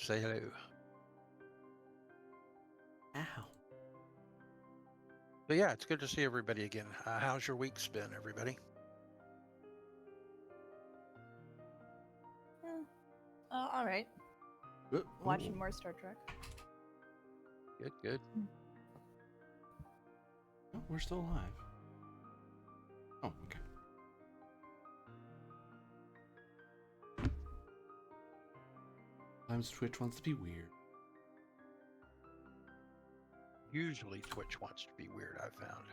Say hello. Ow. But yeah, it's good to see everybody again. How's your week's been, everybody? All right. Ooh. Watching more Star Trek. Good, good. Oh, we're still alive. Oh, okay. Sometimes Twitch wants to be weird. Usually Twitch wants to be weird, I've found.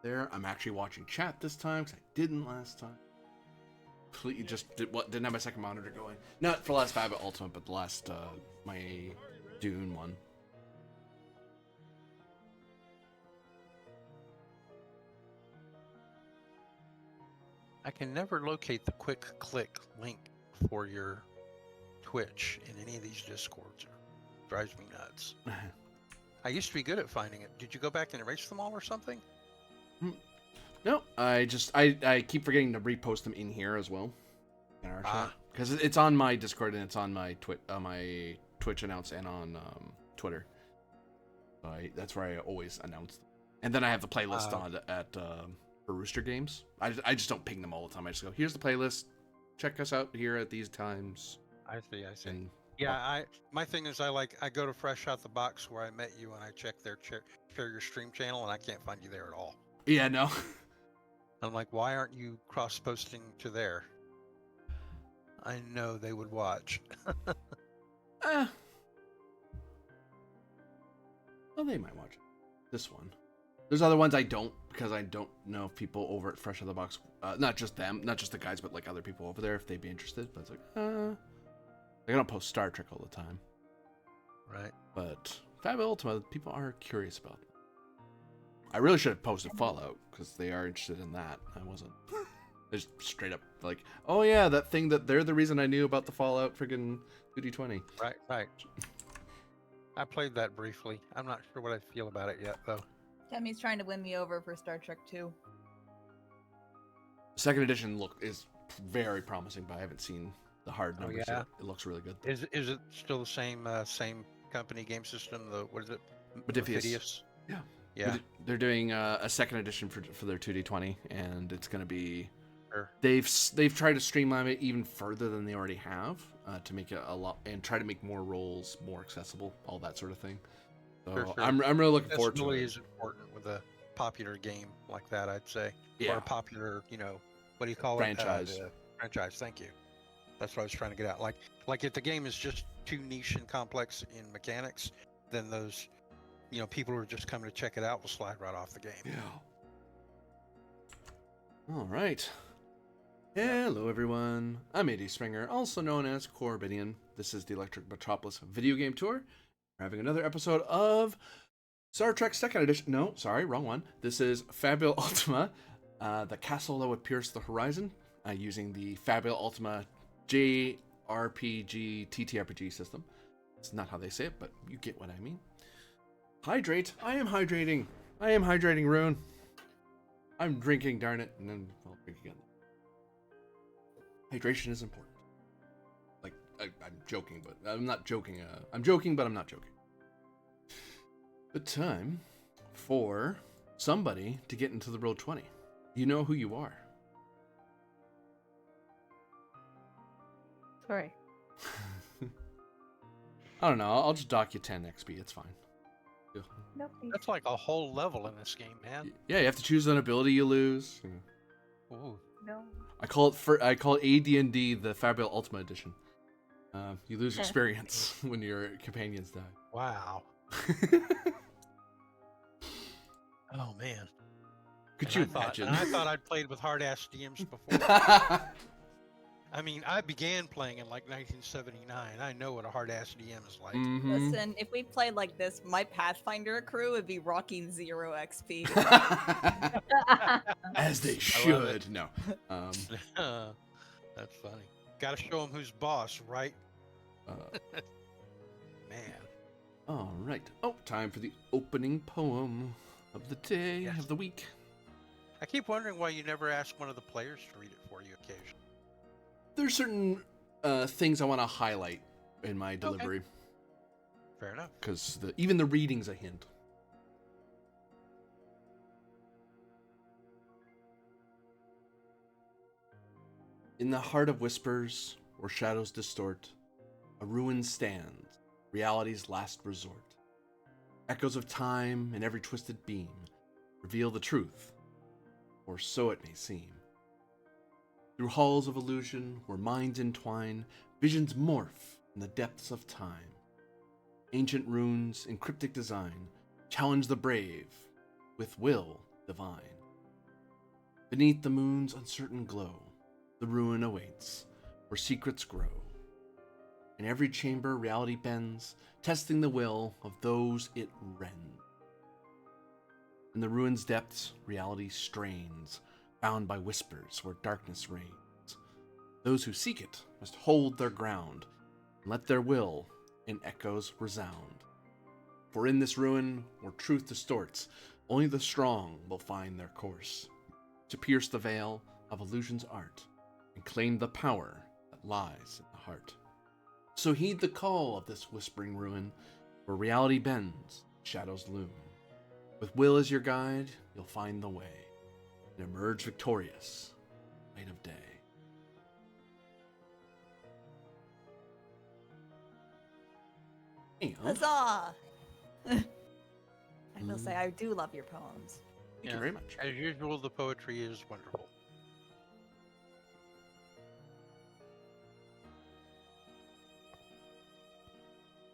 There, I'm actually watching chat this time because I didn't last time. Completely just didn't have my second monitor going. Not for the last Fabula Ultima, but the last my Dune one. I can never locate the quick click link for your Twitch in any of these Discords. It drives me nuts. I used to be good at finding it. Did you go back and erase them all or something? No, I keep forgetting to repost them in here as well. In our chat. Because it's on my Discord and it's on my Twitch announce and on Twitter. That's where I always announce them. And then I have the playlist on for Rooster Games. I just don't ping them all the time. I just go, here's the playlist. Check us out here at these times. I see. And, yeah, my thing is I go to Fresh Out the Box where I met you and I check their share your stream channel and I can't find you there at all. Yeah, no. I'm like, why aren't you cross-posting to there? I know they would watch. Well, they might watch this one. There's other ones I don't, because I don't know if people over at Fresh Out the Box, not just them, not just the guys, but like other people over there, if they'd be interested. But it's like, I don't post Star Trek all the time. Right. But Fabula Ultima, people are curious about them. I really should have posted Fallout, because they are interested in that. I wasn't. Just straight up like, oh yeah, that thing that they're the reason I knew about the Fallout friggin' 2D20. Right. I played that briefly. I'm not sure what I feel about it yet, though. Demi's trying to win me over for Star Trek 2. Second edition is very promising, but I haven't seen the hard numbers yeah? yet. It looks really good. Is it still the same company game system? What is it? Modiphius. Yeah. They're doing a second edition for their 2D20, and it's going to be. Sure. They've tried to streamline it even further than they already have to make it a lot and try to make more roles more accessible, all that sort of thing. So Sure. I'm really looking forward to it. Accessibility is important with a popular game like that, I'd say. Yeah. Or a popular, what do you call franchise. it? Franchise. Thank you. That's what I was trying to get at. Like if the game is just too niche and complex in mechanics, then those, people who are just coming to check it out will slide right off the game. Yeah. All right. Hello everyone, I'm AD Springer, also known as Corbinian. This is the Electric Metropolis video game tour. We're having another episode of Star Trek 2nd Edition. No, sorry, wrong one. This is Fabula Ultima, the castle that would pierce the horizon, using the Fabula Ultima JRPG TTRPG system. It's not how they say it, but you get what I mean. Hydrate. I am hydrating. Rune. I'm drinking, darn it, and then I'll drink again. Hydration is important. Like, I'm joking, but I'm not joking. I'm joking, but I'm not joking. The time for somebody to get into the Roll 20. You know who you are. Sorry. I don't know. I'll just dock you 10 XP. It's fine. No, That's like a whole level in this game, man. Yeah, you have to choose an ability you lose. Ooh. no. I call it AD&D the Fabula Ultima Edition. You lose experience when your companions die. Wow. Oh man. Could you imagine? I thought I'd played with hard-ass DMs before. I mean, I began playing in like 1979. I know what a hard-ass DM is like. Mm-hmm. Listen, if we played like this, my Pathfinder crew would be rocking 0 XP. As they should. No. That's funny. Gotta show them who's boss, right? Man. All right. Oh, time for the opening poem of the day, of the week. I keep wondering why you never ask one of the players to read it for you occasionally. there's certain things I want to highlight in my delivery. Fair enough. Because even the reading's a hint. In the heart of whispers, where shadows distort, a ruin stands, reality's last resort. Echoes of time in every twisted beam reveal the truth, or so it may seem. Through halls of illusion, where minds entwine, visions morph in the depths of time. Ancient runes in cryptic design challenge the brave with will divine. Beneath the moon's uncertain glow, the ruin awaits, where secrets grow. In every chamber, reality bends, testing the will of those it rends. In the ruin's depths, reality strains, bound by whispers where darkness reigns. Those who seek it must hold their ground, and let their will in echoes resound. For in this ruin, where truth distorts, only the strong will find their course, to pierce the veil of illusion's art, and claim the power that lies in the heart. So heed the call of this whispering ruin, where reality bends, shadows loom. With will as your guide, you'll find the way, and emerge victorious, light of day. And Huzzah! I will say, I do love your poems. thank you very much. As usual, the poetry is wonderful.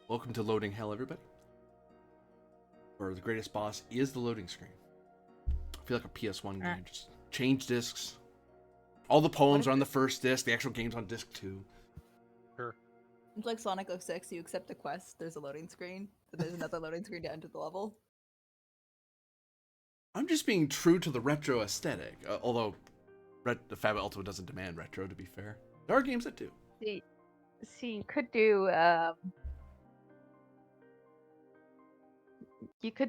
Welcome to Loading Hell, everybody. Where the greatest boss is the loading screen. I feel like a PS1 game. Just change discs. All the poems are on the first disc. The actual game's on disc 2. Sure. It's like Sonic 06, you accept a quest, there's a loading screen, but there's another loading screen to enter the level. I'm just being true to the retro aesthetic. Although the Fabula Ultima doesn't demand retro, to be fair. There are games that do. See, you could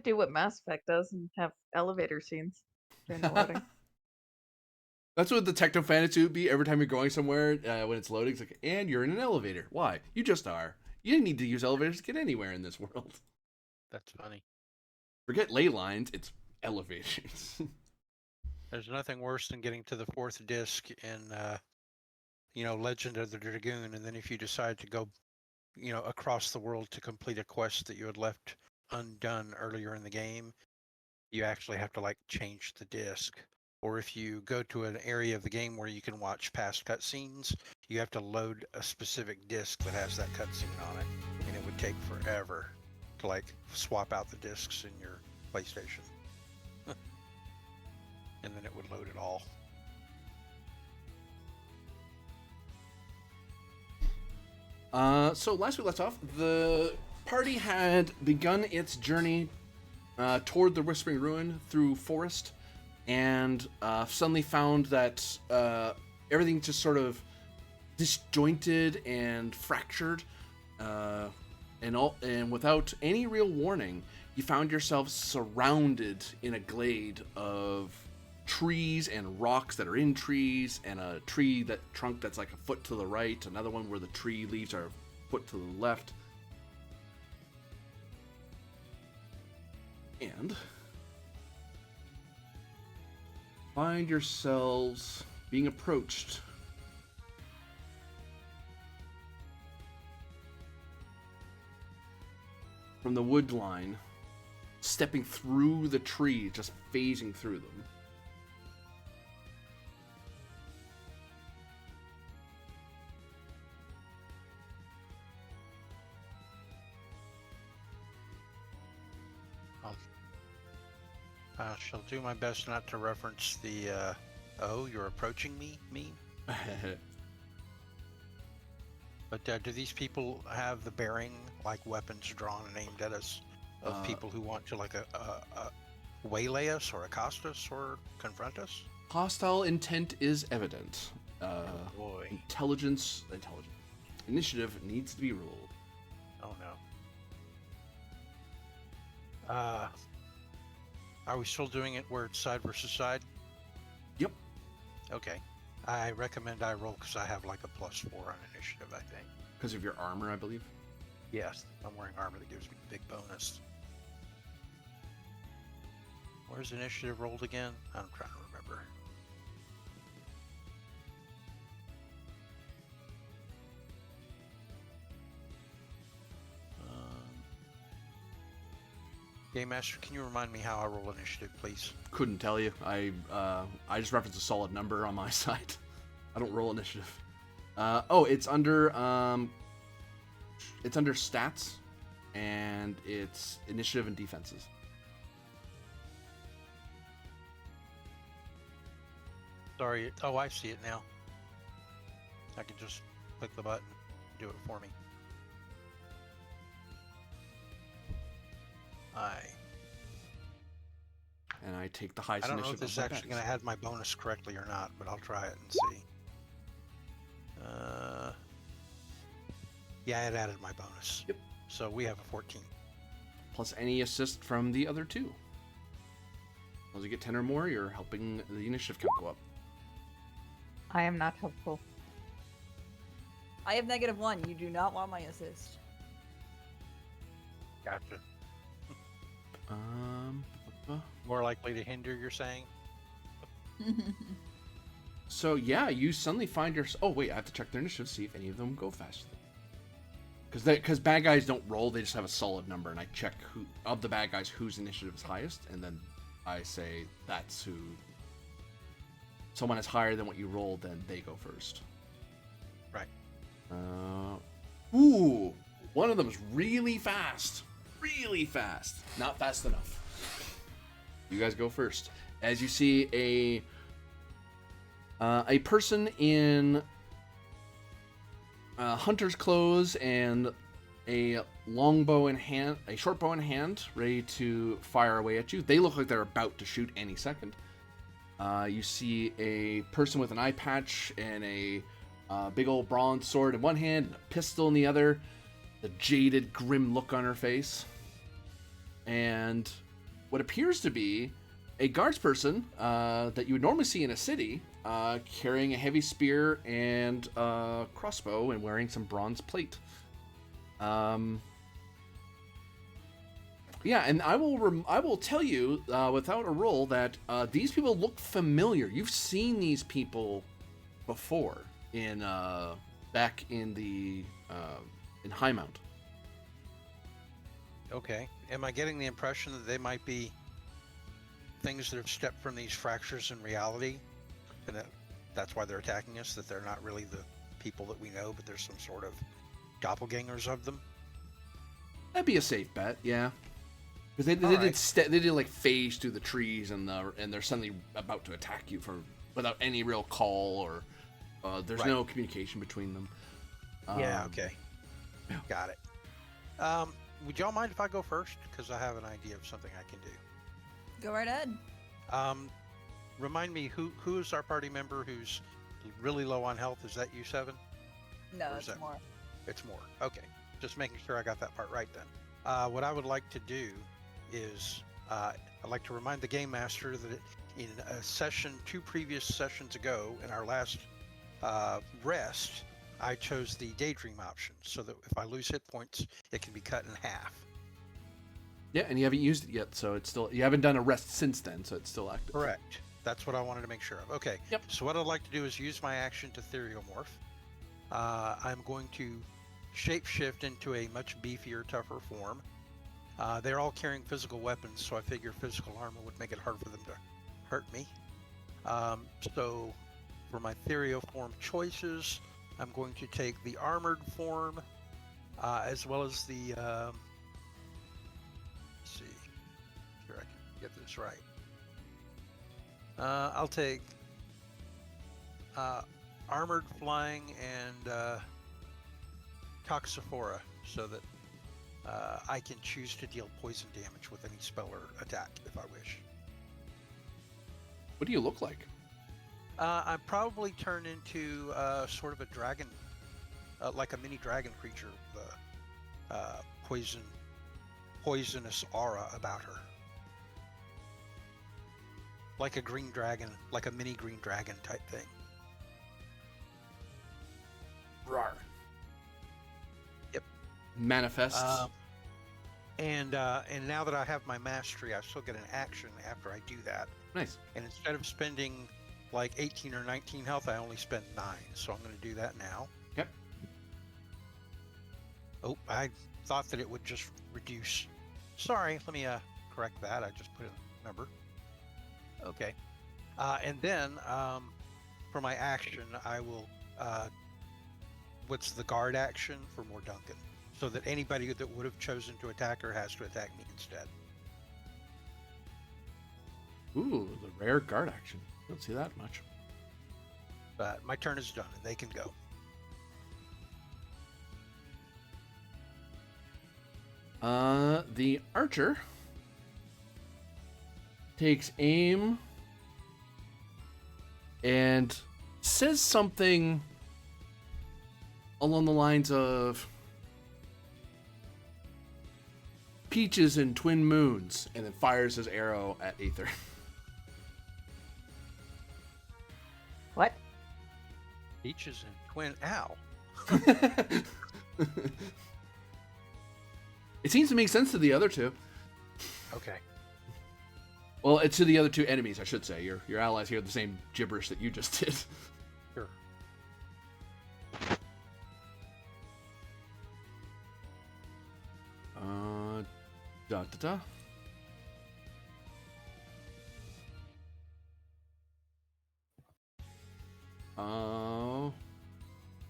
do what Mass Effect does and have elevator scenes during the loading. That's what the techno fantasy would be every time you're going somewhere when it's loading. It's like, and you're in an elevator. Why? You just are. You didn't need to use elevators to get anywhere in this world. That's funny. Forget ley lines, it's elevators. There's nothing worse than getting to the 4th disc in, Legend of the Dragoon, and then if you decide to go, across the world to complete a quest that you had left undone earlier in the game, you actually have to, change the disc. Or if you go to an area of the game where you can watch past cutscenes, you have to load a specific disc that has that cutscene on it, and it would take forever to, swap out the discs in your PlayStation. And then it would load it all. So last we left off, the party had begun its journey toward the Whispering Ruin through forest, and suddenly found that everything just sort of disjointed and fractured, and without any real warning, you found yourself surrounded in a glade of trees and rocks that are in trees, and a trunk that's like a foot to the right, another one where the tree leaves are a foot to the left. And find yourselves being approached from the wood line, stepping through the tree, just phasing through them. I shall do my best not to reference the, oh, you're approaching me meme. But do these people have the bearing, like weapons drawn and aimed at us, of people who want to, waylay us or accost us or confront us? Hostile intent is evident. Boy. Intelligence. Initiative needs to be rolled. Oh no. Are we still doing it where it's side versus side? Yep. Okay. I recommend I roll because I have like a +4 on initiative, I think. Because of your armor, I believe. Yes, I'm wearing armor that gives me a big bonus. Where's initiative rolled again? I'm trying to remember. Game Master, can you remind me how I roll initiative, please? Couldn't tell you. I just reference a solid number on my side. I don't roll initiative. It's under stats, and it's initiative and defenses. Sorry. Oh, I see it now. I can just click the button, do it for me. And I take the highest I don't know if initiative. this is of my actually going bags. to add my bonus correctly or not, but I'll try it and see. Yeah, it added my bonus. Yep. So we have a 14. Plus any assist from the other two. As you get 10 or more, you're helping the initiative count go up. I am not helpful. I have -1. You do not want my assist. Gotcha. Uh, More likely to hinder, you're saying? So yeah, you suddenly find your. Oh wait, I have to check their initiative, see if any of them go faster. Because bad guys don't roll; they just have a solid number, and I check who of the bad guys whose initiative is highest, and then I say that's who. Someone is higher than what you rolled, then they go first. Right. Ooh, one of them is really fast. Really fast. Not fast enough. You guys go first. As you see a person in hunter's clothes and a longbow in hand, a short bow in hand, ready to fire away at you. They look like they're about to shoot any second. You see a person with an eye patch and a big old bronze sword in one hand and a pistol in the other. The jaded, grim look on her face. And what appears to be a guardsperson that you would normally see in a city, carrying a heavy spear and crossbow and wearing some bronze plate. Yeah, and I will tell you without a roll that these people look familiar. You've seen these people before in back in the in Highmount. Okay. Am I getting the impression that they might be things that have stepped from these fractures in reality, and that's why they're attacking us? That they're not really the people that we know, but there's some sort of doppelgangers of them? That'd be a safe bet, yeah. Because they did like phase through the trees, and they're suddenly about to attack you without any real call, or there's no communication between them. Yeah. Okay. Got it. Would y'all mind if I go first? Because I have an idea of something I can do. Go right ahead. Remind me who is our party member who's really low on health? Is that you, Seven? No, Or is it's that- more. It's more. Okay. Just making sure I got that part right then. What I would like to do is I'd like to remind the Game Master that in a session, 2 previous sessions ago, in our last rest, I chose the Daydream option so that if I lose hit points, it can be cut in half. Yeah, and you haven't used it yet, so it's still, you haven't done a rest since then, so it's still active. Correct. That's what I wanted to make sure of. Okay. Yep. So what I'd like to do is use my action to Theriomorph. I'm going to shapeshift into a much beefier, tougher form. They're all carrying physical weapons, so I figure physical armor would make it hard for them to hurt me. So for my Therioform choices, I'm going to take the armored form, as well as the, let's see, sure I can get this right. I'll take armored flying and Toxophora, so that I can choose to deal poison damage with any spell or attack if I wish. What do you look like? I probably turn into sort of a dragon, like a mini dragon creature with a poisonous aura about her. Like a green dragon, like a mini green dragon type thing. manifest. And now that I have my mastery, I still get an action after I do that. Nice. And instead of spending like 18 or 19 health, I only spend 9. So I'm going to do that now. Yep. Oh, I thought that it would just reduce. Sorry, let me correct that. I just put in a number. Okay. And then for my action, I will. What's the guard action for more Duncan? So that anybody that would have chosen to attack her has to attack me instead. Ooh, the rare guard action. Don't see that much. But my turn is done, and they can go. The archer takes aim and says something along the lines of peaches and twin moons, and then fires his arrow at Aether. What? Peaches and twin. Ow. It seems to make sense to the other two. Okay. Well, it's to the other two enemies, I should say. Your allies hear the same gibberish that you just did. Sure. Da da da. Oh,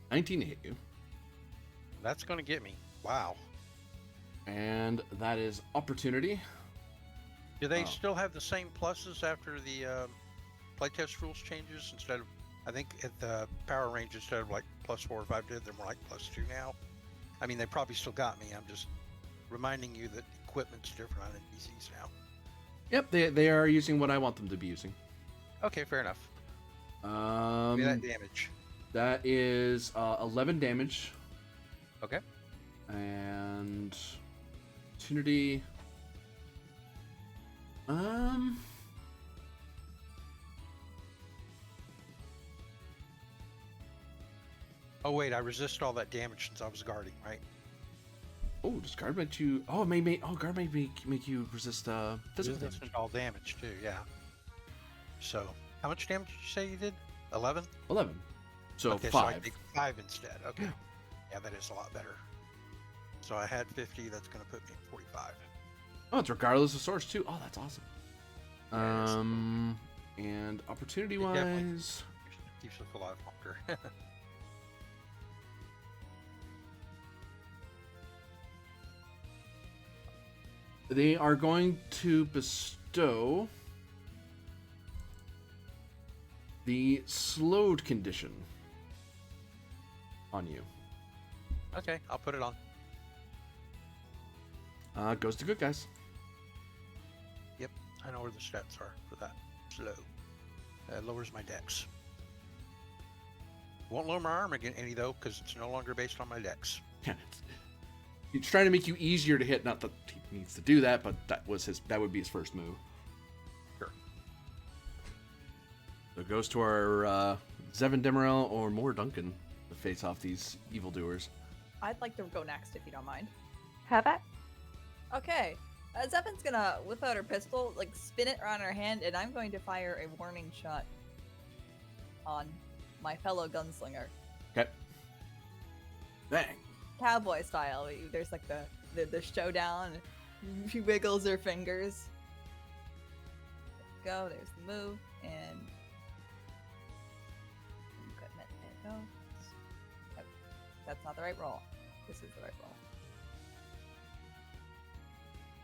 19 to hit you. That's going to get me. Wow. And that is opportunity. Do they Oh. still have the same pluses after the playtest rules changes? Instead of, I think at the power range, instead of like +4 or 5 did, they're more like +2 now. I mean, they probably still got me. I'm just reminding you that equipment's different on NPCs now. Yep, they are using what I want them to be using. Okay, fair enough. Give me that damage. That is 11 damage. Okay. And opportunity. Oh wait, I resist all that damage since I was guarding, right? Oh, does guard make you? Oh, guard may make you resist physical damage. Resistant all damage too. Yeah. So, how much damage did you say you did? 11. 11. So okay, 5. So I take 5 instead. Okay. Yeah. Yeah, that is a lot better. So I had 50. That's going to put me at 45. Oh, it's regardless of source too. Oh, that's awesome. Yeah, And opportunity It definitely- wise, Keeps us alive longer. they are going to bestow the slowed condition on you. Okay, I'll put it on. Goes to good guys. Yep, I know where the stats are for that. Slow. Lowers my dex. Won't lower my arm again any though, because it's no longer based on my dex. Yeah, he's trying to make you easier to hit. Not that he needs to do that, but that would be his first move. Sure. So it goes to our Zevin Demerel or more Duncan to face off these evildoers. I'd like to go next if you don't mind. Have at? Okay. Zevin's gonna whip out her pistol, like spin it around her hand, and I'm going to fire a warning shot on my fellow gunslinger. Okay. Bang. Cowboy style. There's like the showdown. She wiggles her fingers. There we go. There's the move and equipment. There it goes. Nope. That's not the right roll. This is the right roll.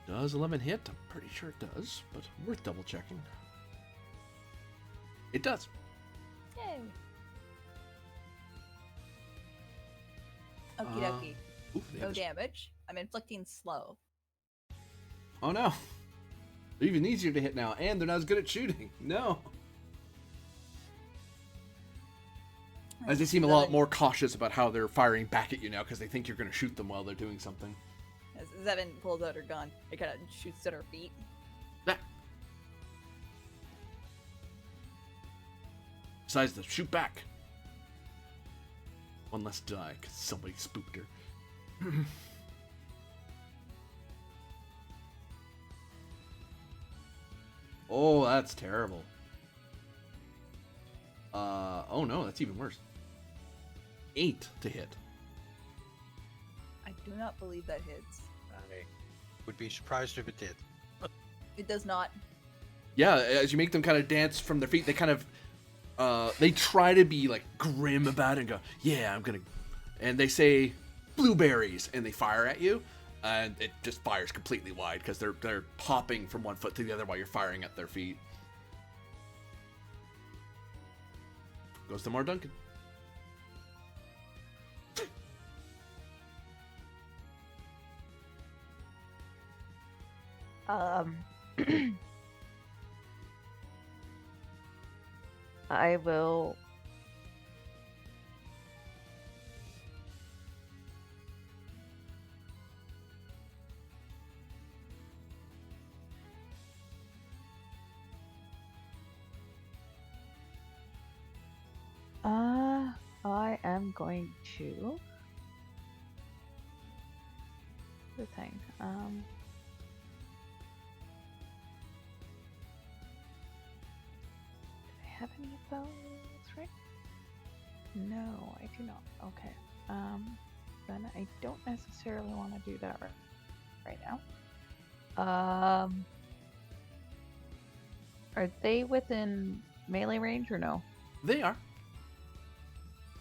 Does 11 hit? I'm pretty sure it does, but worth double checking. It does. Yay! Okie dokie. Ooh, they No have a- damage. I'm inflicting slow. Oh no. They're even easier to hit now, and they're not as good at shooting. No. As they seem a lot more cautious about how they're firing back at you now, because they think you're going to shoot them while they're doing something. As Zevin pulls out her gun, it kind of shoots at her feet. Ah. Decides to shoot back. One less die, because somebody spooked her. Oh, that's terrible. Oh no, that's even worse. 8 to hit. I do not believe that hits. I would be surprised if it did. It does not. Yeah, as you make them kind of dance from their feet, they kind of, they try to be like grim about it and go, yeah, I'm gonna, and they say blueberries, and they fire at you, and it just fires completely wide because they're hopping from one foot to the other while you're firing at their feet. Goes to more Duncan. I will. I am going to. The thing. Do I have any of those right? No, I do not. Okay. Then I don't necessarily want to do that right now. Are they within melee range or no? They are.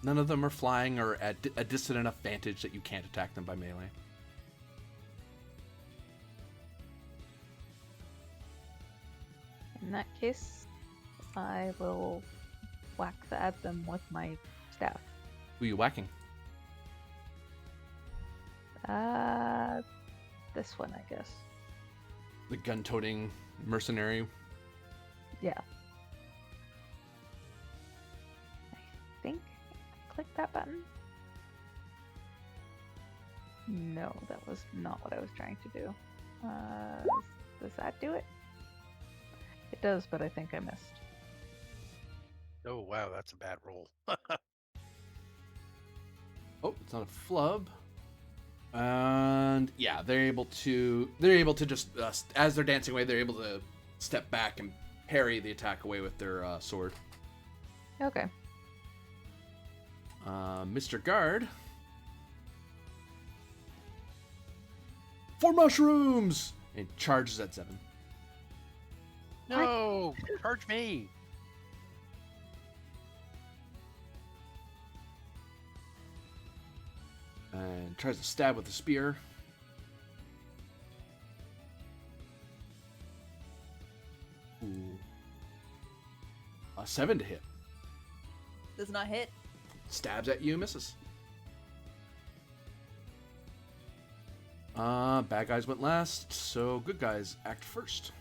None of them are flying or at a distant enough vantage that you can't attack them by melee. In that case, I will whack at them with my staff. Who are you whacking? This one, I guess. The gun-toting mercenary. Yeah. I think I clicked that button. No, that was not what I was trying to do. Does that do it? It does, but I think I missed. Oh wow, that's a bad roll. Oh, it's not a flub. And yeah, they're able to just as they're dancing away, they're able to step back and parry the attack away with their sword. Okay. Mr. Guard. For mushrooms! And charges at 7. No, charge me. And tries to stab with the spear. Ooh. A 7 to hit. Does not hit. Stabs at you, misses. Bad guys went last, so good guys act first.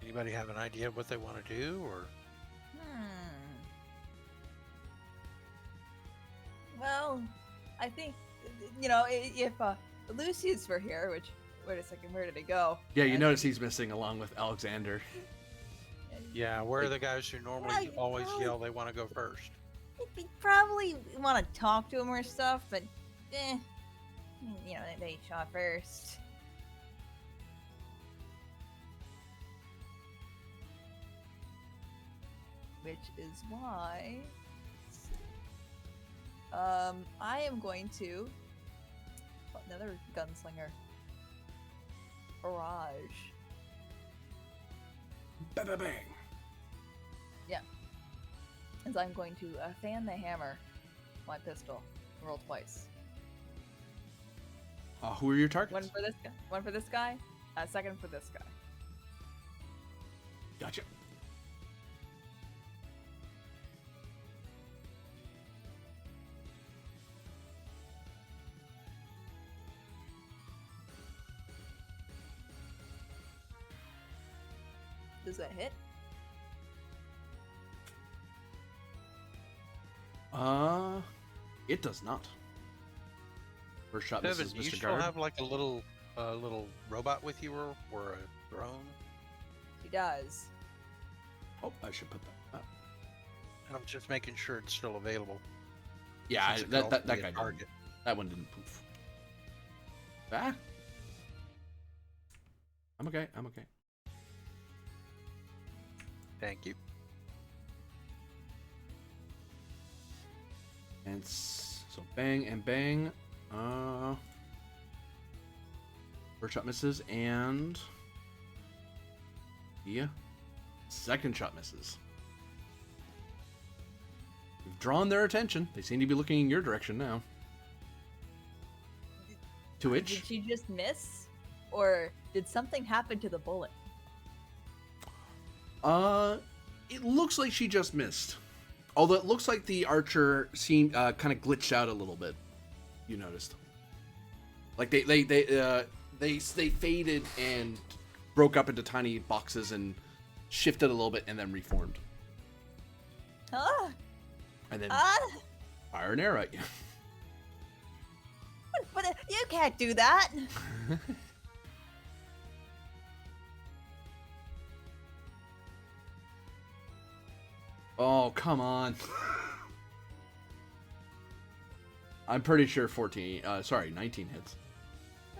Anybody have an idea of what they want to do, or? Well, I think, if Lucius were here, which, wait a second, where did he go? Yeah, you notice he's missing along with Alexander. Yeah, where are the guys who normally Well, always well- yell they want to go first? We probably want to talk to him or stuff, but, they shot first. Which is why I am going to another gunslinger. Barrage. Bang, bang, bang. As I'm going to fan the hammer, my pistol, roll twice. Who are your targets? One for this guy. One for this guy. Second for this guy. Gotcha. Does that hit? It does not. First shot Devin, misses do you Mr. still Guard. have like a little robot with you, or a drone? She does. Oh, I should put that up. I'm just making sure it's still available. Yeah, since it could that also guy be a didn't. target. That one didn't poof. Ah. I'm okay. I'm okay. Thank you. And so bang and bang. First shot misses, and yeah, second shot misses. You've drawn their attention. They seem to be looking in your direction now. To which, Did she just miss? Or did something happen to the bullet? it looks like she just missed. Although it looks like the archer seemed kind of glitched out a little bit. You noticed, like they faded and broke up into tiny boxes and shifted a little bit and then reformed. Ah! And then Ah! fire an arrow at you. But you can't do that! Oh, come on. I'm pretty sure 19 hits.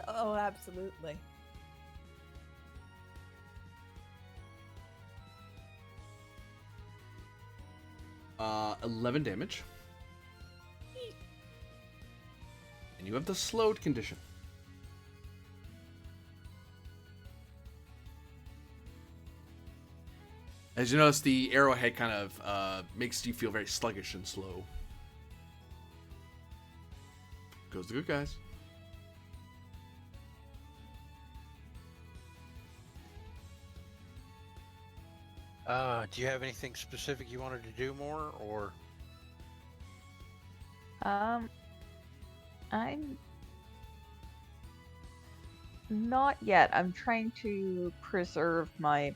Oh, absolutely. Uh, 11 damage. And you have the slowed condition. As you notice, the arrowhead kind of makes you feel very sluggish and slow. Goes the good guys. Do you have anything specific you wanted to do more, or? I'm not yet. I'm trying to preserve my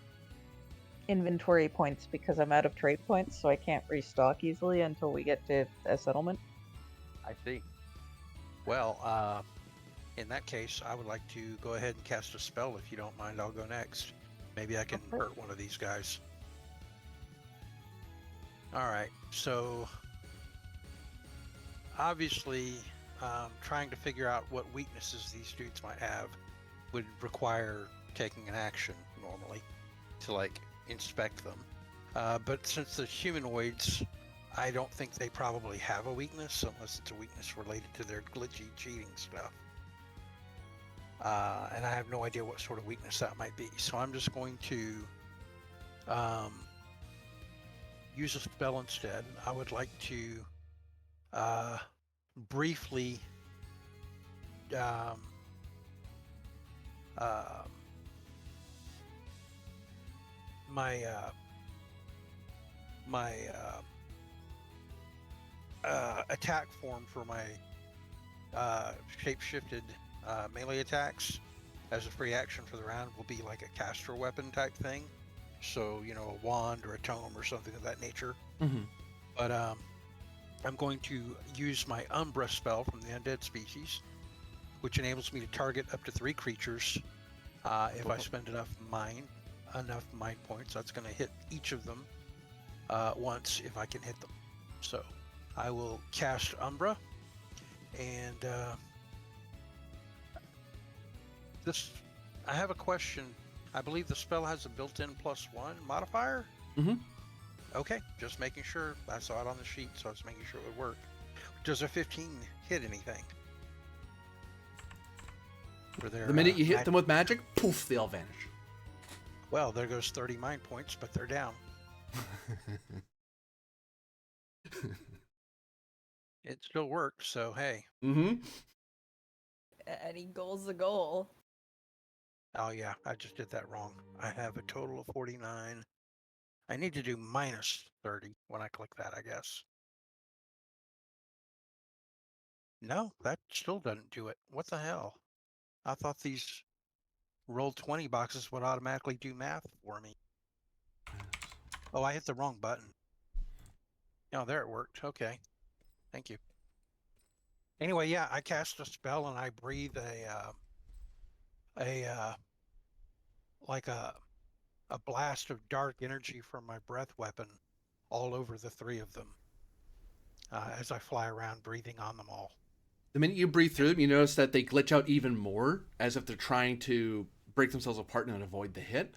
inventory points because I'm out of trade points, so I can't restock easily until we get to a settlement. I see. Well, in that case, I would like to go ahead and cast a spell if you don't mind. I'll go next. Maybe I can Okay. hurt one of these guys. Alright, so obviously trying to figure out what weaknesses these dudes might have would require taking an action normally to like inspect them. But since the humanoids, I don't think they probably have a weakness unless it's a weakness related to their glitchy cheating stuff. And I have no idea what sort of weakness that might be. So I'm just going to use a spell instead. I would like to briefly my attack form for my shape-shifted melee attacks as a free action for the round will be like a caster weapon type thing. So, you know, a wand or a tome or something of that nature. Mm-hmm. But I'm going to use my Umbra spell from the Undead species, which enables me to target up to 3 creatures if I spend enough mind points. That's going to hit each of them once if I can hit them. So I will cast Umbra, and I have a question. I believe the spell has a built-in +1 modifier. Mm-hmm. Okay, just making sure. I saw it on the sheet, so I was making sure it would work. Does a 15 hit anything? For their, The minute you hit them with magic, poof, they all vanish. Well, there goes 30 mind points, but they're down. It still worked, so hey. Mm-hmm. Any goal's a goal. Oh yeah, I just did that wrong. I have a total of 49. I need to do -30 when I click that, I guess. No, that still doesn't do it. What the hell? I thought these roll 20 boxes would automatically do math for me. Oh, I hit the wrong button. Oh, there it worked. Okay. Thank you. Anyway, yeah, I cast a spell and I breathe like a a blast of dark energy from my breath weapon all over the three of them as I fly around breathing on them all. The minute you breathe through them, you notice that they glitch out even more, as if they're trying to break themselves apart and avoid the hit.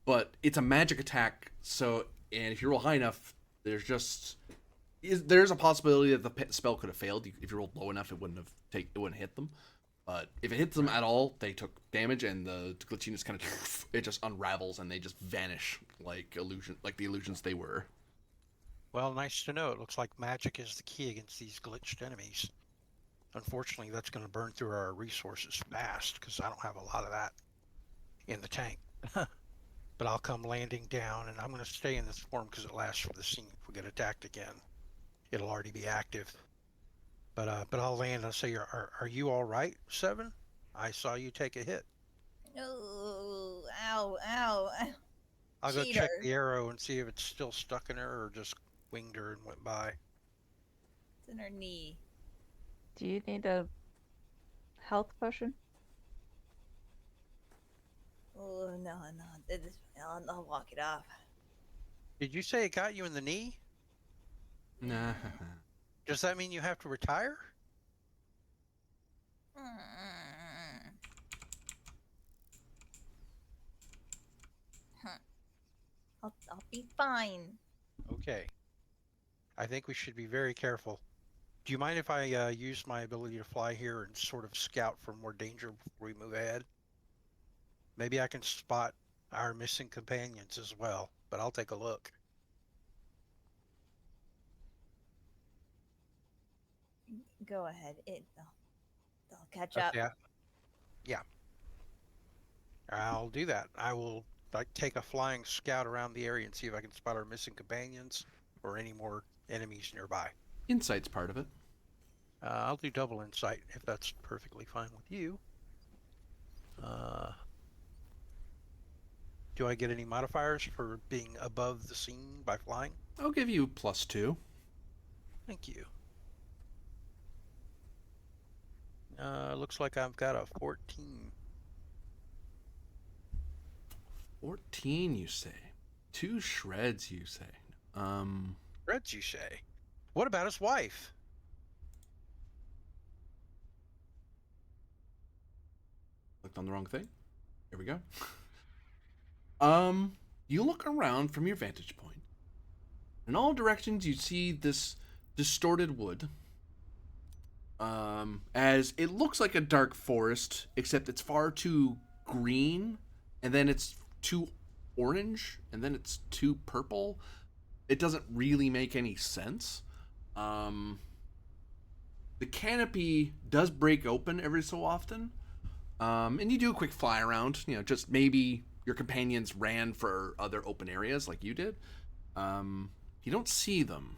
But it's a magic attack, so and if you roll high enough, there's a possibility that the spell could have failed. If you rolled low enough, it wouldn't hit them. But if it hits them at all, they took damage, and the glitchiness kind of it just unravels, and they just vanish like the illusions they were. Well, nice to know. It looks like magic is the key against these glitched enemies. Unfortunately, that's going to burn through our resources fast because I don't have a lot of that in the tank. But I'll come landing down, and I'm going to stay in this form because it lasts for the scene. If we get attacked again, it'll already be active. But I'll land and say, are you all right, Seven? I saw you take a hit. Oh, ow, ow. I'll go Cheater. check the arrow and see if it's still stuck in her or just winged her and went by. It's in her knee. Do you need a health potion? Oh, no. I'll walk it off. Did you say it got you in the knee? Nah. Does that mean you have to retire? I'll be fine. Okay. I think we should be very careful. Do you mind if I use my ability to fly here and sort of scout for more danger before we move ahead? Maybe I can spot our missing companions as well, but I'll take a look. Go ahead. They'll catch up. Yeah. Yeah. I'll do that. I will take a flying scout around the area and see if I can spot our missing companions or any more enemies nearby. Insight's part of it. I'll do double insight if that's perfectly fine with you. Do I get any modifiers for being above the scene by flying? I'll give you +2. Thank you. Looks like I've got a 14. 14, you say? 2 shreds, you say? Shreds, you say? What about his wife? Clicked on the wrong thing. Here we go. You look around from your vantage point. In all directions, you see this distorted wood. As it looks like a dark forest, except it's far too green, and then it's too orange, and then it's too purple. It doesn't really make any sense. The canopy does break open every so often. And you do a quick fly around, just maybe your companions ran for other open areas like you did. You don't see them.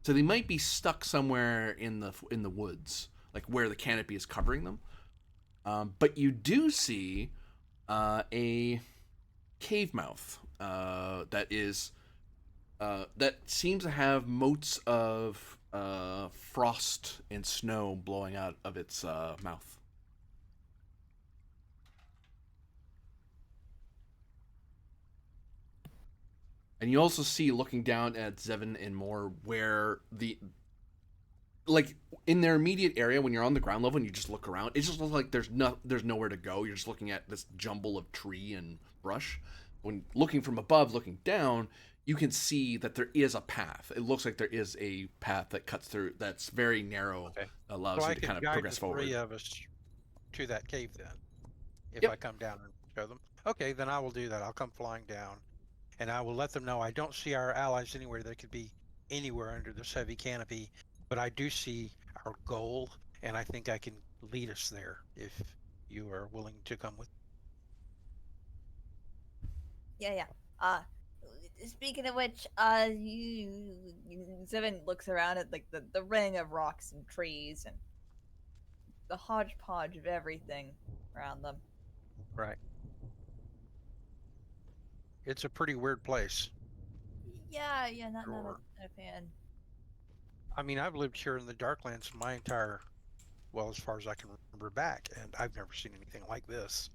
So they might be stuck somewhere in the woods, like where the canopy is covering them. But you do see a cave mouth that seems to have motes of frost and snow blowing out of its mouth. And you also see, looking down at Zevin and Moore, where in their immediate area, when you're on the ground level and you just look around, it just looks like there's nowhere to go. You're just looking at this jumble of tree and brush. When looking from above, looking down, you can see that there is a path. It looks like there is a path that cuts through, that's very narrow, Okay. allows So you to kind of progress forward. three of us to that cave then, if Yep. I come down and show them. Okay, then I will do that. I'll come flying down, and I will let them know I don't see our allies anywhere. They could be anywhere under this heavy canopy, but I do see our goal, and I think I can lead us there if you are willing to come with. Yeah. Speaking of which, Seven looks around at like the ring of rocks and trees and the hodgepodge of everything around them. Right. It's a pretty weird place. Yeah, not Sure. a fan. I mean, I've lived here in the Darklands my entire, well, as far as I can remember back, and I've never seen anything like this.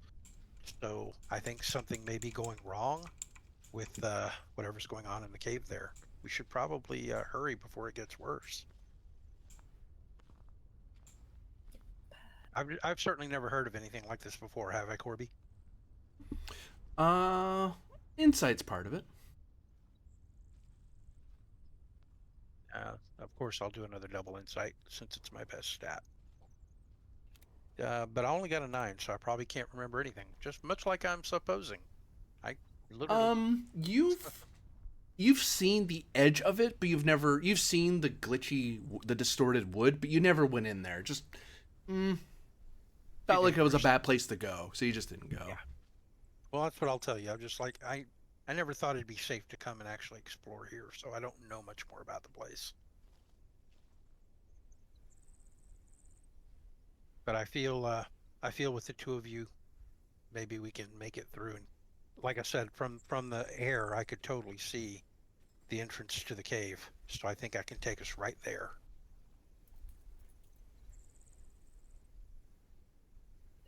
So I think something may be going wrong. with whatever's going on in the cave there. We should probably hurry before it gets worse. I've certainly never heard of anything like this before, have I, Corby? Uh, Insight's part of it. Of course, I'll do another double insight since it's my best stat. But I only got a 9, so I probably can't remember anything. Just much like I'm supposing. I literally. You've seen the edge of it, but you've seen the glitchy, the distorted wood, but you never went in there. Just felt like it was a bad place to go, so you just didn't go. Yeah. Well, that's what I'll tell you. I'm just like I never thought it'd be safe to come and actually explore here, so I don't know much more about the place. But I feel with the two of you, maybe we can make it through. And like I said, from the air, I could totally see the entrance to the cave, so I think I can take us right there.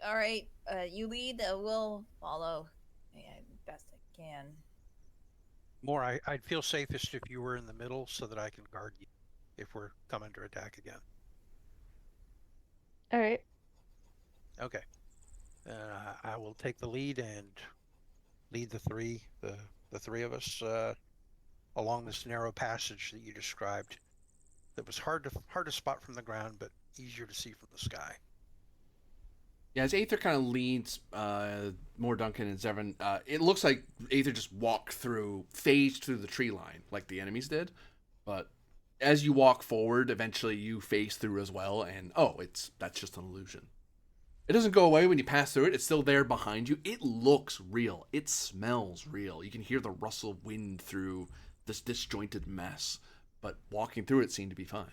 All right, you lead. We'll follow best I can. More, I'd feel safest if you were in the middle so that I can guard you if we're coming under attack again. All right. Okay. I will take the lead and lead the three of us along this narrow passage that you described. That was hard to spot from the ground, but easier to see from the sky. Yeah, as Aether kind of leads more Duncan and Zevon, it looks like Aether just phased through the tree line like the enemies did. But as you walk forward, eventually you phase through as well, and that's just an illusion. It doesn't go away when you pass through it. It's still there behind you. It looks real. It smells real. You can hear the rustle of wind through this disjointed mess. But walking through it seemed to be fine.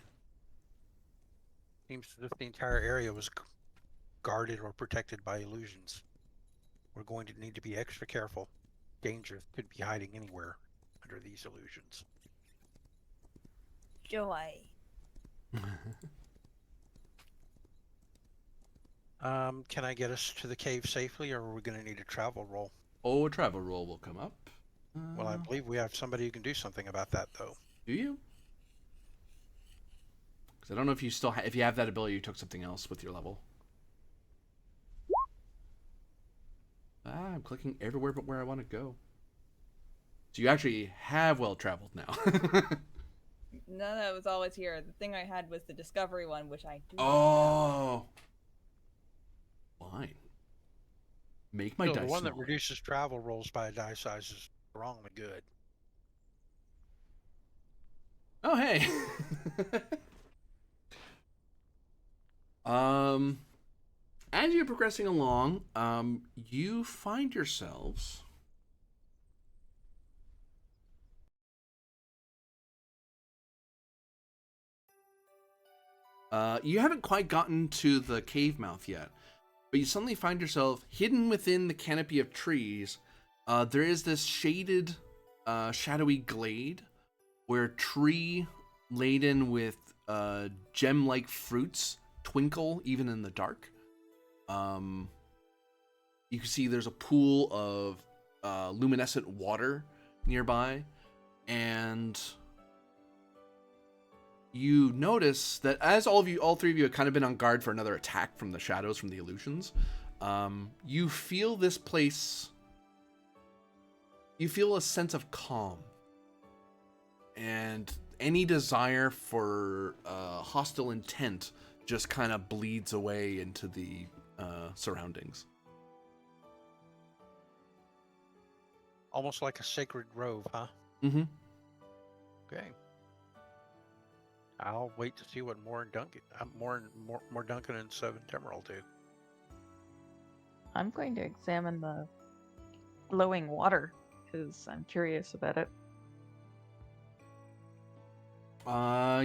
Seems as if the entire area was guarded or protected by illusions. We're going to need to be extra careful. Danger could be hiding anywhere under these illusions. Joy. Can I get us to the cave safely, or are we going to need a travel roll? Oh, a travel roll will come up. Well, I believe we have somebody who can do something about that, though. Do you? Because I don't know if you still if you have that ability, you took something else with your level. I'm clicking everywhere but where I want to go. So you actually have well traveled now. No, that was always here. The thing I had was the discovery one, which I do. Oh. Fine. Make my So dice the one that smaller. reduces travel rolls by a die size is wrongly good. Oh, hey. As you're progressing along, you find yourselves you haven't quite gotten to the cave mouth yet, but you suddenly find yourself hidden within the canopy of trees. There is this shaded, shadowy glade where tree laden with gem-like fruits twinkle even in the dark. You can see there's a pool of luminescent water nearby, and you notice that as all three of you have kind of been on guard for another attack from the shadows from the illusions, you feel this place. You feel a sense of calm, and any desire for hostile intent just kind of bleeds away into the surroundings. Almost like a sacred grove, huh? Mm-hmm. Okay. I'll wait to see what more Duncan and Seven Temerald do. I'm going to examine the glowing water because I'm curious about it.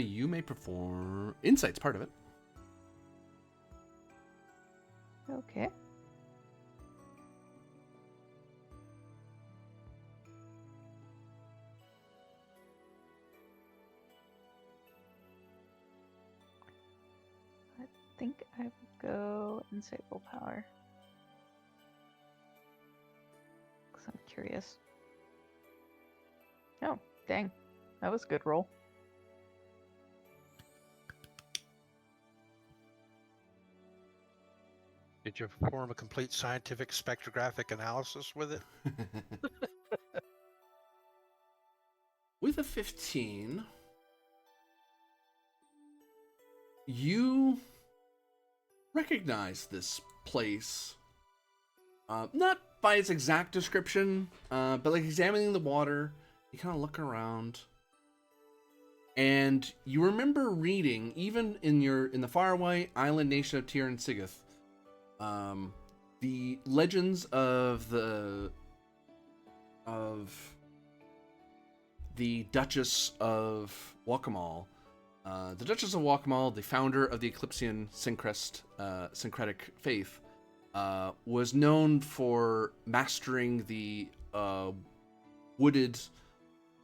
You may perform insight's part of it. Okay. I think I will go Insight Willpower. Because I'm curious. Dang, that was a good roll. Did you perform a complete scientific spectrographic analysis with it? With a 15, you recognize this place. Not by its exact description, but like examining the water, you kind of look around. And you remember reading, even in the faraway island nation of Tyr and Sigith, the legends of the Duchess of Wakamal. The Duchess of Wakamal, the founder of the Eclipsean syncretic faith, was known for mastering the wooded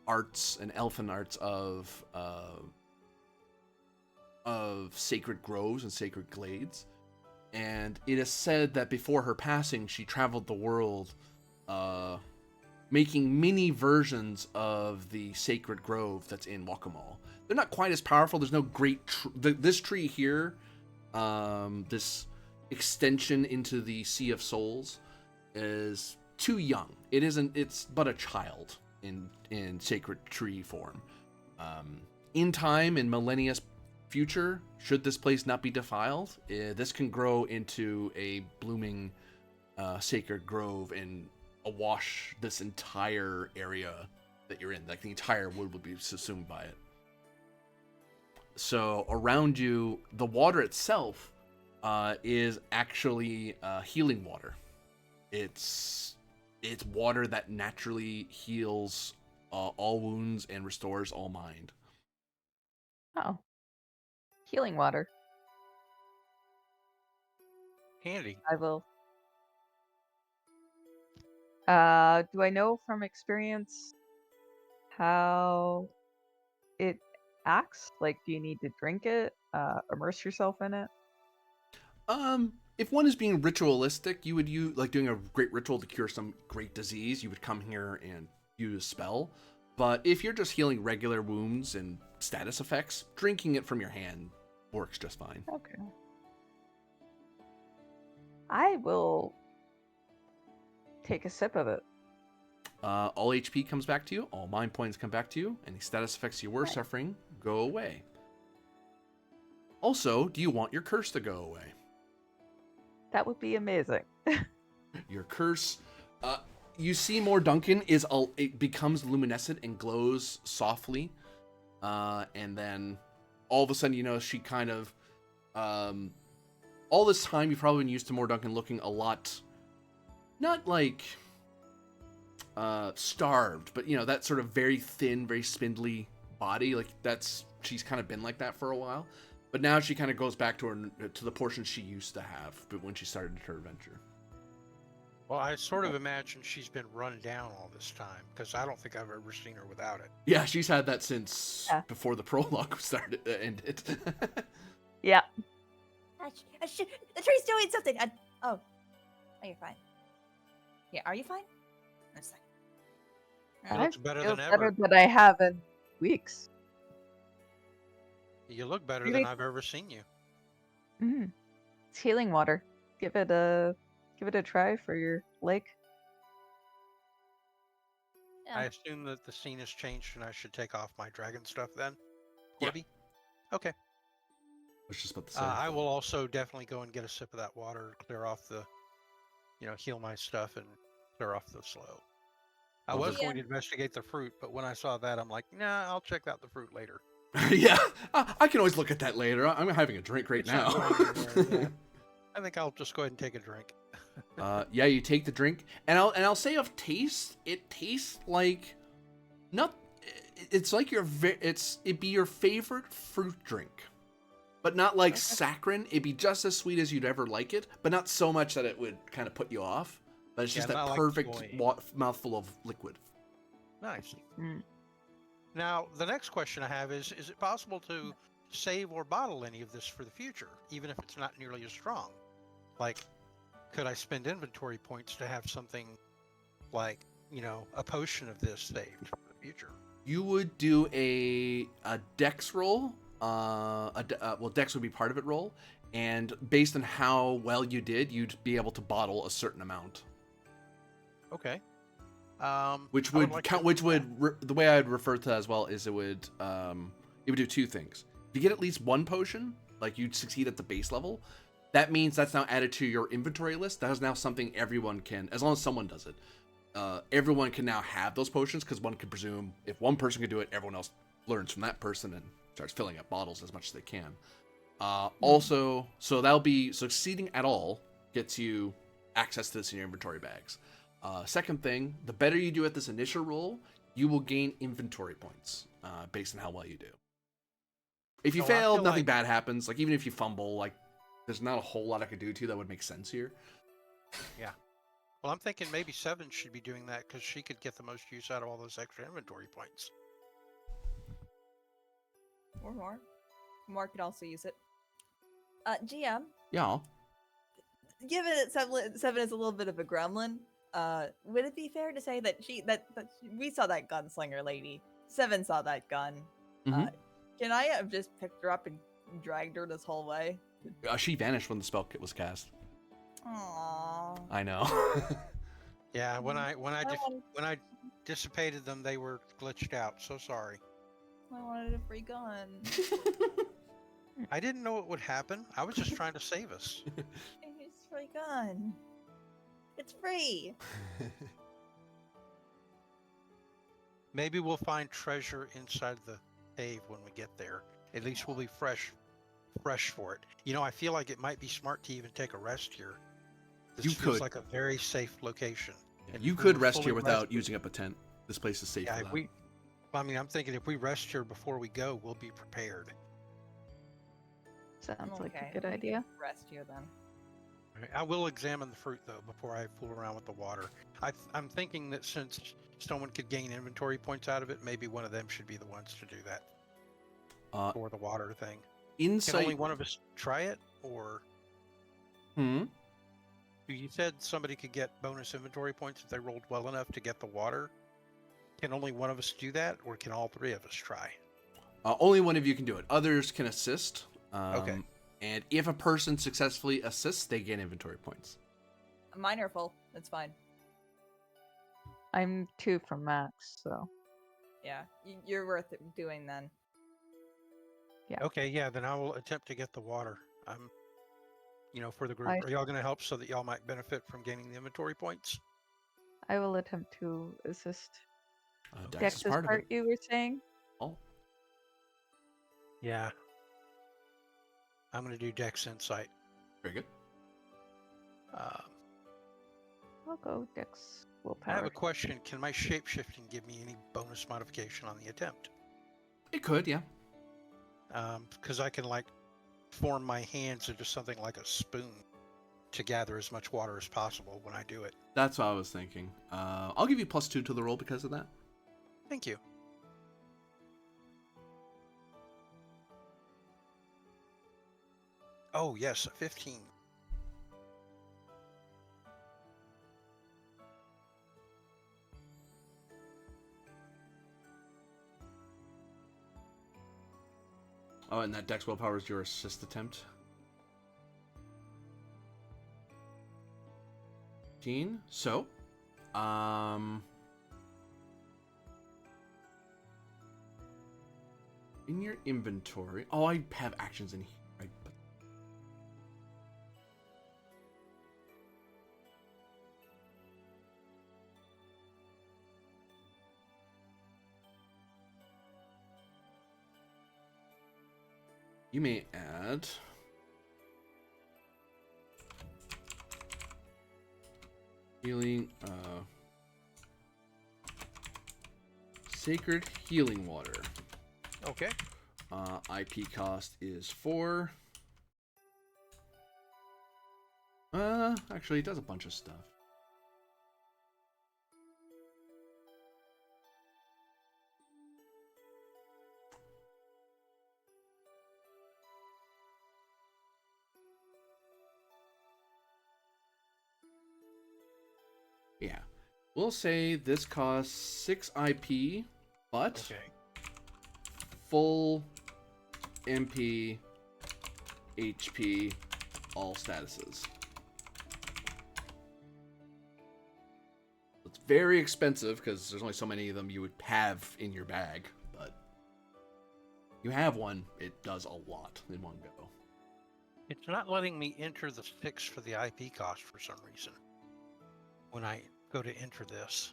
arts and elfin arts of sacred groves and sacred glades. And it is said that before her passing, she traveled the world making mini versions of the sacred grove that's in Wakamal. They're not quite as powerful. There's no great... this tree here, this extension into the Sea of Souls, is too young. It's but a child in sacred tree form. In time, in millennia future, should this place not be defiled, this can grow into a blooming sacred grove and awash this entire area that you're in. Like, the entire wood will be subsumed by it. So around you, the water itself is actually healing water. It's water that naturally heals all wounds and restores all mind. Oh. Healing water. Handy. I will. Do I know from experience how it acts? Like, do you need to drink it? Immerse yourself in it? If one is being ritualistic, you would use, like, doing a great ritual to cure some great disease, you would come here and use a spell. But if you're just healing regular wounds and status effects, drinking it from your hand works just fine. Okay. I will take a sip of it. All HP comes back to you, all mind points come back to you, any status effects you were Nice. suffering go away. Also, do you want your curse to go away? That would be amazing. Your curse, you see more Duncan it becomes luminescent and glows softly, and then all of a sudden, you know, she kind of, all this time you've probably been used to more Duncan looking a lot, not like starved, but, you know, that sort of very thin, very spindly body. Like, she's kind of been like that for a while. But now she kind of goes back to the portion she used to have, but when she started her adventure. Well, I sort of imagine she's been run down all this time, because I don't think I've ever seen her without it. Yeah, she's had that since before the prologue ended. Yeah. The tree's doing something. Oh, you're fine. Yeah, are you fine? No, it's fine. It looks better feel than better ever. than I have in weeks. You look better Really? than I've ever seen you. Mm. It's healing water. Give it a try for your lake. I Yeah. assume that the scene has changed and I should take off my dragon stuff then? Yeah. Corby? Okay. I was just about to say. I will also definitely go and get a sip of that water, clear off the, heal my stuff and clear off the slow. I Well, was Yeah. going to investigate the fruit, but when I saw that, I'm like, nah, I'll check out the fruit later. Yeah, I can always look at that later. I'm having a drink right It's not now. going anywhere, yeah. I think I'll just go ahead and take a drink. Yeah, you take the drink, and I'll say of taste, it tastes like not. It's like it'd be your favorite fruit drink, but not like saccharine. It'd be just as sweet as you'd ever like it, but not so much that it would kind of put you off. But it's just Yeah, that not like perfect cloying. mouthful of liquid. Nice. Mm. Now, the next question I have is it possible to save or bottle any of this for the future, even if it's not nearly as strong? Like, could I spend inventory points to have something like, a potion of this saved for the future? You would do a dex roll. Well, dex would be part of it roll, and based on how well you did, you'd be able to bottle a certain amount. Okay. Which I would like count. to Which do would the way I'd refer to that as well is it would do two things. If you get at least one potion, like you'd succeed at the base level, that means that's now added to your inventory list. That is now something everyone can, as long as someone does it. Everyone can now have those potions because one can presume if one person can do it, everyone else learns from that person and starts filling up bottles as much as they can. Also, so that'll be succeeding at all gets you access to this in your inventory bags. Second thing, the better you do at this initial roll, you will gain inventory points based on how well you do. If you So I fail, feel nothing like- bad happens. Like even if you fumble, like there's not a whole lot I could do to you that would make sense here. Well, I'm thinking maybe Seven should be doing that because she could get the most use out of all those extra inventory points. Or more. More could also use it. GM, Yeah. given that Seven is a little bit of a gremlin, would it be fair to say that we saw that gunslinger lady? Seven saw that gun. Mhm. Can I have just picked her up and dragged her this whole way? She vanished when the spell kit was cast. Aww. I know. Yeah, when I wanted- dissipated them, they were glitched out. So sorry. I wanted a free gun. I didn't know it would happen. I was just trying to save us. It's a free gun. It's free. Maybe we'll find treasure inside the cave when we get there. At least we'll be fresh for it. You know, I feel like it might be smart to even take a rest here. This You feels could. like a very safe location. And You if we could were rest fully here without rested- using up a tent. This place is safe Yeah, for if that. I mean, I'm thinking if we rest here before we go, we'll be prepared. Sounds like a Okay, good we can idea. Rest here then. Alright, I will examine the fruit though before I fool around with the water. I'm thinking that since someone could gain inventory points out of it, maybe one of them should be the ones to do that for the water thing. Can Insight. only one of us try it, or Hmm. you said somebody could get bonus inventory points if they rolled well enough to get the water? Can only one of us do that, or can all three of us try? Only one of you can do it. Others can assist. Okay. And if a person successfully assists, they gain inventory points. Mine are full. That's fine. I'm 2 from max, so Yeah, you're worth it doing then. Yeah. Okay, yeah, then I will attempt to get the water. I'm, for the group. I- Are y'all going to help so that y'all might benefit from gaining the inventory points? I will attempt to assist. Dex Dex is is part of it. you were saying? Oh. Yeah. I'm going to do Dex Insight. Very good. I'll go Dex I have willpower. a question. Can my shapeshifting give me any bonus modification on the attempt? It could, yeah. Because I can form my hands into something like a spoon to gather as much water as possible when I do it. That's what I was thinking. I'll give you +2 to the roll because of that. Thank you. Oh yes, a 15. Oh, and that Dex willpower is your assist attempt. 15. So, in your inventory. Oh, I have actions in here. Right? You may add healing, sacred healing water. Okay. IP cost is 4. Actually, it does a bunch of stuff. Yeah. We'll say this costs 6 IP but Okay. full MP, HP, all statuses. It's very expensive because there's only so many of them you would have in your bag, but you have one, it does a lot in one go. It's not letting me enter the 6 for the IP cost for some reason. When I go to enter this.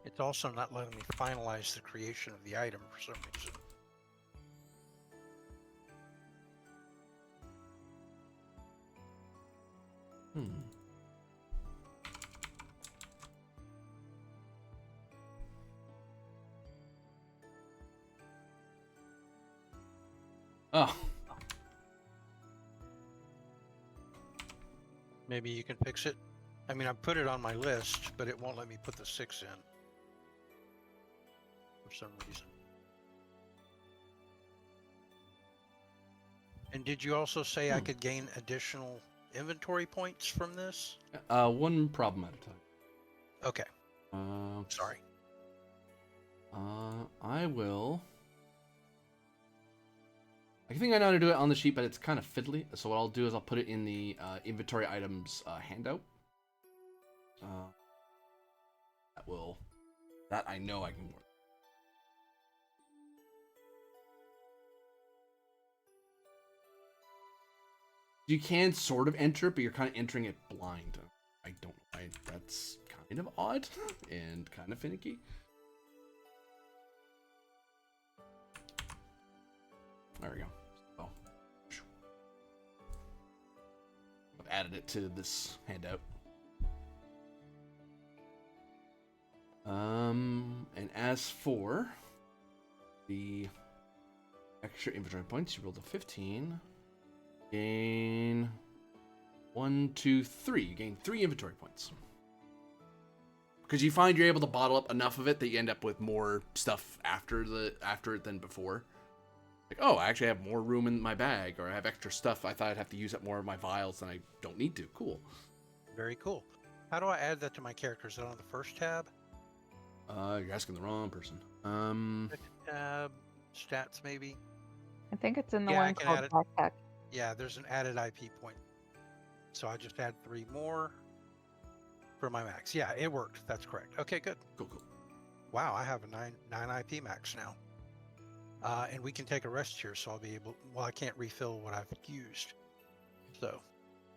It's also not letting me finalize the creation of the item for some reason. Oh. Maybe you can fix it. I mean, I put it on my list, but it won't let me put the 6 in. For some reason. And did you also say I could gain additional inventory points from this? One problem at a time. Okay. Uh, Sorry. I will. I think I know how to do it on the sheet, but it's kind of fiddly. So what I'll do is I'll put it in the inventory items handout. That I know I can work. You can sort of enter it, but you're kind of entering it blind. I don't know. That's kind of odd and kind of finicky. There we go. Oh. I've added it to this handout. And as for the extra inventory points, you rolled a 15. Gain 1, 2, 3. You gain 3 inventory points. Because you find you're able to bottle up enough of it that you end up with more stuff after it than before. Like, oh, I actually have more room in my bag, or I have extra stuff. I thought I'd have to use up more of my vials than I don't need to. Cool. Very cool. How do I add that to my character? Is it on the first tab? You're asking the wrong person. Tab, stats maybe? I think it's in the Yeah, I one can called add it. backpack. Yeah, there's an added IP point. So I just add 3 more for my max. Yeah, it worked. That's correct. Okay, good. Cool. Wow, I have a 9 IP max now. And we can take a rest here, so I'll be able... Well, I can't refill what I've used. So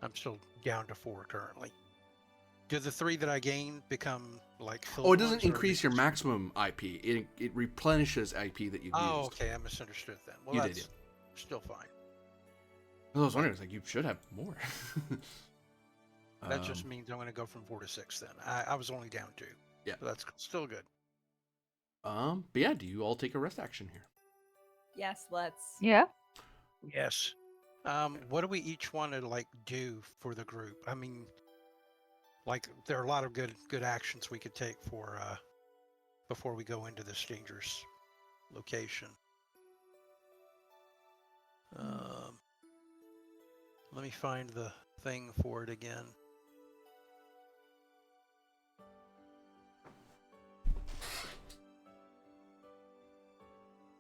I'm still down to 4 currently. Do the 3 that I gain become like filled Oh, it doesn't ones, or increase your just- maximum IP. It replenishes IP that you've Oh, used. okay. I misunderstood then. Well, You that's did, still fine. I was wondering, like, you should have more. That just means I'm going to go from 4 to 6 then. I was only down 2. Yeah. So that's still good. But yeah, do you all take a rest action here? Yes, let's. Yeah. Yes. What do we each want to like do for the group? I mean, like there are a lot of good actions we could take for before we go into this dangerous location. Let me find the thing for it again.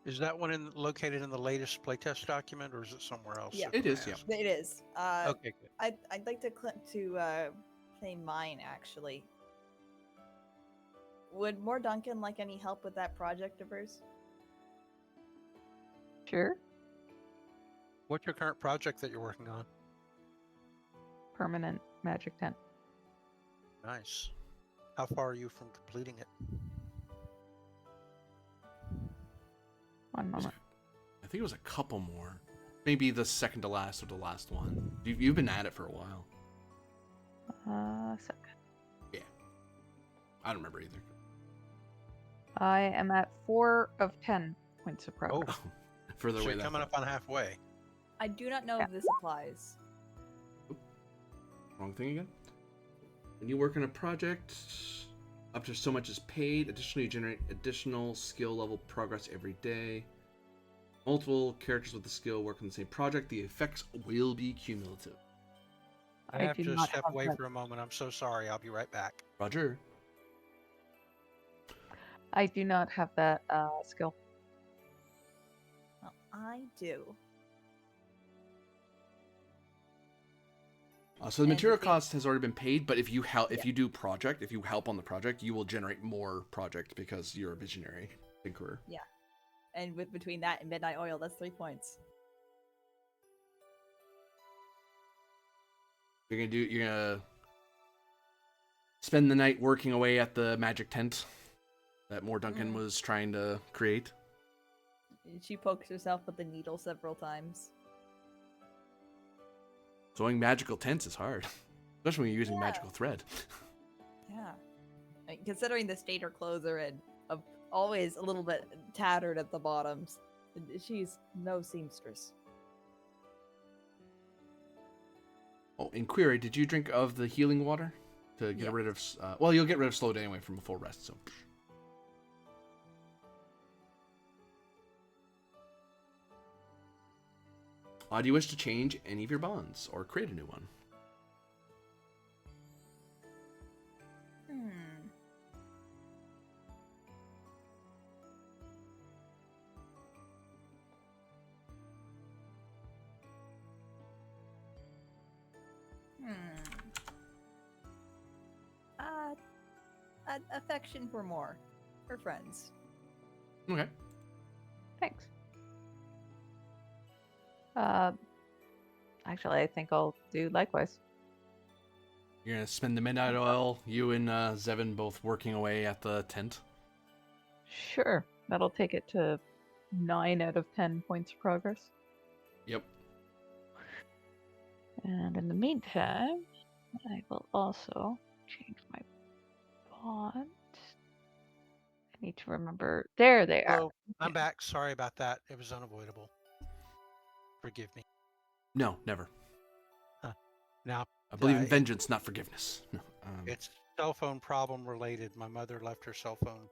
Is that one located in the latest playtest document, or is it somewhere else? Yeah. It is, yeah. It is. Okay, good. I'd like to say mine actually. Would more Duncan like any help with that project of hers? Sure. What's your current project that you're working on? Permanent magic tent. Nice. How far are you from completing it? One moment. I think it was a couple more. Maybe the second to last or the last one. You've been at it for a while. Second. Yeah. I don't remember either. I am at 4 of 10 points of progress. Oh, Further so away you're that coming far. up on halfway. I do not know Yeah. if this applies. Wrong thing again? When you work on a project, up to so much is paid. Additionally, you generate additional skill level progress every day. Multiple characters with the skill work on the same project. The effects will be cumulative. I I have do to not step have away that. for a moment. I'm so sorry. I'll be right back. Roger. I do not have that skill. Well, I do. So the And material between- cost has already been paid, but if you help, if Yeah. you do project, if you help on the project, you will generate more project because you're a visionary thinker. And with between that and midnight oil, that's 3 points. You're gonna spend the night working away at the magic tent that Moore Duncan was trying to create. She pokes herself with the needle several times. Sewing magical tents is hard, especially when you're using Yeah. magical thread. Yeah. Considering the state her clothes are in, of always a little bit tattered at the bottoms, she's no seamstress. Oh, in query, did you drink of the healing water to get Yeah. rid of? Well, you'll get rid of slowed anyway from a full rest. So. Do you wish to change any of your bonds or create a new one? Affection for more. For friends. Okay. Thanks. Actually, I think I'll do likewise. You're gonna spend the midnight oil. You and Zevin both working away at the tent. Sure. That'll take it to 9 out of 10 points of progress. Yep. And in the meantime, I will also change my bond. I need to remember. There they are. Hello, I'm Okay. back. Sorry about that. It was unavoidable. Forgive me. No, never. Now, I believe in it- vengeance, not forgiveness. No. it's cell phone problem related. My mother left her cell phone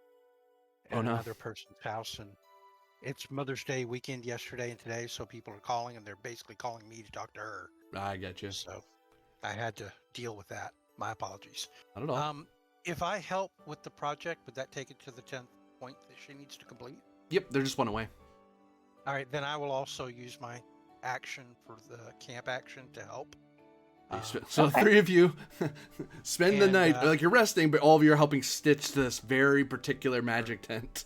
at Oh, no. another person's house, and it's Mother's Day weekend yesterday and today, so people are calling, and they're basically calling me to talk to her. I get you. So I had to deal with that. My apologies. Not at all. If I help with the project, would that take it to the 10th point that she needs to complete? Yep, they're just one away. All right, then I will also use my action for the camp action to help. So Okay. 3 of you spend the And, night, like you're resting, but all of you are helping stitch this very particular magic tent.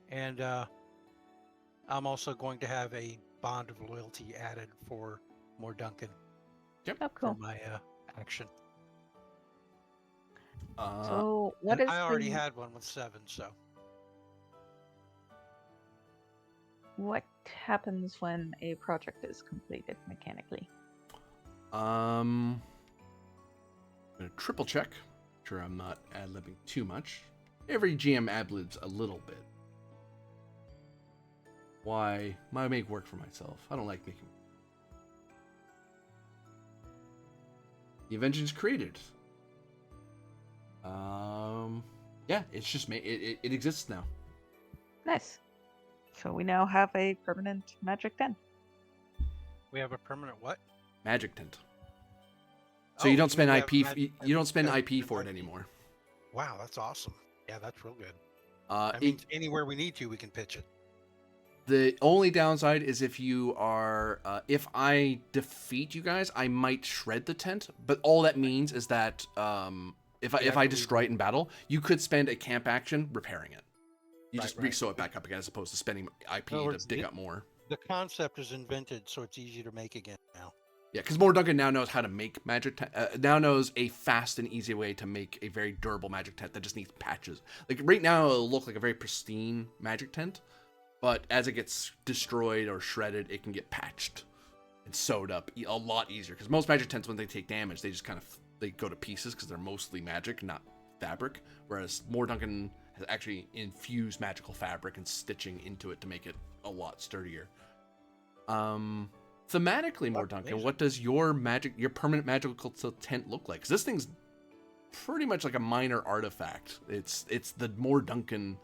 And I'm also going to have a bond of loyalty added for more Duncan Oh, for cool. my action. So, what And is I already the had one with 7, so what happens when a project is completed mechanically? I'm gonna triple check. Sure, I'm not ad-libbing too much. Every GM ad-libs a little bit. Why? I make work for myself. I don't like making. The invention's created. Yeah, it's just it exists now. Nice. So we now have a permanent magic den. we have a permanent what? Magic tent. So you Oh, don't spend we have IP. magic You don't spend tent IP for it IP. anymore. Wow, that's awesome. Yeah, that's real good. Uh, That means anywhere we need to, we can pitch it. The only downside is if you are, if I defeat you guys, I might shred the tent. But all that means is that if Yeah, I I destroy it believe in battle, you could spend a camp action repairing it. You Right, just right. re-sew it back up again, as opposed to spending IP In other to words, dig the- up more. The concept is invented, so it's easy to make again now. Yeah, because Moore Duncan now knows how to make magic tent. Now knows a fast and easy way to make a very durable magic tent that just needs patches. Like right now, it'll look like a very pristine magic tent. But as it gets destroyed or shredded, it can get patched and sewed up a lot easier. Because most magic tents, when they take damage, they just kind of they go to pieces because they're mostly magic, not fabric. Whereas Moore Duncan has actually infused magical fabric and stitching into it to make it a lot sturdier. Thematically, Moore Duncan, amazing. what does your permanent magical tent look like? Because this thing's pretty much like a minor artifact. It's the Moore Duncan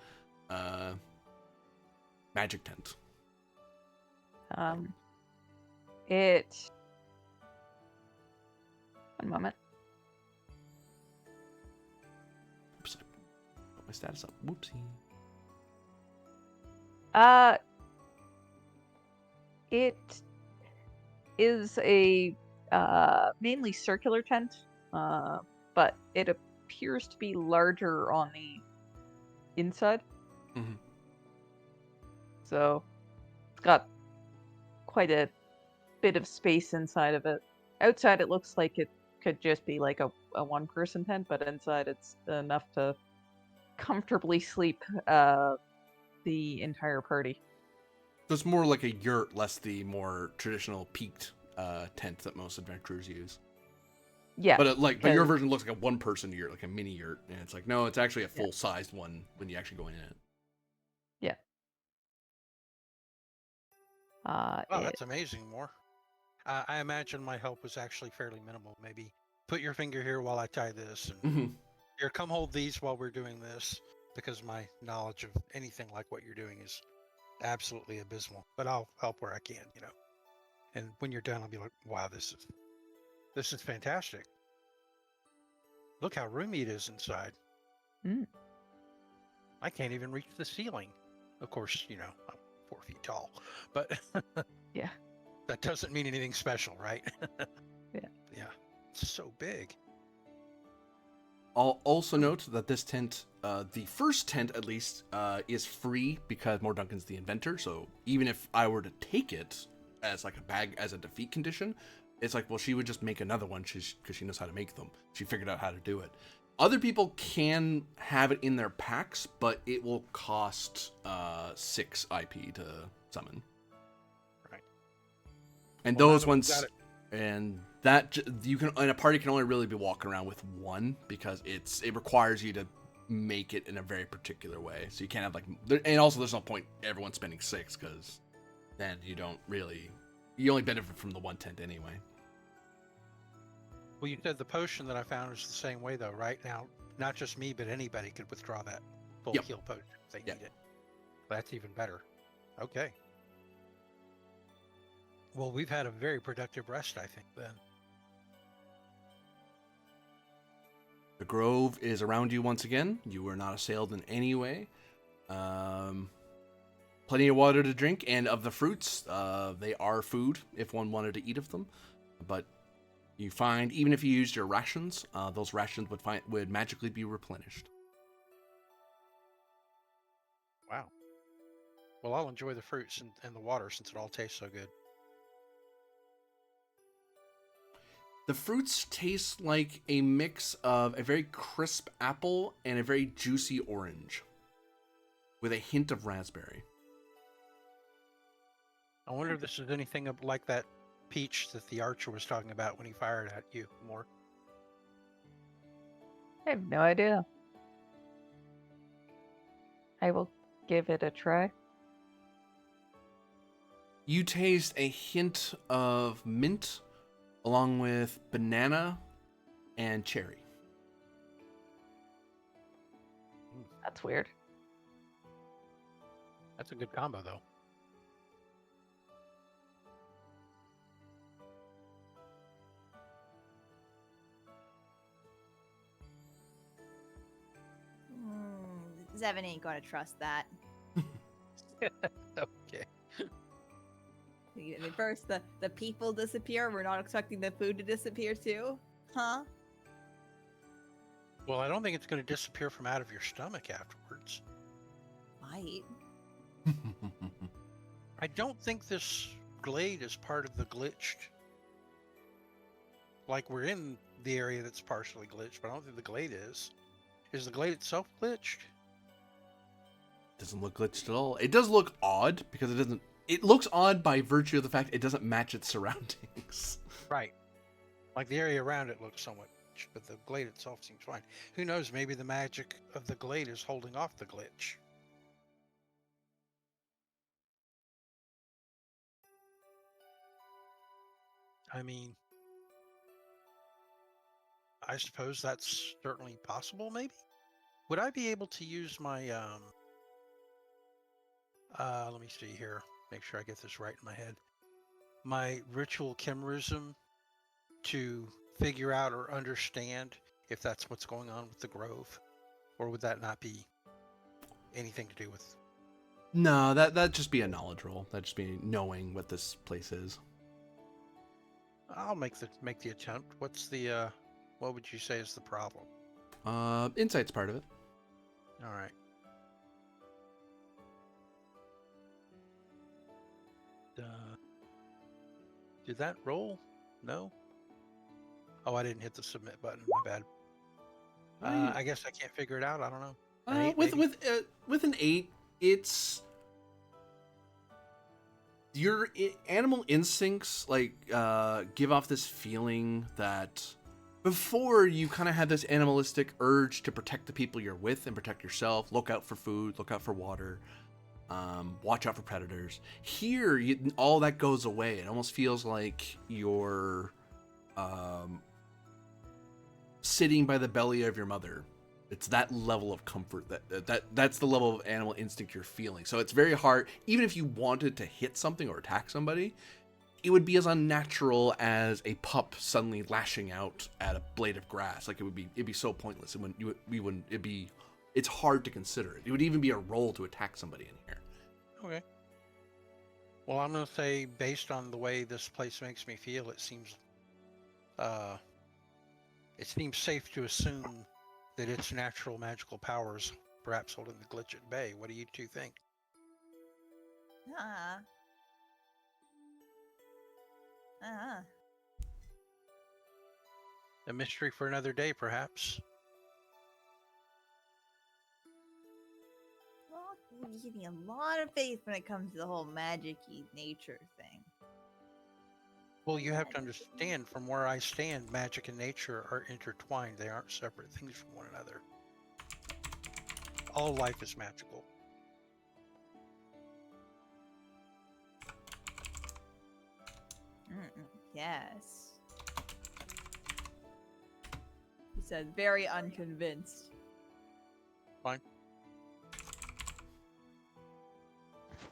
magic tent. It One moment. Oops, I put my status up. Whoopsie. It is a mainly circular tent, but it appears to be larger on the inside. Mhm. So it's got quite a bit of space inside of it. Outside, it looks like it could just be like a one-person tent, but inside, it's enough to comfortably sleep the entire party. So it's more like a yurt, less the more traditional peaked tent that most adventurers use. Yeah, But your 'cause- version looks like a one-person yurt, like a mini yurt, and it's like no, it's actually a Yeah. full-sized one when you actually go in it. yeah. Wow, It, that's amazing, More. I imagine my help was actually fairly minimal. Maybe put your finger here while I tie this, and Mm-hmm. here, come hold these while we're doing this, because my knowledge of anything like what you're doing is absolutely abysmal. But I'll help where I can, you know. And when you're done, I'll be like, wow, this is fantastic. Look how roomy it is inside. Mm. I can't even reach the ceiling. Of course, you know, I'm 4 feet tall, but Yeah. that doesn't mean anything special, right? Yeah. Yeah, it's so big. I'll also note that this tent, the first tent at least, is free because More Duncan's the inventor. So even if I were to take it as like a bag as a defeat condition, it's like, well, she would just make another one because she knows how to make them. She figured out how to do it. Other people can have it in their packs, but it will cost 6 IP to summon. Right. And Well, now those that we've ones, got it- and that you can, in a party can only really be walking around with one because it requires you to make it in a very particular way. So you can't have like, and also there's no point everyone spending 6 because then you only benefit from the one tent anyway. Well, you said the potion that I found is the same way, though, right? Now, not just me, but anybody could withdraw that full Yep. heal potion if they Yep. need it. That's even better. Okay. Well, we've had a very productive rest, I think, then. The grove is around you once again. You were not assailed in any way. Plenty of water to drink, and of the fruits, they are food if one wanted to eat of them. But you find, even if you used your rations, those rations would magically be replenished. Wow. Well, I'll enjoy the fruits and the water since it all tastes so good. The fruits taste like a mix of a very crisp apple and a very juicy orange, with a hint of raspberry. I wonder if this is anything like that peach that the archer was talking about when he fired at you, More. I have no idea. I will give it a try. You taste a hint of mint, along with banana and cherry. That's weird. That's a good combo, though. Zevin ain't gonna trust that. Okay. First, the people disappear. We're not expecting the food to disappear too, huh? Well, I don't think it's going to disappear from out of your stomach afterwards. Might. I don't think this glade is part of the glitched. Like, we're in the area that's partially glitched, but I don't think the glade is. Is the glade itself glitched? Doesn't look glitched at all. It does look odd because it doesn't. It looks odd by virtue of the fact it doesn't match its surroundings. Right. Like, the area around it looks somewhat glitched, but the glade itself seems fine. Who knows, maybe the magic of the glade is holding off the glitch. I mean, I suppose that's certainly possible, maybe? Would I be able to use my, let me see here, make sure I get this right in my head. My ritual chimerism to figure out or understand if that's what's going on with the grove? Or would that not be anything to do with... No, that'd just be a knowledge roll. That'd just be knowing what this place is. I'll make the attempt. What's the what would you say is the problem? Insight's part of it. All right. Did that roll? No. Oh, I didn't hit the submit button. My bad. I guess I can't figure it out. I don't know. An 8, maybe? With an 8, it's your animal instincts give off this feeling that before you kind of had this animalistic urge to protect the people you're with and protect yourself, look out for food, look out for water, watch out for predators. Here, all that goes away. It almost feels like you're sitting by the belly of your mother. It's that level of comfort, that's the level of animal instinct you're feeling. So it's very hard, even if you wanted to hit something or attack somebody, it would be as unnatural as a pup suddenly lashing out at a blade of grass. Like it'd be so pointless. It's hard to consider it. It would even be a roll to attack somebody in here. Okay. Well, I'm gonna say, based on the way this place makes me feel, it seems safe to assume that its natural magical powers perhaps holding the glitch at bay. What do you two think? A mystery for another day, perhaps. Well, you give me a lot of faith when it comes to the whole magic-y nature thing. Well, you have to understand, from where I stand, magic and nature are intertwined. They aren't separate things from one another. All life is magical. Yes. He said, very unconvinced. Fine.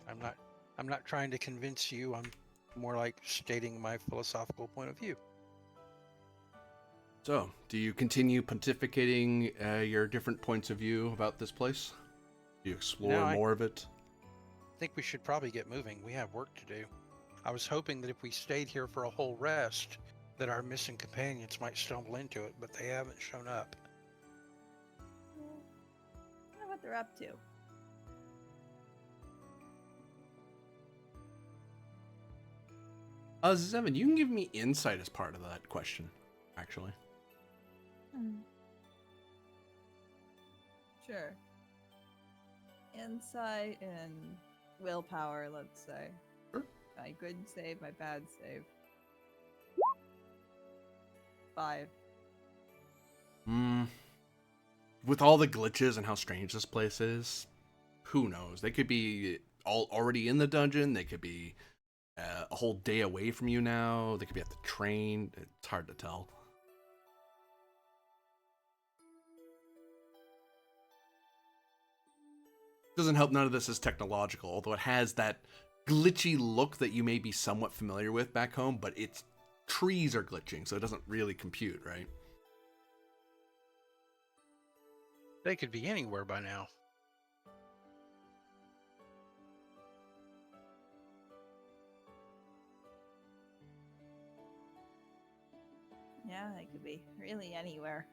I'm not trying to convince you. I'm more like stating my philosophical point of view. So, do you continue pontificating your different points of view about this place? Do you explore more of it? I think we should probably get moving. We have work to do. I was hoping that if we stayed here for a whole rest, that our missing companions might stumble into it, but they haven't shown up. I wonder what they're up to. Zevin, you can give me insight as part of that question, actually. Sure. Insight and willpower, let's say. Sure. My good save, my bad save. 5. With all the glitches and how strange this place is, who knows? They could be already in the dungeon. They could be a whole day away from you now. They could be at the train. It's hard to tell. Doesn't help none of this is technological, although it has that glitchy look that you may be somewhat familiar with back home, but its trees are glitching, so it doesn't really compute, right? They could be anywhere by now. Yeah, they could be really anywhere.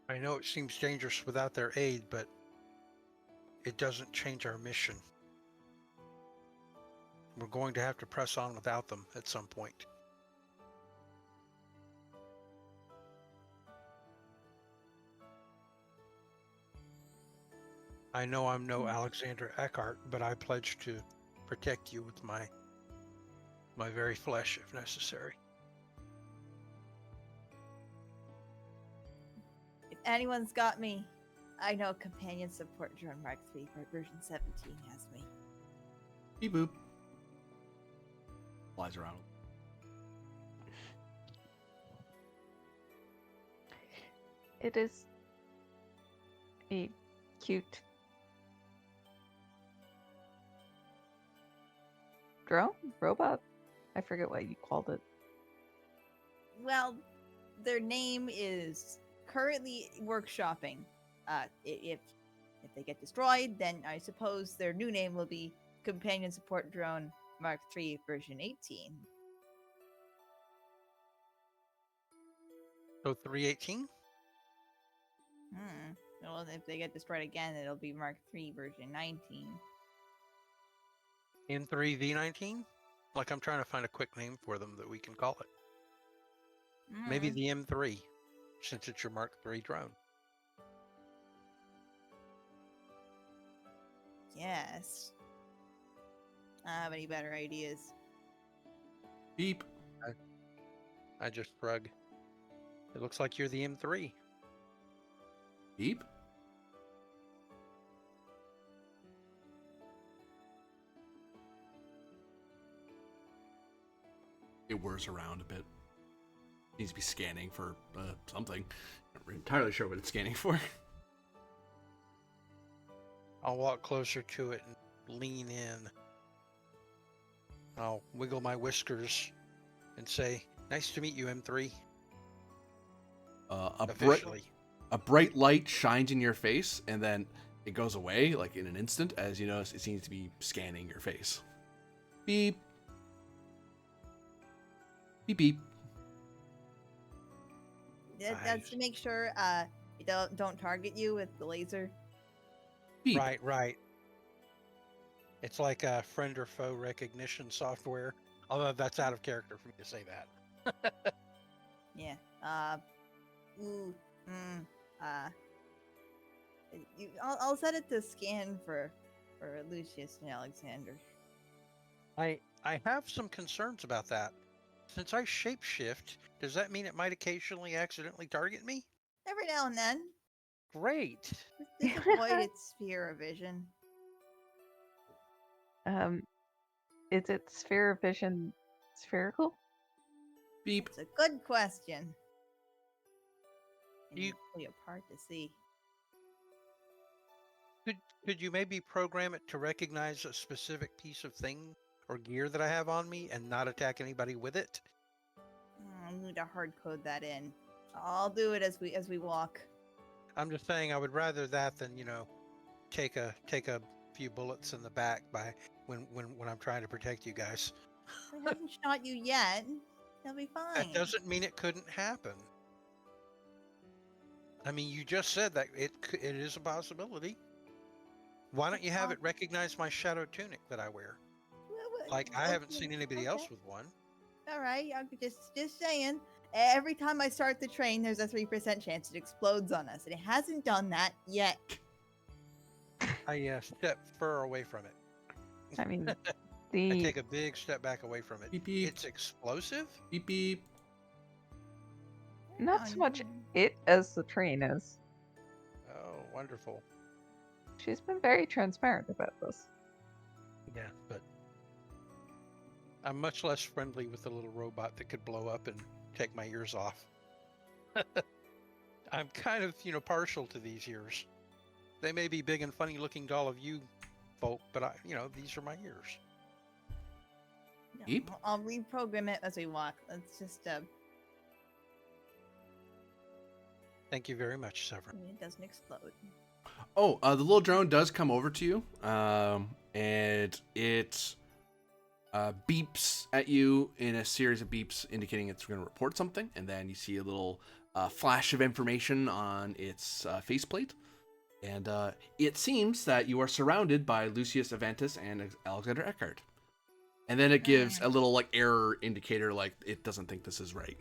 I know it seems dangerous without their aid, but it doesn't change our mission. We're going to have to press on without them at some point. I know I'm no Alexander Eckhart, but I pledge to protect you with my very flesh if necessary. If anyone's got me, I know companion support drone Markspeed version 17 has me. Beep boop. Flies around. It is a cute drone? Robot? I forget what you called it. Well, their name is currently workshopping. If they get destroyed, then I suppose their new name will be Companion Support Drone Mark III version 18. So 318? Well, if they get destroyed again, it'll be Mark III version 19. M3 V19? Like I'm trying to find a quick name for them that we can call it. Maybe the M3, since it's your Mark III drone. Yes. I don't have any better ideas. Beep. I just shrug. It looks like you're the M3. Beep. It whirs around a bit. Needs to be scanning for something. Not entirely sure what it's scanning for. I'll walk closer to it and lean in. I'll wiggle my whiskers and say, "Nice to meet you, M3." Officially. A bright light shines in your face, and then it goes away, like in an instant, as you notice it seems to be scanning your face. Beep. Beep beep. That's to make sure it don't target you with the laser. Beep. Right. It's like a friend or foe recognition software. Although that's out of character for me to say that. Yeah. I'll set it to scan for Lucius and Alexander. I have some concerns about that. Since I shapeshift, does that mean it might occasionally accidentally target me? Every now and then. Great. Just avoid its sphere of vision. Is it sphere of vision spherical? Beep. It's a good question. You pull you apart to see. could you maybe program it to recognize a specific piece of thing or gear that I have on me and not attack anybody with it? I need to hard code that in. I'll do it as we walk. I'm just saying I would rather that than, take a few bullets in the back by when I'm trying to protect you guys. I haven't shot you yet. They'll be fine. That doesn't mean it couldn't happen. I mean, you just said that it is a possibility. Why don't you have it recognize my shadow tunic that I wear? Like, I haven't seen anybody else with one. All right, I'm just saying. Every time I start the train, there's a 3% chance it explodes on us, and it hasn't done that yet. I step far away from it. I mean, I take a big step back away from it. Beep beep. It's explosive? Beep beep. not so much it as the train is. Oh, wonderful. She's been very transparent about this. Yeah, but I'm much less friendly with the little robot that could blow up and take my ears off. I'm kind of, partial to these ears. They may be big and funny looking to all of you folk, but these are my ears. Beep. I'll reprogram it as we walk. Let's just Thank you very much, Severin. it doesn't explode. Oh, the little drone does come over to you, and it beeps at you in a series of beeps indicating it's going to report something, and then you see a little flash of information on its faceplate, and it seems that you are surrounded by Lucius Avantis and Alexander Eckhart. And then it gives a little error indicator, like it doesn't think this is right.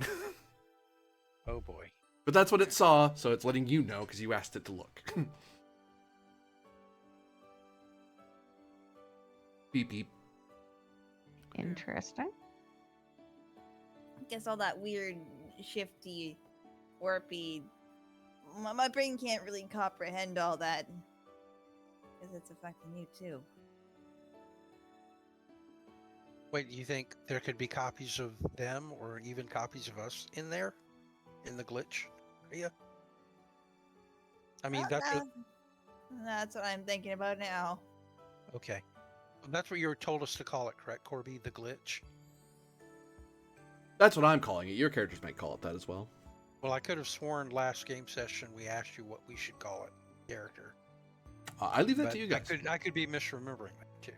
Oh boy. But that's what it saw, so it's letting you know because you asked it to look. Beep beep. Interesting. Guess all that weird, shifty, warpy. My brain can't really comprehend all that. Because it's affecting you too. Wait, you think there could be copies of them or even copies of us in there? In the glitch area? I mean, that's what... That's what I'm thinking about now. Okay. That's what you were told us to call it, correct, Corby? The glitch? That's what I'm calling it. Your characters might call it that as well. Well, I could have sworn last game session we asked you what we should call it, character. I leave that But to you guys. I could be misremembering that too.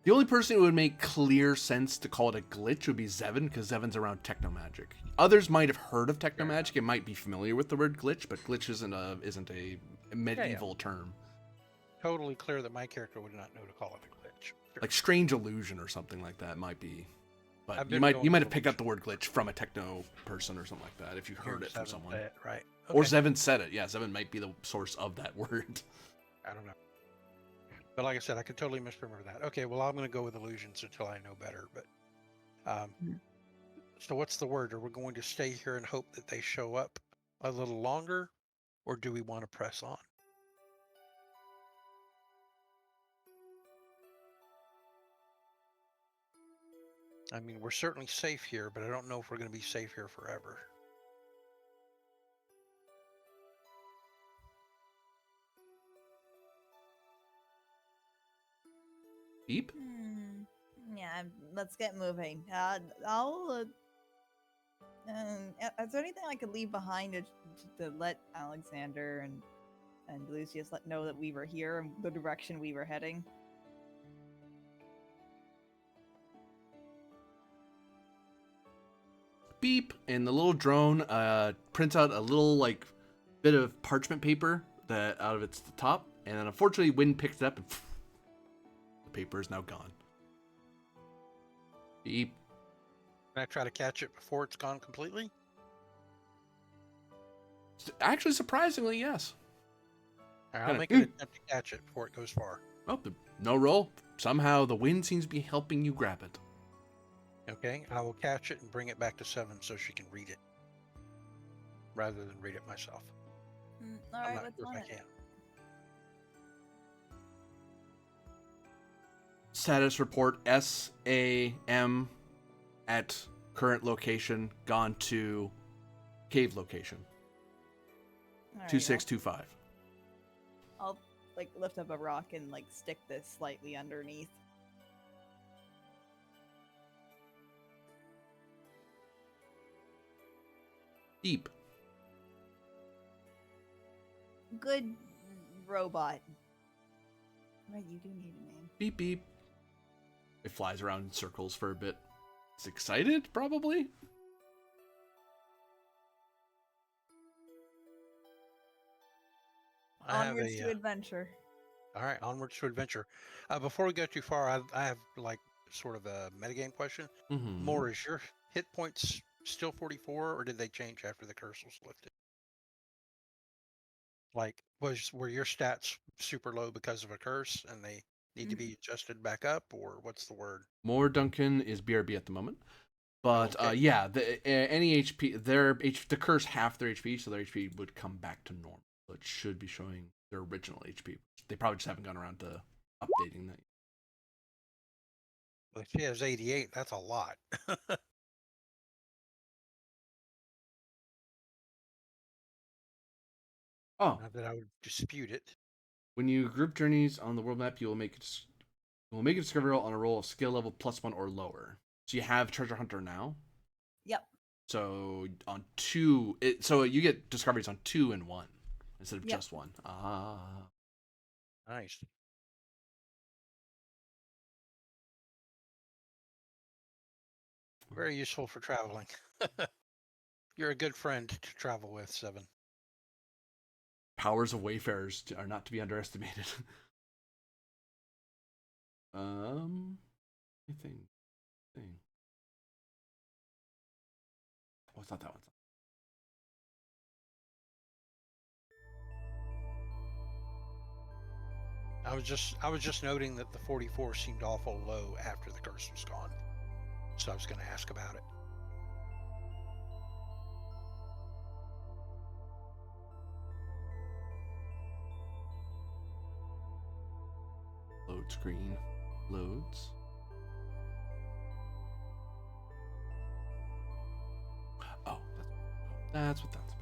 The only person who would make clear sense to call it a glitch would be Zevin, because Zevin's around technomagic. Others might have heard of technomagic and might be familiar with the word glitch, but glitch isn't a medieval term. Totally clear that my character would not know to call it a glitch. Sure. Like strange illusion or something like that might be. But I've you been might have going picked up the word glitch from a techno person or something like that if you heard it from Seven someone. said it, right? Or Okay. Zevin said it. Yeah, Zevin might be the source of that word. I don't know. But like I said, I could totally misremember that. Okay, well, I'm going to go with illusions until I know better. But so what's the word? Are we going to stay here and hope that they show up a little longer, or do we want to press on? I mean, we're certainly safe here, but I don't know if we're going to be safe here forever. Beep? Yeah, let's get moving. Is there anything I could leave behind to let Alexander and Lucius know that we were here and the direction we were heading? Beep, and the little drone prints out a little like bit of parchment paper that out of its the top, and then unfortunately wind picked it up and the paper is now gone. Beep. Can I try to catch it before it's gone completely? Actually, surprisingly, yes. All right, I'll Kinda, make an attempt to catch it before it goes far. Oh, no roll. Somehow the wind seems to be helping you grab it. Okay, I will catch it and bring it back to Seven so she can read it, rather than read it myself. All I'm right, not what's sure on if it? I can. Status report SAM at current location gone to cave location All right, 2625. I'll like lift up a rock and like stick this slightly underneath. Beep. Good robot. Right, you do need a name. Beep beep. It flies around in circles for a bit. It's excited, probably. Onwards to adventure. All right, onwards to adventure. Before we go too far, I have like sort of a metagame question. Mm-hmm. More, is your hit points still 44, or did they change after the curse was lifted? Like, were your stats super low because of a curse, and they need to be adjusted back up, or what's the word? More Duncan is BRB at the moment, but Okay. yeah, any HP, the curse half their HP, so their HP would come back to normal. So it should be showing their original HP. They probably just haven't gone around to updating that. Well, if she has 88, that's a lot. Oh, Not that I would dispute it. when you group journeys on the world map, you will make a discovery roll on a roll of skill level +1 or lower. So you have Treasure Hunter now. Yep. So on 2, so you get discoveries on 2 and 1 instead of Yep. just 1. Ah. Nice. Very useful for traveling. You're a good friend to travel with, Seven. Powers of wayfarers are not to be underestimated. Anything. Oh, it's not that one. I was just noting that the 44 seemed awful low after the curse was gone. So I was going to ask about it. Load screen. Loads. Oh, that's what that's about.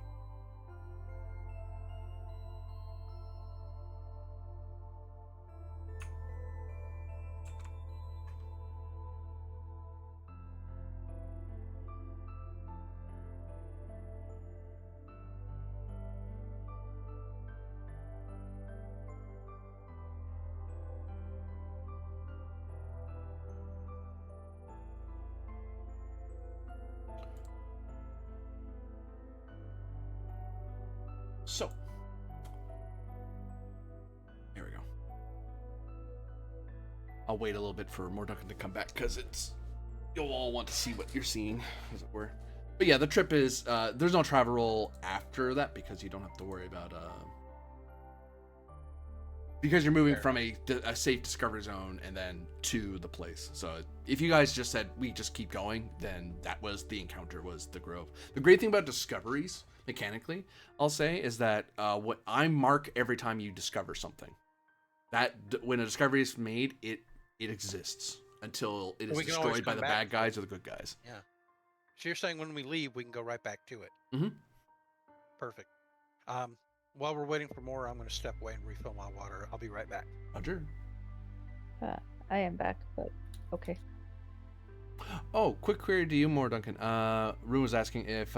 I'll wait a little bit for more Duncan to come back because you'll all want to see what you're seeing, as it were. But yeah, the trip is there's no travel roll after that because you don't have to worry about because you're moving from a safe discovery zone and then to the place. So if you guys just said we just keep going, then that was the encounter, was the grove. The great thing about discoveries mechanically, I'll say, is that what I mark every time you discover something. That when a discovery is made, it exists until it is destroyed by the bad guys or the good guys. Yeah. So you're saying when we leave, we can go right back to it. Mm-hmm. Perfect. While we're waiting for more, I'm going to step away and refill my water. I'll be right back. Roger. I am back, but okay. Oh, quick query to you, more Duncan. Rue was asking if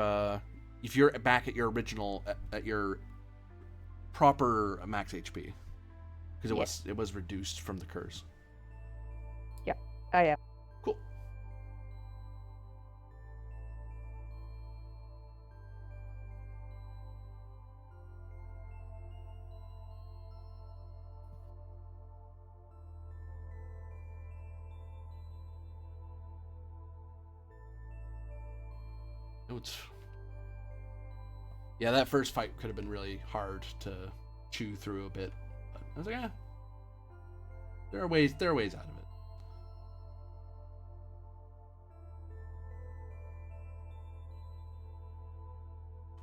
you're back at your original, at your proper max HP, because it was reduced from the curse. Yeah, I am. Cool. Yeah, that first fight could have been really hard to chew through a bit. But I was like, yeah, there are ways out of it.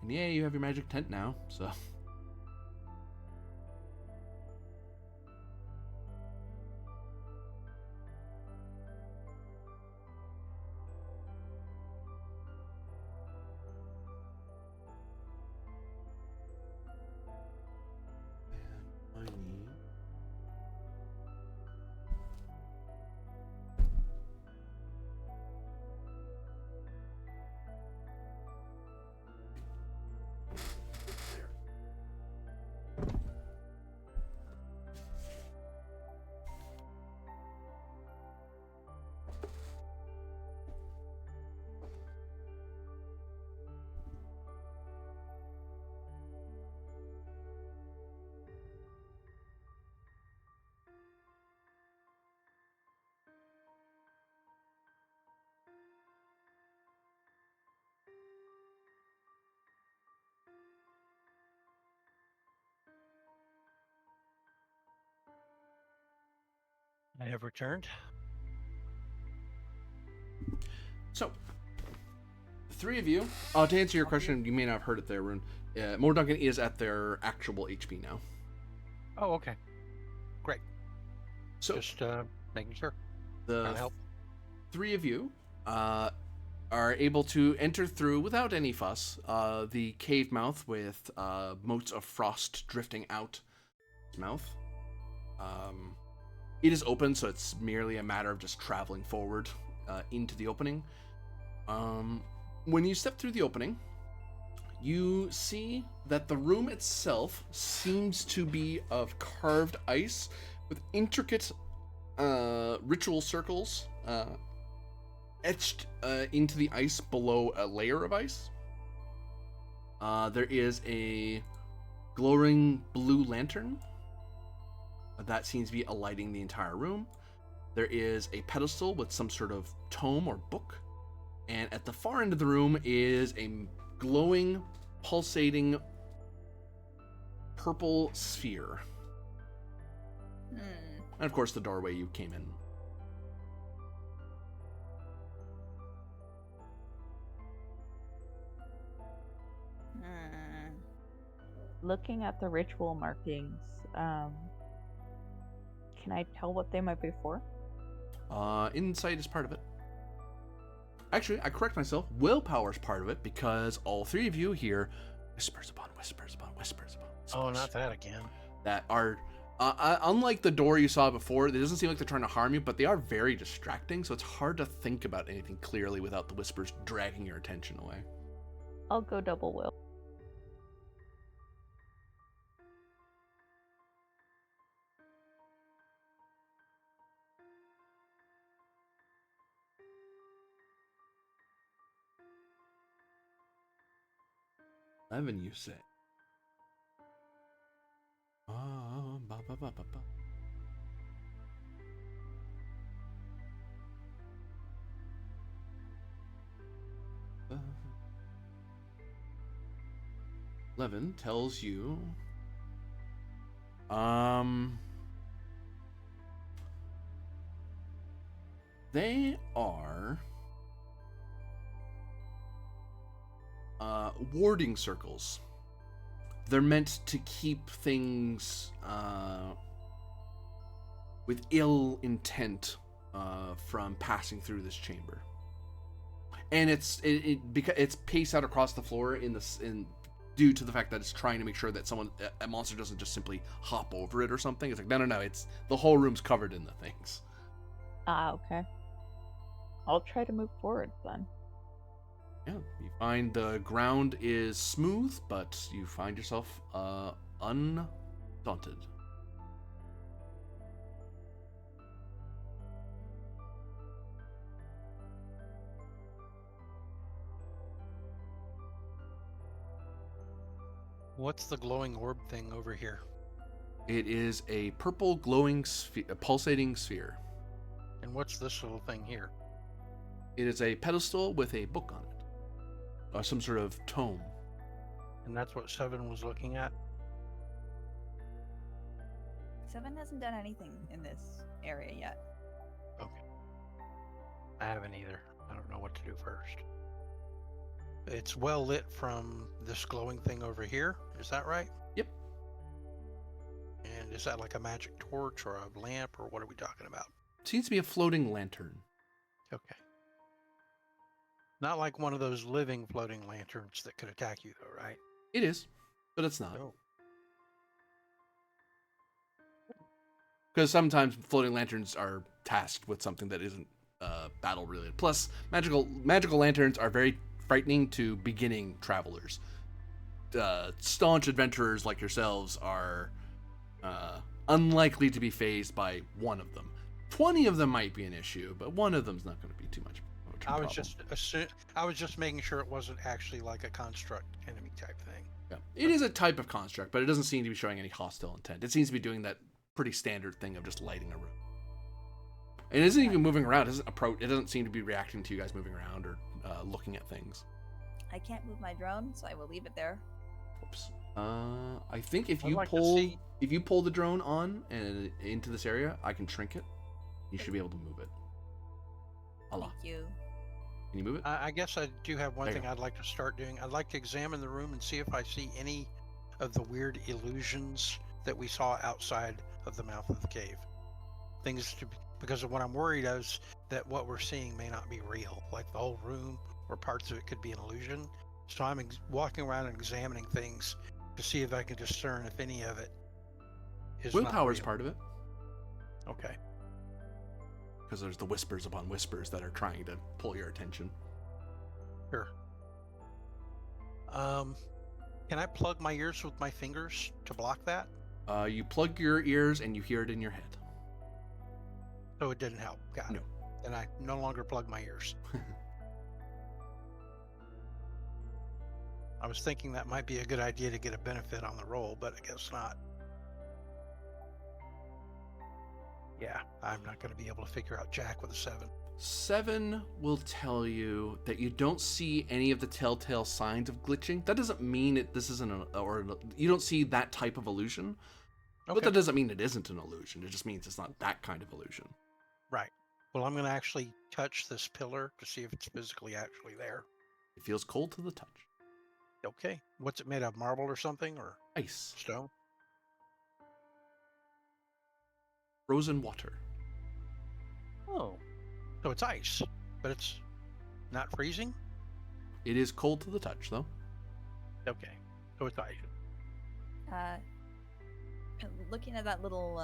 And yeah, you have your magic tent now, so. I have returned. So, the three of you, to answer your question, you may not have heard it there, Rune. More Duncan is at their actual HP now. Oh, okay. Great. So, just making sure. The help. Three of you are able to enter through without any fuss the cave mouth with motes of frost drifting out its mouth. It is open, so it's merely a matter of just traveling forward into the opening. When you step through the opening, you see that the room itself seems to be of carved ice with intricate ritual circles etched into the ice below a layer of ice. There is a glowing blue lantern that seems to be alighting the entire room. There is a pedestal with some sort of tome or book. And at the far end of the room is a glowing, pulsating purple sphere. And of course the doorway you came in. Looking at the ritual markings, can I tell what they might be for? Insight is part of it. Actually, I correct myself. Willpower is part of it because all three of you hear whispers upon whispers upon whispers upon whispers. Oh, not that again. That are, unlike the door you saw before, it doesn't seem like they're trying to harm you, but they are very distracting, so it's hard to think about anything clearly without the whispers dragging your attention away. I'll go double will. Evan, you say. Ba, ba, ba, ba, ba. 11 tells you. They are warding circles. They're meant to keep things with ill intent from passing through this chamber. And it's because it's paced out across the floor due to the fact that it's trying to make sure that a monster doesn't just simply hop over it or something. It's like no, it's the whole room's covered in the things. Ah, okay. I'll try to move forward then. Yeah, you find the ground is smooth, but you find yourself undaunted. What's the glowing orb thing over here? It is a purple glowing a pulsating sphere. And what's this little thing here? It is a pedestal with a book on it. Or some sort of tome. And that's what Seven was looking at? Seven hasn't done anything in this area yet. Okay. I haven't either. I don't know what to do first. It's well lit from this glowing thing over here. Is that right? Yep. And is that like a magic torch or a lamp, or what are we talking about? Seems to be a floating lantern. Okay. Not like one of those living floating lanterns that could attack you, though, right? It is, but it's not. Oh. Because sometimes floating lanterns are tasked with something that isn't battle related. Plus, magical lanterns are very frightening to beginning travelers. Staunch adventurers like yourselves are unlikely to be fazed by one of them. 20 of them might be an issue, but one of them's not going to be too much of a problem. I was just making sure it wasn't actually like a construct enemy type thing. Yeah. It is a type of construct, but it doesn't seem to be showing any hostile intent. It seems to be doing that pretty standard thing of just lighting a room. And it isn't even moving around. It doesn't seem to be reacting to you guys moving around or looking at things. I can't move my drone, so I will leave it there. Oops. I think if I'd you like to pull see- the drone on and into this area, I can shrink it. You should be able to move it. Allah. Thank you. Can you move it? I guess I do have one There you thing I'd like to start doing. I'd like to examine the room and see if I see any of the weird illusions that we saw outside of the mouth of the cave. Because of what I'm worried is that what we're seeing may not be real, like the whole room or parts of it could be an illusion. So I'm walking around and examining things to see if I can discern if any of it is not Willpower is real. part of it, Okay. because there's the whispers upon whispers that are trying to pull your attention. Sure. Can I plug my ears with my fingers to block that? You plug your ears and you hear it in your head. So it didn't help. Got No. it. And I no longer plug my ears. I was thinking that might be a good idea to get a benefit on the roll, but I guess not. Yeah, I'm not going to be able to figure out Jack with a 7. 7 will tell you that you don't see any of the telltale signs of glitching. That doesn't mean this isn't you don't see that type of illusion. But Okay. that doesn't mean it isn't an illusion. It just means it's not that kind of illusion. Right. Well, I'm going to actually touch this pillar to see if it's physically actually there. It feels cold to the touch. Okay. What's it made of? Marble or something? Or Ice. stone? Frozen water. Oh. So it's ice, but it's not freezing? It is cold to the touch, though. Okay. So it's ice. Looking at that little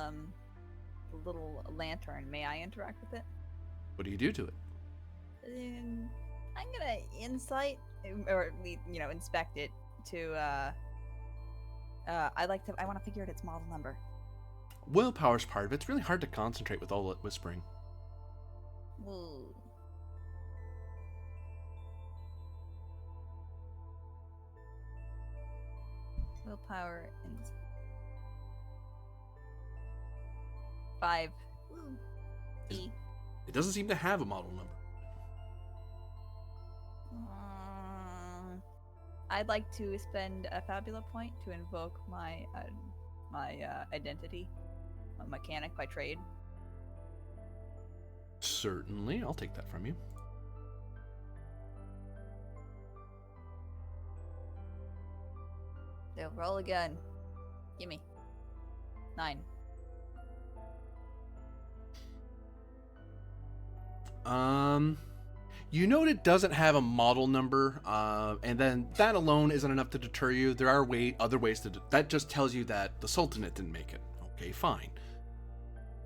lantern, may I interact with it? What do you do to it? I'm gonna insight or inspect it to I want to figure out its model number. Willpower's part of it. It's really hard to concentrate with all that whispering. Ooh. Willpower and 5. Ooh. E. It doesn't seem to have a model number. I'd like to spend a Fabula point to invoke my identity, a mechanic by trade. Certainly, I'll take that from you. So roll again. Gimme. 9. You note it doesn't have a model number, and then that alone isn't enough to deter you. There are other ways to that just tells you that the Sultanate didn't make it. Okay, fine.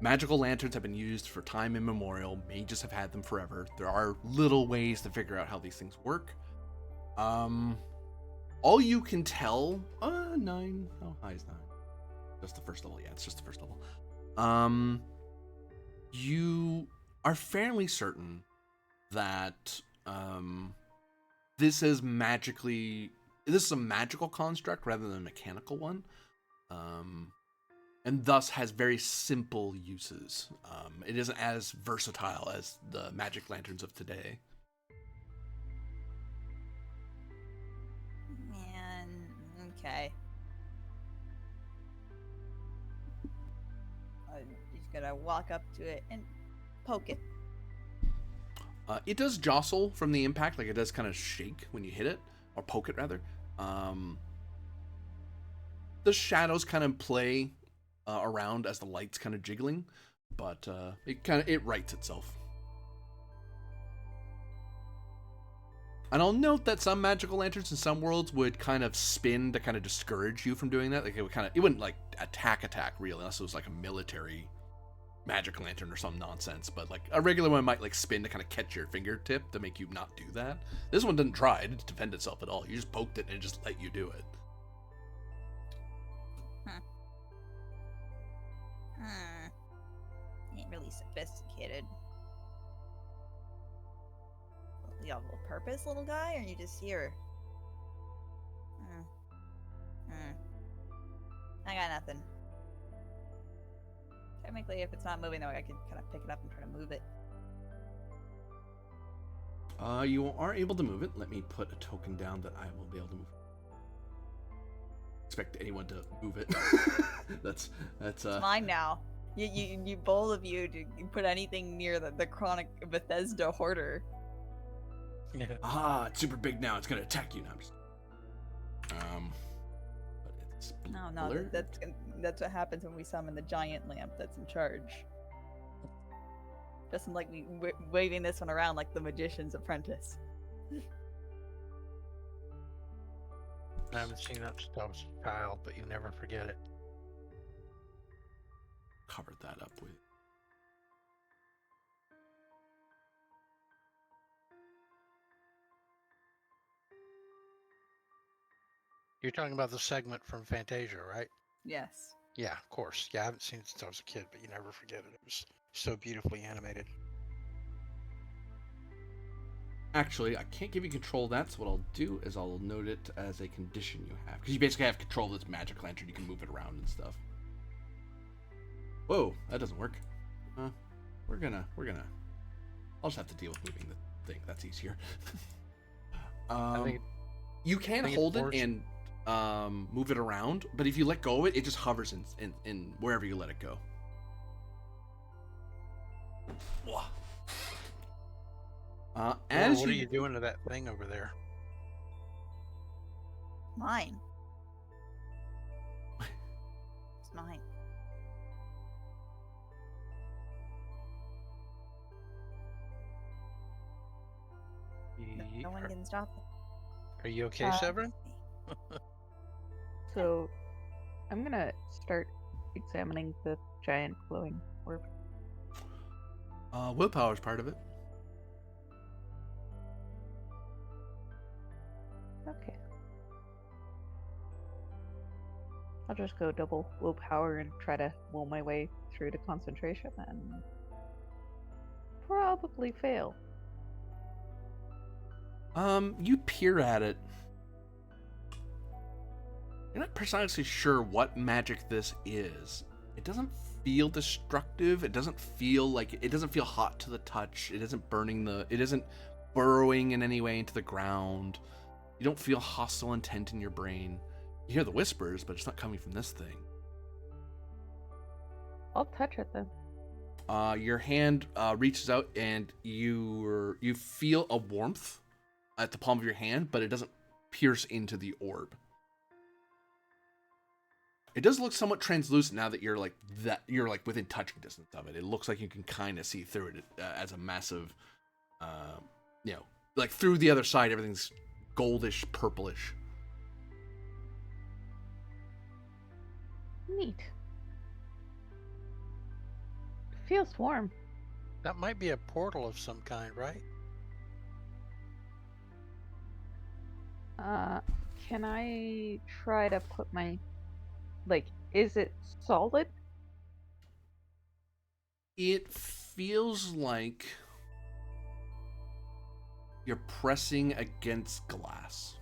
Magical lanterns have been used for time immemorial. Mages have had them forever. There are little ways to figure out how these things work. All you can tell, 9. How high is 9? Just the first level. Yeah, it's just the first level. You are fairly certain that this is a magical construct rather than a mechanical one, and thus has very simple uses. It isn't as versatile as the magic lanterns of today. Man, okay. I'm just gonna walk up to it and poke it. It does jostle from the impact, like it does kind of shake when you hit it, or poke it rather. The shadows kind of play around as the light's kind of jiggling, but it rights itself. And I'll note that some magical lanterns in some worlds would kind of spin to kind of discourage you from doing that. Like it wouldn't like attack really, unless it was like a military magic lantern or some nonsense, but like a regular one might like spin to kind of catch your fingertip to make you not do that. This one didn't try to defend itself at all. You just poked it and it just let you do it. Ain't really sophisticated. You have a purpose, little guy, or you just here? I got nothing. Technically, if it's not moving, though, I can kind of pick it up and try to move it. You are able to move it. Let me put a token down that I will be able to move. Expect anyone to move it. that's It's mine now. You both of you to put anything near the chronic Bethesda hoarder. Yeah. It's super big now. It's gonna attack you now. But it's No, that's what happens when we summon the giant lamp that's in charge. Doesn't like me waving this one around like the magician's apprentice. I haven't seen that since I was a child, but you never forget it. Covered that up with. You're talking about the segment from Fantasia, right? Yes. Yeah, of course. Yeah, I haven't seen it since I was a kid, but you never forget it. It was so beautifully animated. Actually, I can't give you control of that, so what I'll do is I'll note it as a condition you have. Because you basically have control of this magic lantern, you can move it around and stuff. Whoa, that doesn't work. We're gonna... I'll just have to deal with moving the thing, that's easier. You can hold it and move it around, but if you let go of it, it just hovers in wherever you let it go. What are you doing to that thing over there? Mine. It's mine. No one can stop it. Are you okay, Severin? So, I'm gonna start examining the giant glowing orb. Willpower is part of it. Okay. I'll just go double willpower and try to will my way through to concentration and probably fail. You peer at it. You're not precisely sure what magic this is. It doesn't feel destructive. It doesn't feel hot to the touch. It isn't burning it isn't burrowing in any way into the ground. You don't feel hostile intent in your brain. You hear the whispers, but it's not coming from this thing. I'll touch it then. Your hand reaches out, and you feel a warmth at the palm of your hand, but it doesn't pierce into the orb. It does look somewhat translucent now that you're like within touching distance of it. It looks like you can kind of see through it as a massive, like through the other side, everything's goldish, purplish. Neat. Feels warm. That might be a portal of some kind, right? Can I try to put my, is it solid? It feels like you're pressing against glass.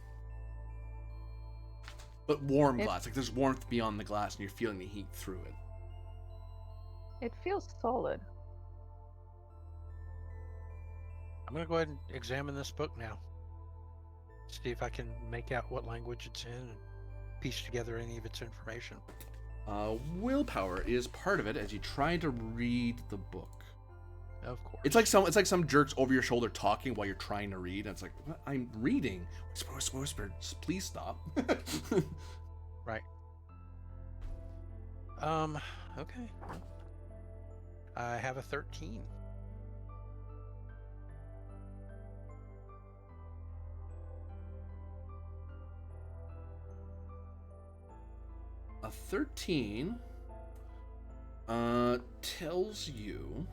But warm glass. Like there's warmth beyond the glass and you're feeling the heat through it. It feels solid. I'm going to go ahead and examine this book now. See if I can make out what language it's in and piece together any of its information. Willpower is part of it as you try to read the book. Of course. It's like some jerks over your shoulder talking while you're trying to read. And it's like, what? I'm reading. Whisper, whisper. Please stop. Right. Okay. I have a 13. A 13 tells you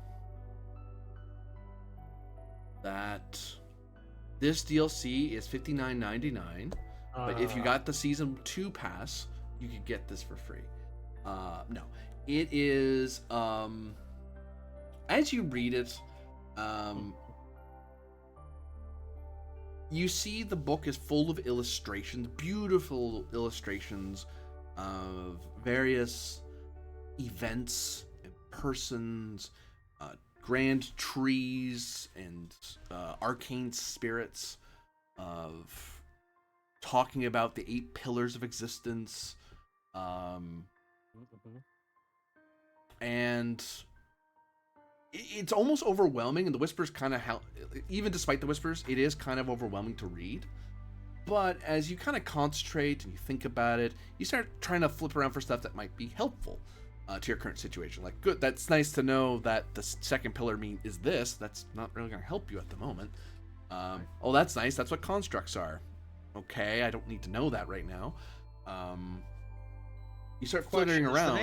that this DLC is $59.99, but if you got the Season 2 pass, you could get this for free. No. It is, as you read it, you see the book is full of illustrations, beautiful illustrations of various events and persons, grand trees and arcane spirits, of talking about the 8 pillars of existence, and it's almost overwhelming, and the whispers kind of even despite the whispers, it is kind of overwhelming to read. But as you kind of concentrate and you think about it, you start trying to flip around for stuff that might be helpful to your current situation. Like, good, that's nice to know that the second pillar is this. That's not really going to help you at the moment. Oh, that's nice. That's what constructs are. Okay, I don't need to know that right now. You start flittering around.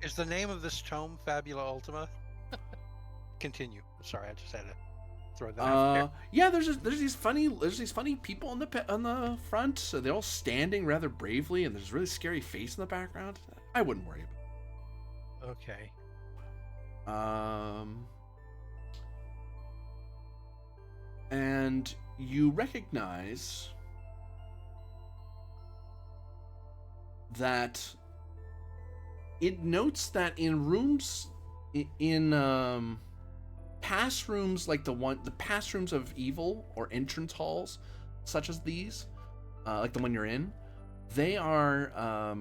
Is the name of this tome Fabula Ultima? Continue. Sorry, I just had to throw that out there. Yeah, there's these funny people on the front. So they're all standing rather bravely, and there's a really scary face in the background. I wouldn't worry about it. Okay. And you recognize that it notes that in rooms in past rooms like the past rooms of evil or entrance halls such as these, like the one you're in, they are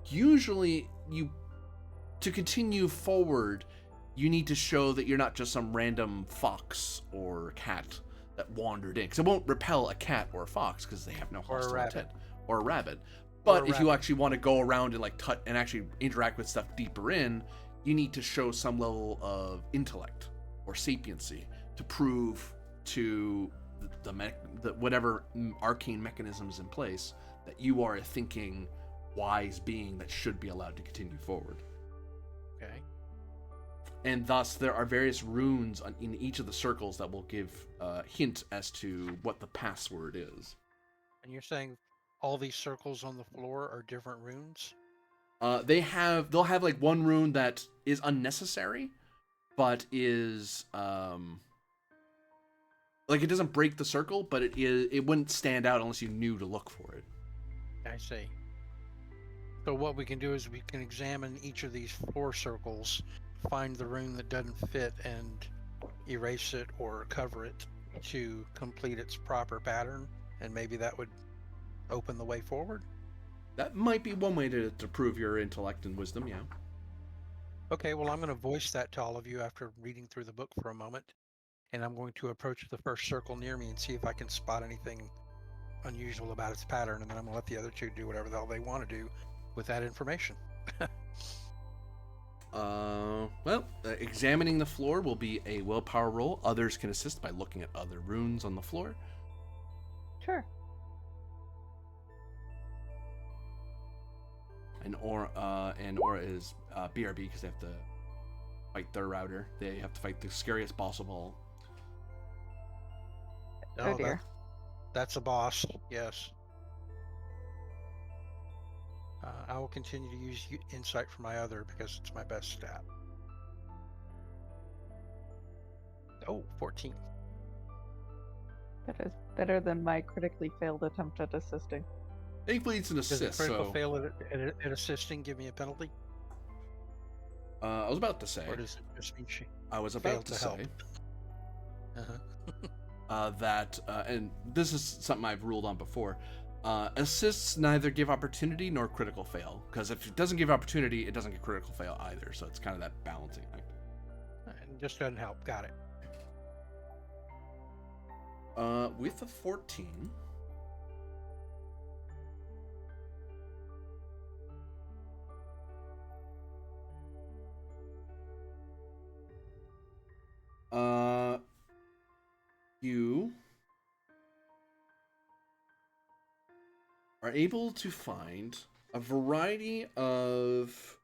usually to continue forward, you need to show that you're not just some random fox or cat that wandered in, because it won't repel a cat or a fox because they have no hostile intent, or a rabbit. But if you actually want to go around and and actually interact with stuff deeper in, you need to show some level of intellect or sapiency to prove to the whatever arcane mechanisms in place that you are a thinking, wise being that should be allowed to continue forward. Okay. And thus, there are various runes in each of the circles that will give a hint as to what the password is. And you're saying all these circles on the floor are different runes? They'll have like one rune that is unnecessary, but is like it doesn't break the circle, but it wouldn't stand out unless you knew to look for it. I see. So what we can do is we can examine each of these 4 circles, find the rune that doesn't fit, and erase it or cover it to complete its proper pattern. and maybe that would open the way forward. That might be one way to prove your intellect and wisdom, yeah. Okay, well, I'm going to voice that to all of you after reading through the book for a moment, and I'm going to approach the first circle near me and see if I can spot anything unusual about its pattern, and then I'm going to let the other two do whatever the hell they want to do with that information. Well, examining the floor will be a willpower roll. Others can assist by looking at other runes on the floor. Sure. And Aura is BRB because they have to fight their router. They have to fight the scariest boss of all. Oh dear. That's a boss, yes. I will continue to use insight for my other because it's my best stat. Oh, 14. That is better than my critically failed attempt at assisting. Thankfully, it's an Does assist. a critical So fail at assisting give me a penalty? I was about to say. Or does it just mean she I was failed about to to help? say Uh-huh. that, and this is something I've ruled on before. Assists neither give opportunity nor critical fail, because if it doesn't give opportunity, it doesn't get critical fail either. So it's kind of that balancing act. It just doesn't help. Got it. With a 14. You are able to find a variety of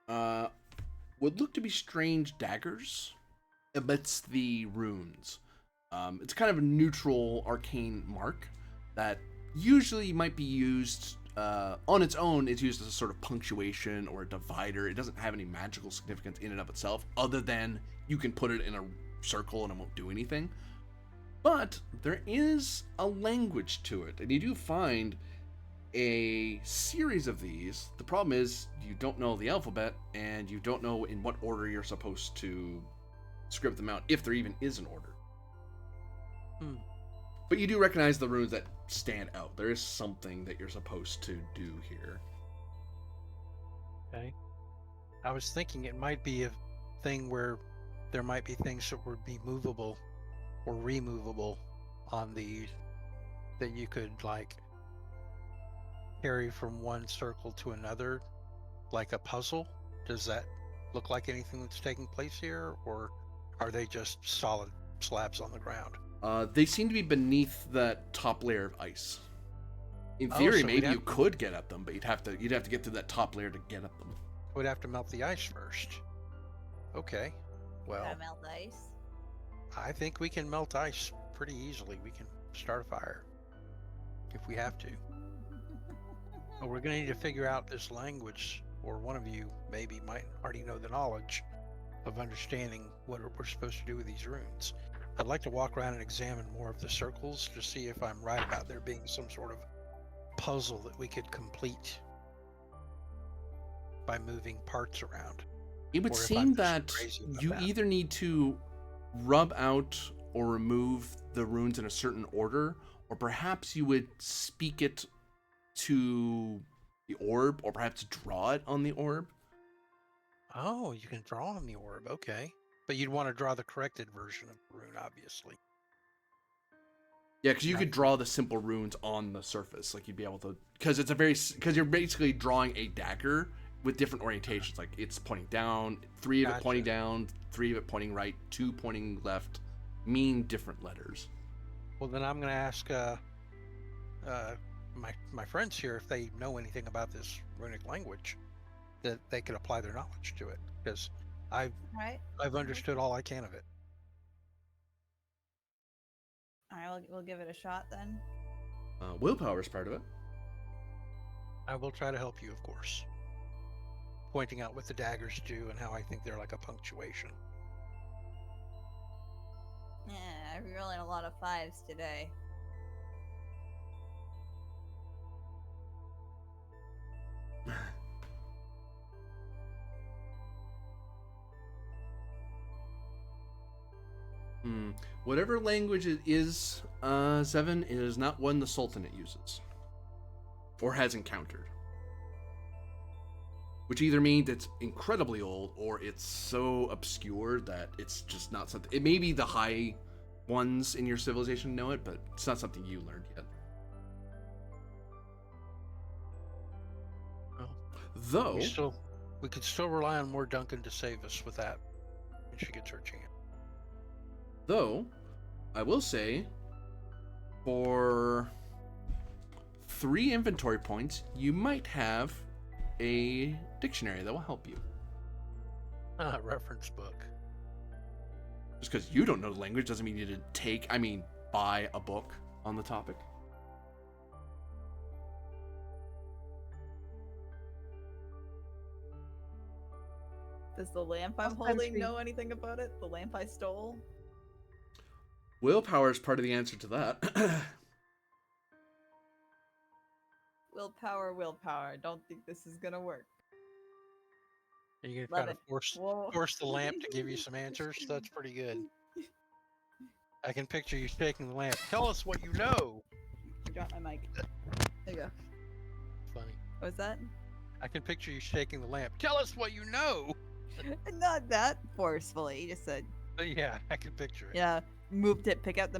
what look to be strange daggers amidst the runes. It's kind of a neutral arcane mark that usually might be used on its own. It's used as a sort of punctuation or a divider. It doesn't have any magical significance in and of itself, other than you can put it in a circle and it won't do anything. But there is a language to it, and you do find a series of these. The problem is you don't know the alphabet, and you don't know in what order you're supposed to script them out, if there even is an order. But you do recognize the runes that stand out. There is something that you're supposed to do here. Okay. I was thinking it might be a thing where there might be things that would be movable or removable on these that you could like carry from one circle to another, like a puzzle. Does that look like anything that's taking place here, or are they just solid slabs on the ground? They seem to be beneath that top layer of ice. In Oh, theory, so we'd maybe have you could get at them, but you'd have to get through that top layer to get at them. We'd have to melt the ice first. Okay. Well, Gotta melt ice. I think we can melt ice pretty easily. We can start a fire if we have to. But we're going to need to figure out this language, or one of you maybe might already know the knowledge of understanding what we're supposed to do with these runes. I'd like to walk around and examine more of the circles to see if I'm right about there being some sort of puzzle that we could complete by moving parts around. It would Or if I'm seem just that crazy about you that. either need to rub out or remove the runes in a certain order, or perhaps you would speak it to the orb, or perhaps draw it on the orb. Oh, you can draw on the orb. Okay. But you'd want to draw the corrected version of the rune, obviously. Yeah, because you could draw the simple runes on the surface, like you'd be able to, because you're basically drawing a dagger with different orientations. Like it's pointing down, 3 of it pointing down, 3 of it pointing right, 2 pointing left, mean different letters. Well, then I'm going to ask my friends here if they know anything about this runic language, that they could apply their knowledge to it, because I've understood all I can of it. All right, we'll give it a shot then. Willpower is part of it. I will try to help you, of course, pointing out what the daggers do and how I think they're like a punctuation. Yeah, I'm rolling a lot of 5s today. Whatever language it is, Zevin, it is not one the Sultanate uses. Or has encountered. Which either means it's incredibly old, or it's so obscure that it's just not something... It may be the high ones in your civilization know it, but it's not something you learned yet. Well, Though... we could still rely on more Duncan to save us with that when she gets her chance. Though, I will say, for 3 inventory points, you might have a dictionary that will help you. Reference book. Just because you don't know the language doesn't mean you need buy a book on the topic. Does the lamp I'm Sometimes holding we- know anything about it? The lamp I stole? Willpower is part of the answer to that. Willpower. Don't think this is gonna work. Are you Love gonna try to Whoa. force the lamp to give you some answers? That's pretty good. I can picture you shaking the lamp. Tell us what you know. I dropped my mic. There you go. Funny. What was that? I can picture you shaking the lamp. Tell us what you know. Not that forcefully. He just said, But yeah, I can picture it. yeah, moved it, pick up the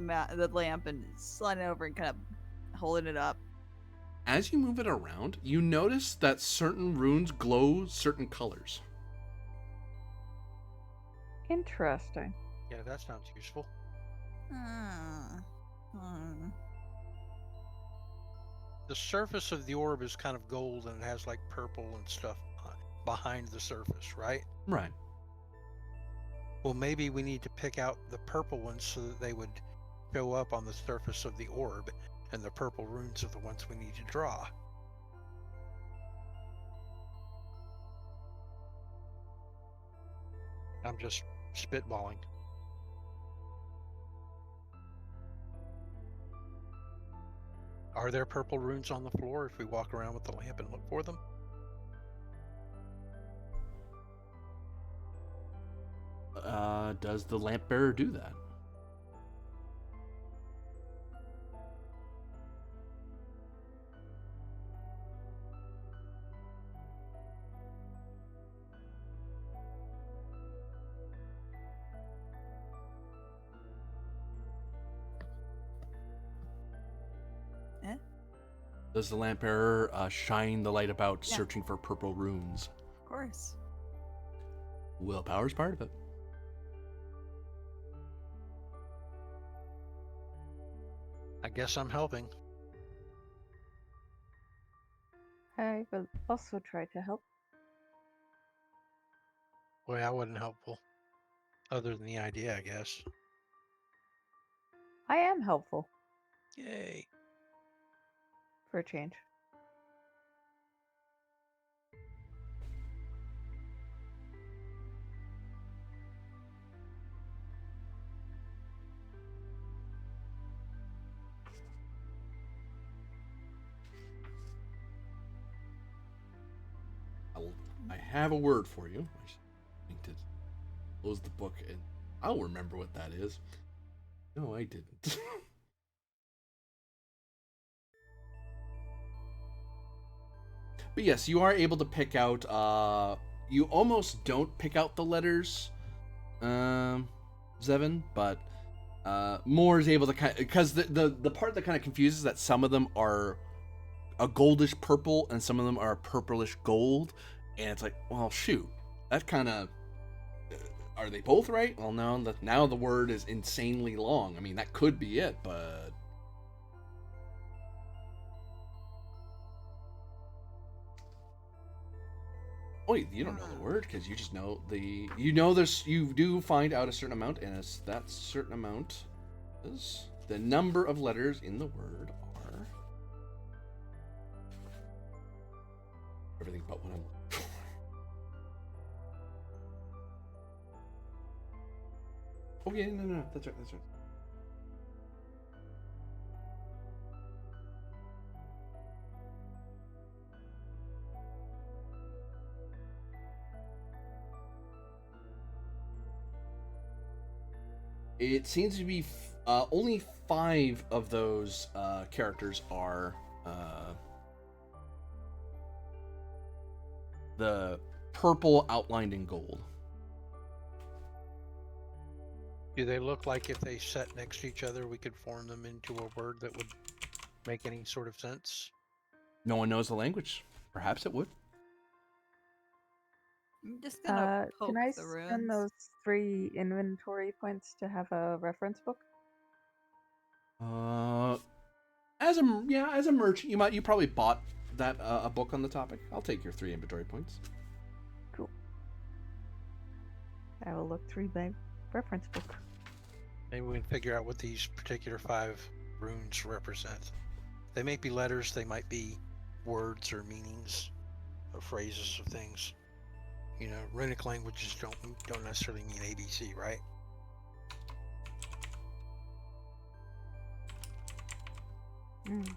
lamp, and slide it over and kind of holding it up. As you move it around, you notice that certain runes glow certain colors. Interesting. Yeah, that sounds useful. The surface of the orb is kind of gold and it has like purple and stuff behind the surface, right? Right. Well, maybe we need to pick out the purple ones so that they would show up on the surface of the orb, and the purple runes are the ones we need to draw. I'm just spitballing. Are there purple runes on the floor if we walk around with the lamp and look for them? Does the lamp bearer do that? Eh? Does the lamp bearer shine the light about Yeah. searching for purple runes? Of course. Willpower's part of it. I guess I'm helping. I will also try to help. Boy, I wasn't helpful. Other than the idea, I guess. I am helpful Yay. for a change. I have a word for you. I should think to close the book and I'll remember what that is. No, I didn't. But yes, you are able to pick out, you almost don't pick out the letters, Zevin, but Moore is able to kind of, because the part that kind of confuses is that some of them are a goldish purple and some of them are a purplish gold, and it's like, well, shoot, that kind of, are they both right? Well, no, now the word is insanely long. I mean, that could be it, but... Oh, you don't know the word because you just know the... You know there's... You do find out a certain amount, and it's that certain amount is... The number of letters in the word are... Everything but what I'm looking for. Oh, yeah, no, that's right. It seems to be only 5 of those characters are the purple outlined in gold. Do they look like if they sat next to each other, we could form them into a word that would make any sort of sense? No one knows the language. Perhaps it would. I'm just gonna poke Can I the spend runes. those 3 inventory points to have a reference book? As a merchant, you probably bought that a book on the topic. I'll take your 3 inventory points. Cool. I will look through my reference book. Maybe we can figure out what these particular 5 runes represent. They might be letters, they might be words or meanings or phrases of things. You know, runic languages don't necessarily mean ABC, right? Mm.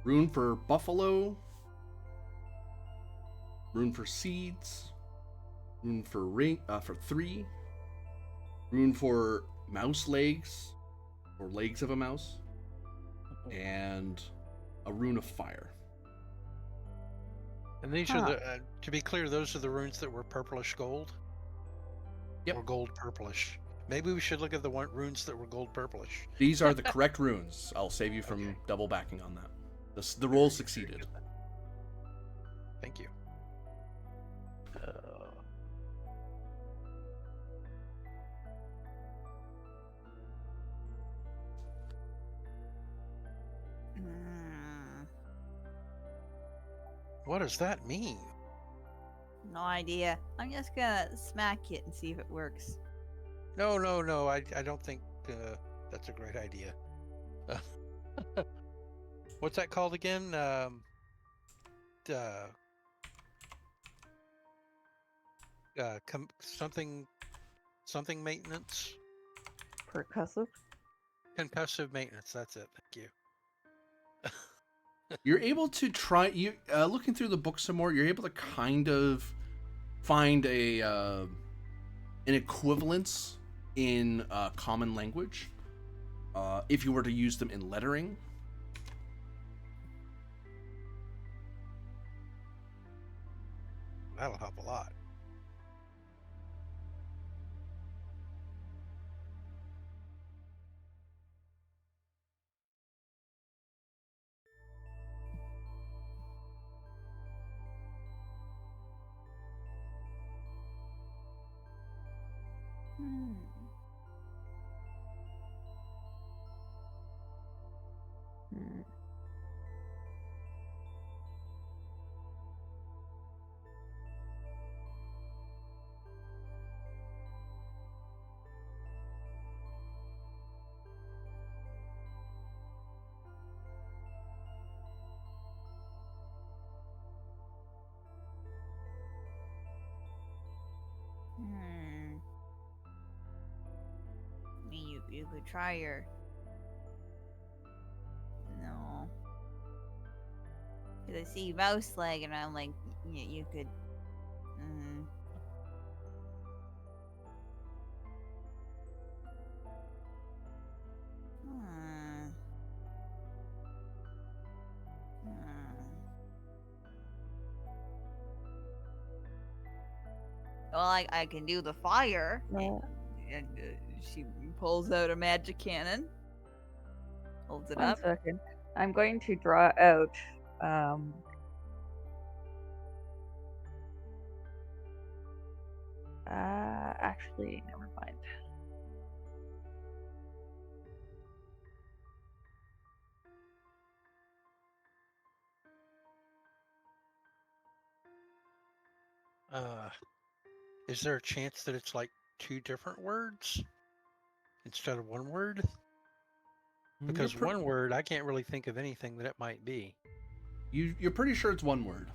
Rune for buffalo. Rune for seeds. Rune for for 3. Rune for mouse legs, or legs of a mouse, and a rune of fire. And these are the, to be clear, those are the runes that were purplish gold? Yep. Or gold purplish. Maybe we should look at the runes that were gold purplish. These are the correct runes. I'll save you from Okay. double backing on that. The roll succeeded. Thank you. Mm, What does that mean? no idea. I'm just gonna smack it and see if it works. No. I don't think that's a great idea. What's that called again? Something maintenance? Percussive? Concussive maintenance. That's it. Thank you. You're able to try looking through the book some more. You're able to kind of find an equivalence in common language if you were to use them in lettering. That'll help a lot. Hmm. Hmm. Hmm. I mean, you could try your. No. Because I see mouse leg, and I'm like, you could. Mm. Hmm. Hmm. Well, I can do the fire. No. And she pulls out a magic cannon, holds it 1 up. second. I'm going to draw out um actually never mind. Is there a chance that it's like 2 different words instead of 1 word? Because 1 word, I can't really think of anything that it might be. You're pretty sure it's 1 word,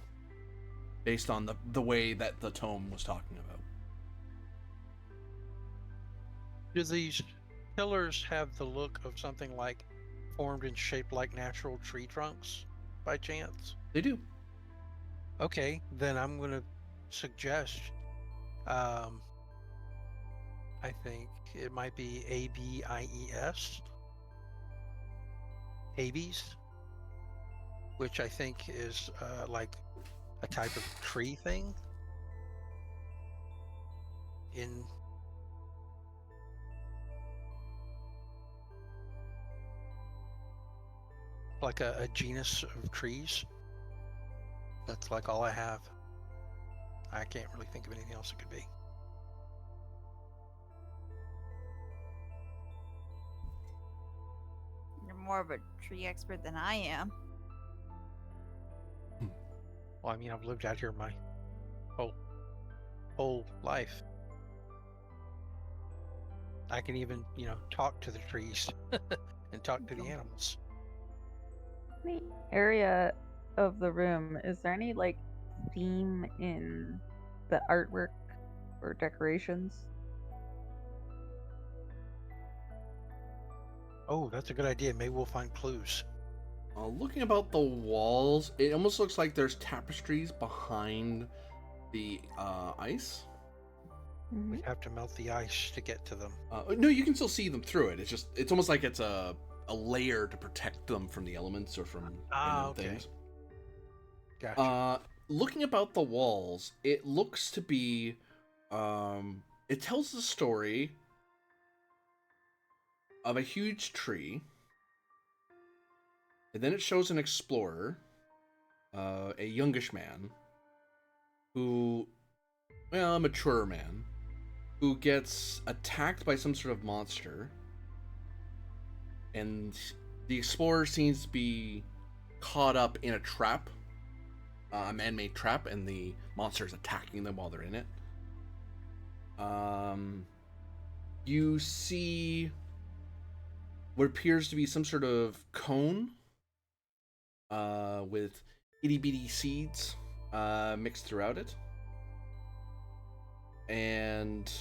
based on the way that the tome was talking about. Do these pillars have the look of something like formed and shaped like natural tree trunks by chance? They do. Okay, then I'm going to suggest, um, I think it might be ABIES, Abies, which I think is like a type of tree thing in like a genus of trees. That's like all I have. I can't really think of anything else it could be. You're more of a tree expert than I am. Well, I mean, I've lived out here my whole life. I can even, talk to the trees and talk to the animals. The area of the room, is there any like theme in the artwork or decorations? Oh, that's a good idea. Maybe we'll find clues. Looking about the walls, it almost looks like there's tapestries behind the ice. Mhm. We have to melt the ice to get to them. No, you can still see them through it. It's almost like it's a layer to protect them from the elements or from random Okay. things. Gotcha. Looking about the walls, it looks to be, it tells the story of a huge tree, and then it shows an explorer, a youngish man, who, well, a mature man, who gets attacked by some sort of monster, and the explorer seems to be caught up in a trap, a man-made trap, and the monster is attacking them while they're in it. You see what appears to be some sort of cone with itty-bitty seeds mixed throughout it. And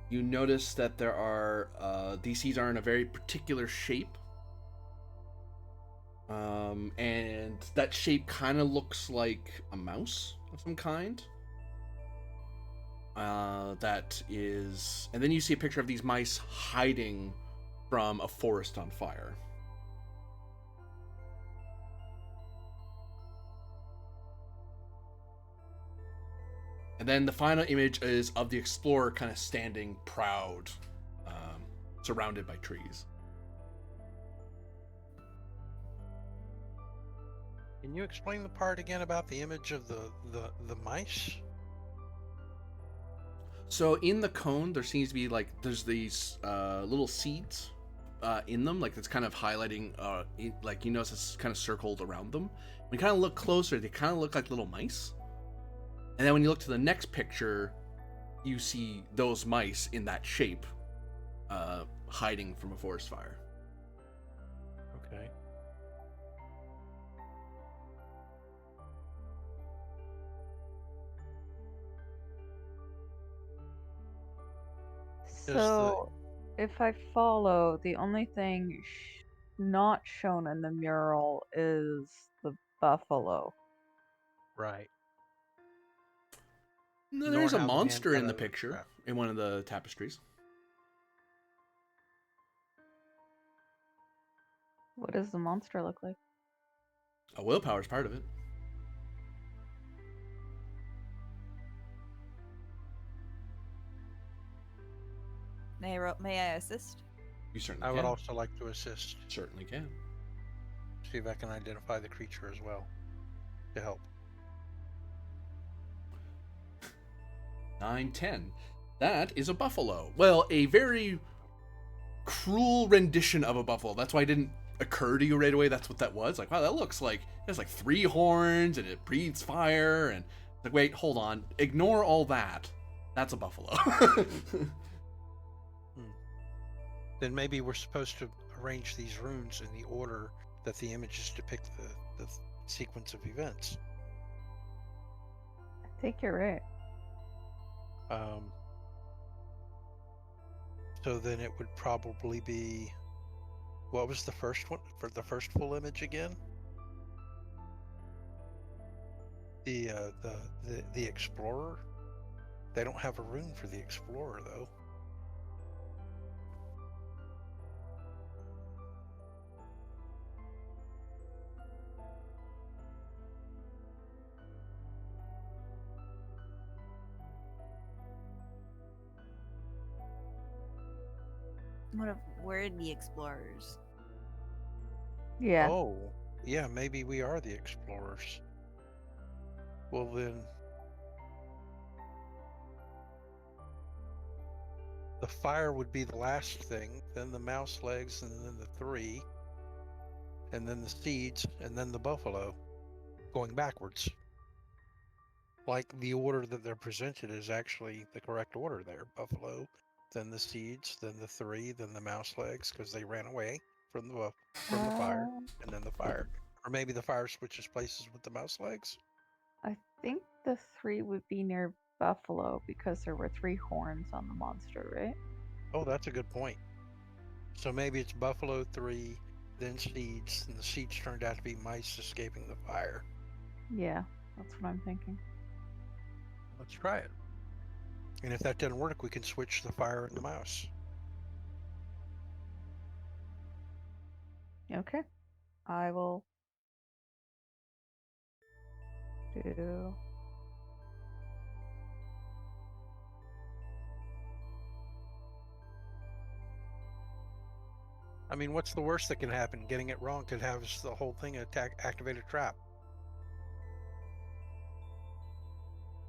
you notice that there are, these seeds are in a very particular shape. And that shape kind of looks like a mouse of some kind. That is, and then you see a picture of these mice hiding from a forest on fire. And then the final image is of the explorer kind of standing proud, surrounded by trees. Can you explain the part again about the image of the mice? So in the cone, there seems to be like there's these little seeds in them, like it's kind of highlighting. Like you notice it's kind of circled around them. When you kind of look closer, they kind of look like little mice. And then when you look to the next picture, you see those mice in that shape, hiding from a forest fire. Okay. So, if I follow, the only thing not shown in the mural is the buffalo. Right. No, Nor there's a how the man monster got in the out of the picture trap. in one of the tapestries. What does the monster look like? A willpower is part of it. May I assist? You certainly I can. would also like to assist, Certainly can. see if I can identify the creature as well to help. 9, 10. That is a buffalo. Well, a very cruel rendition of a buffalo. That's why it didn't occur to you right away. That's what that was. Like, wow, that looks like it has like 3 horns and it breathes fire. And like, wait, hold on. Ignore all that. That's a buffalo. Then maybe we're supposed to arrange these runes in the order that the images depict the sequence of events. I think you're right. So then it would probably be, what was the first one for the first full image again? The Explorer. They don't have a rune for the Explorer though. What if we're the explorers? Yeah. Oh, yeah, maybe we are the Explorers. Well then, the fire would be the last thing, then the mouse legs, and then the 3, and then the seeds, and then the buffalo, going backwards. Like the order that they're presented is actually the correct order there. Buffalo, then the seeds, then the 3, then the mouse legs, because they ran away from the fire, Uh, and then the fire. Or maybe the fire switches places with the mouse legs. I think the 3 would be near Buffalo because there were 3 horns on the monster, right? Oh, that's a good point. So maybe it's buffalo 3, then seeds, and the seeds turned out to be mice escaping the fire. Yeah, that's what I'm thinking. Let's try it. And if that doesn't work, we can switch the fire and the mouse. Okay. I will do. I mean, what's the worst that can happen? Getting it wrong could have the whole thing activate a trap.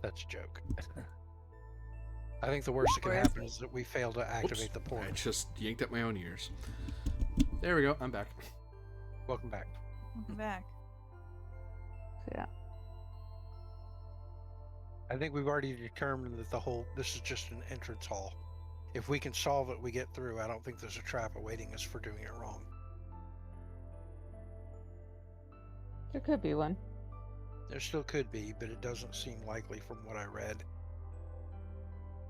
That's a joke. I think the worst that can Where is happen it? is that we fail to activate the I port. just yanked at my own ears. There we go. I'm back. Welcome back. Welcome back. So yeah. I think we've already determined that this is just an entrance hall. If we can solve it, we get through. I don't think there's a trap awaiting us for doing it wrong. There could be one. There still could be, but it doesn't seem likely from what I read,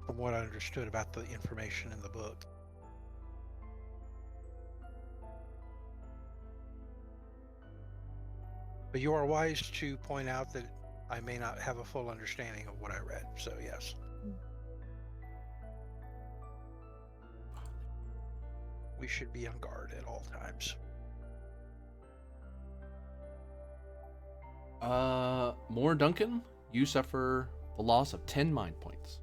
from what I understood about the information in the book. But you are wise to point out that I may not have a full understanding of what I read, so yes. We should be on guard at all times. More Duncan, you suffer the loss of 10 mind points.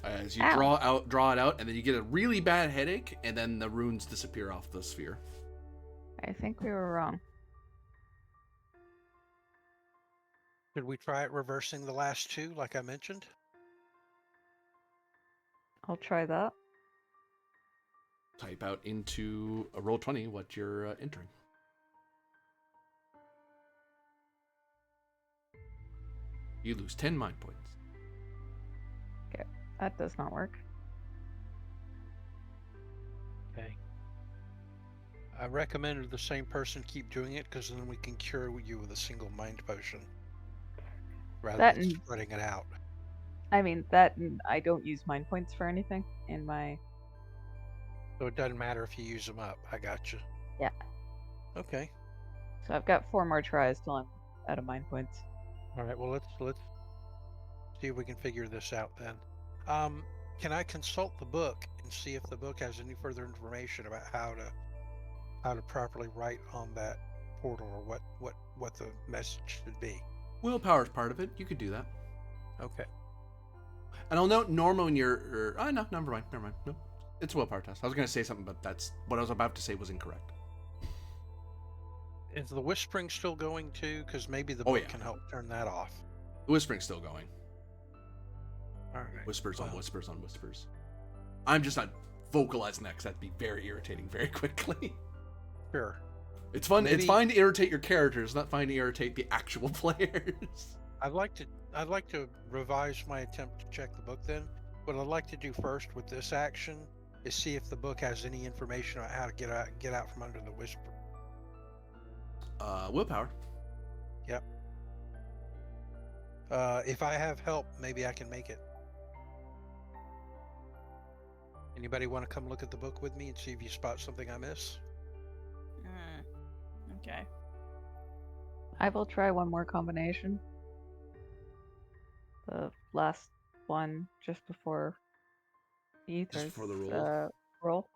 As you Ow. draw it out, and then you get a really bad headache, and then the runes disappear off the sphere. I think we were wrong. Should we try it reversing the last 2, like I mentioned? I'll try that. Type out into a roll 20 what you're entering. You lose 10 mind points. That does not work. Okay. I recommend the same person keep doing it, because then we can cure you with a single mind potion rather That than and- spreading it out. I mean, that and I don't use mind points for anything in my. So it doesn't matter if you use them up. I got you. Yeah. Okay. So I've got 4 more tries till I'm out of mind points. All right. Well, let's see if we can figure this out then. Can I consult the book and see if the book has any further information about how to properly write on that portal, or what the message should be? Willpower's part of it. You could do that. Okay. And I'll note, Norma, when you're... oh, no, never mind. No, it's a willpower test. I was going to say something, but that's what I was about to say was incorrect. Is the whispering still going too? Because maybe the Oh, book yeah. can help turn that off. The whispering's still going. All right. Whispers on Well, whispers on whispers. I'm just not vocalizing that because that'd be very irritating very quickly. Sure. It's fun. It's Maybe- fine to irritate your characters, not fine to irritate the actual players. I'd like to revise my attempt to check the book then. What I'd like to do first with this action is see if the book has any information about how to get out from under the whisper. Willpower. If I have help, maybe I can make it. Anybody want to come look at the book with me and see if you spot something I miss? Okay. I will try one more combination. The last one just before the Just ethers before the roll. roll.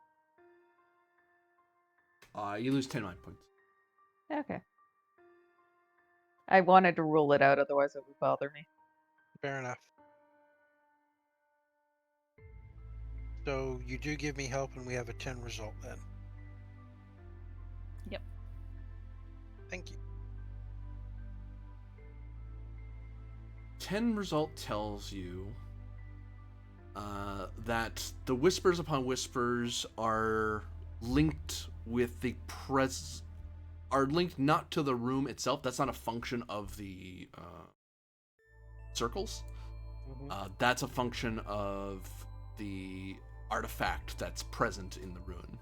You lose 10 mind points. Okay. I wanted to rule it out, otherwise it would bother me. Fair enough. So you do give me help, and we have a 10 result then. Yep. Thank you. 10 result tells you that the whispers upon whispers are linked with the are linked not to the room itself. That's not a function of the circles. That's a function of the artifact that's present in the ruin.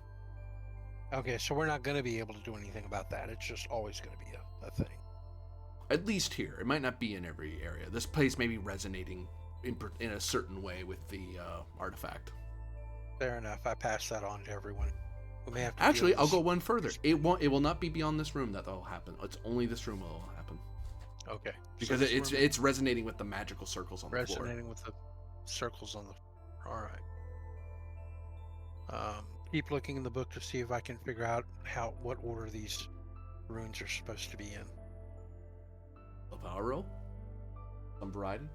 Okay, so we're not going to be able to do anything about that. It's just always going to be a thing. At least here. It might not be in every area. This place may be resonating in a certain way with the artifact. Fair enough. I pass that on to everyone. We may have to Actually, deal I'll with go one further. It will not be beyond this room that will happen. It's only this room will happen. Okay. Because So this room it's resonating with the magical circles on the floor. resonating with the circles on the floor. All right. Keep looking in the book to see if I can figure out what order these runes are supposed to be in. Willpower? Some variety?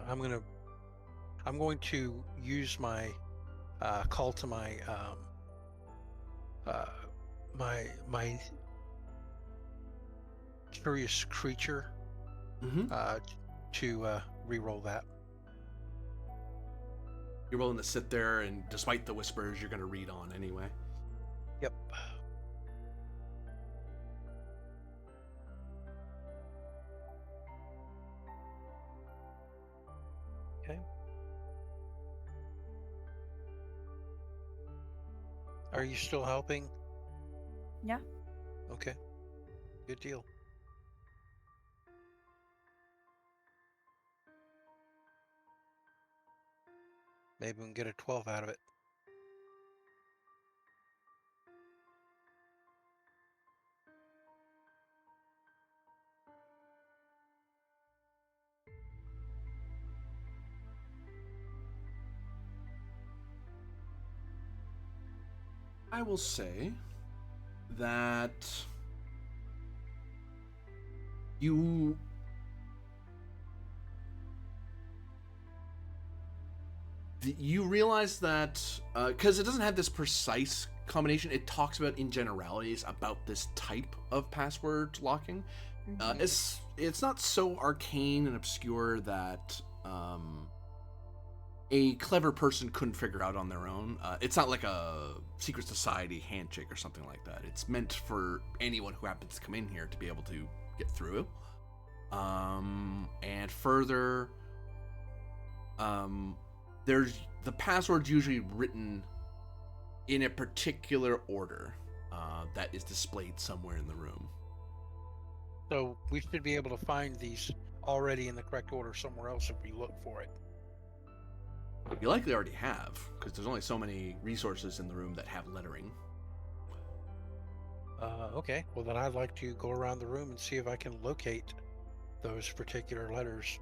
I'm going to use my call to my my curious creature to re-roll that. You're willing to sit there, and despite the whispers, you're going to read on anyway. Yep. Okay. Are you still helping? Yeah. Okay. Good deal. Maybe we can get a 12 out of it. I will say that you realize that because it doesn't have this precise combination, it talks about in generalities about this type of password locking. It's not so arcane and obscure that a clever person couldn't figure out on their own. It's not like a secret society handshake or something like that. It's meant for anyone who happens to come in here to be able to get through. And further, there's the password's usually written in a particular order that is displayed somewhere in the room. So we should be able to find these already in the correct order somewhere else if we look for it. You likely already have, because there's only so many resources in the room that have lettering. Okay. Well, then I'd like to go around the room and see if I can locate those particular letters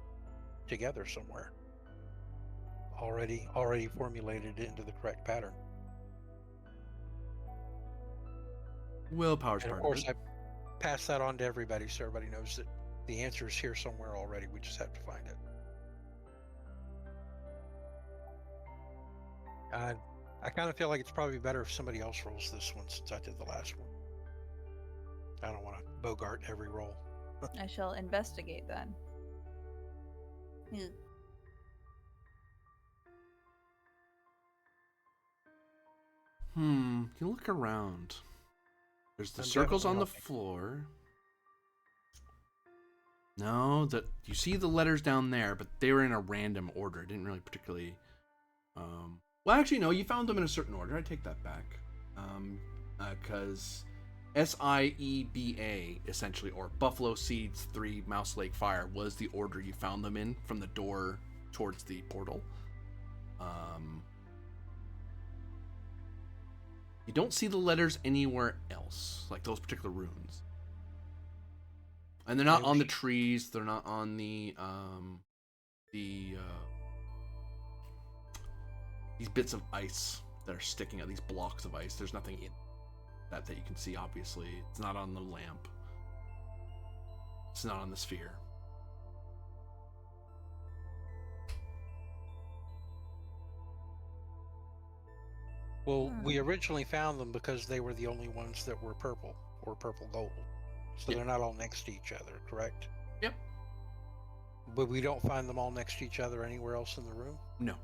together somewhere. Already formulated into the correct pattern. Willpower's And of part course, of it. I pass that on to everybody so everybody knows that the answer is here somewhere already. We just have to find it. I kind of feel like it's probably better if somebody else rolls this one since I did the last one. I don't want to bogart every roll. I shall investigate then. You look around. There's the I'm circles on definitely the helping. floor. No, that you see the letters down there, but they were in a random order. It didn't really particularly. Well, actually, no. You found them in a certain order. I take that back. Because SIEBA essentially, or Buffalo Seeds 3 Mouse Lake Fire, was the order you found them in from the door towards the portal. You don't see the letters anywhere else, like those particular runes. And they're not on the trees. They're not on these bits of ice that are sticking out. These blocks of ice. There's nothing in that you can see. Obviously, it's not on the lamp. It's not on the sphere. Well, we originally found them because they were the only ones that were purple or purple gold. So Yeah. they're not all next to each other, correct? Yep. But we don't find them all next to each other anywhere else in the room? No.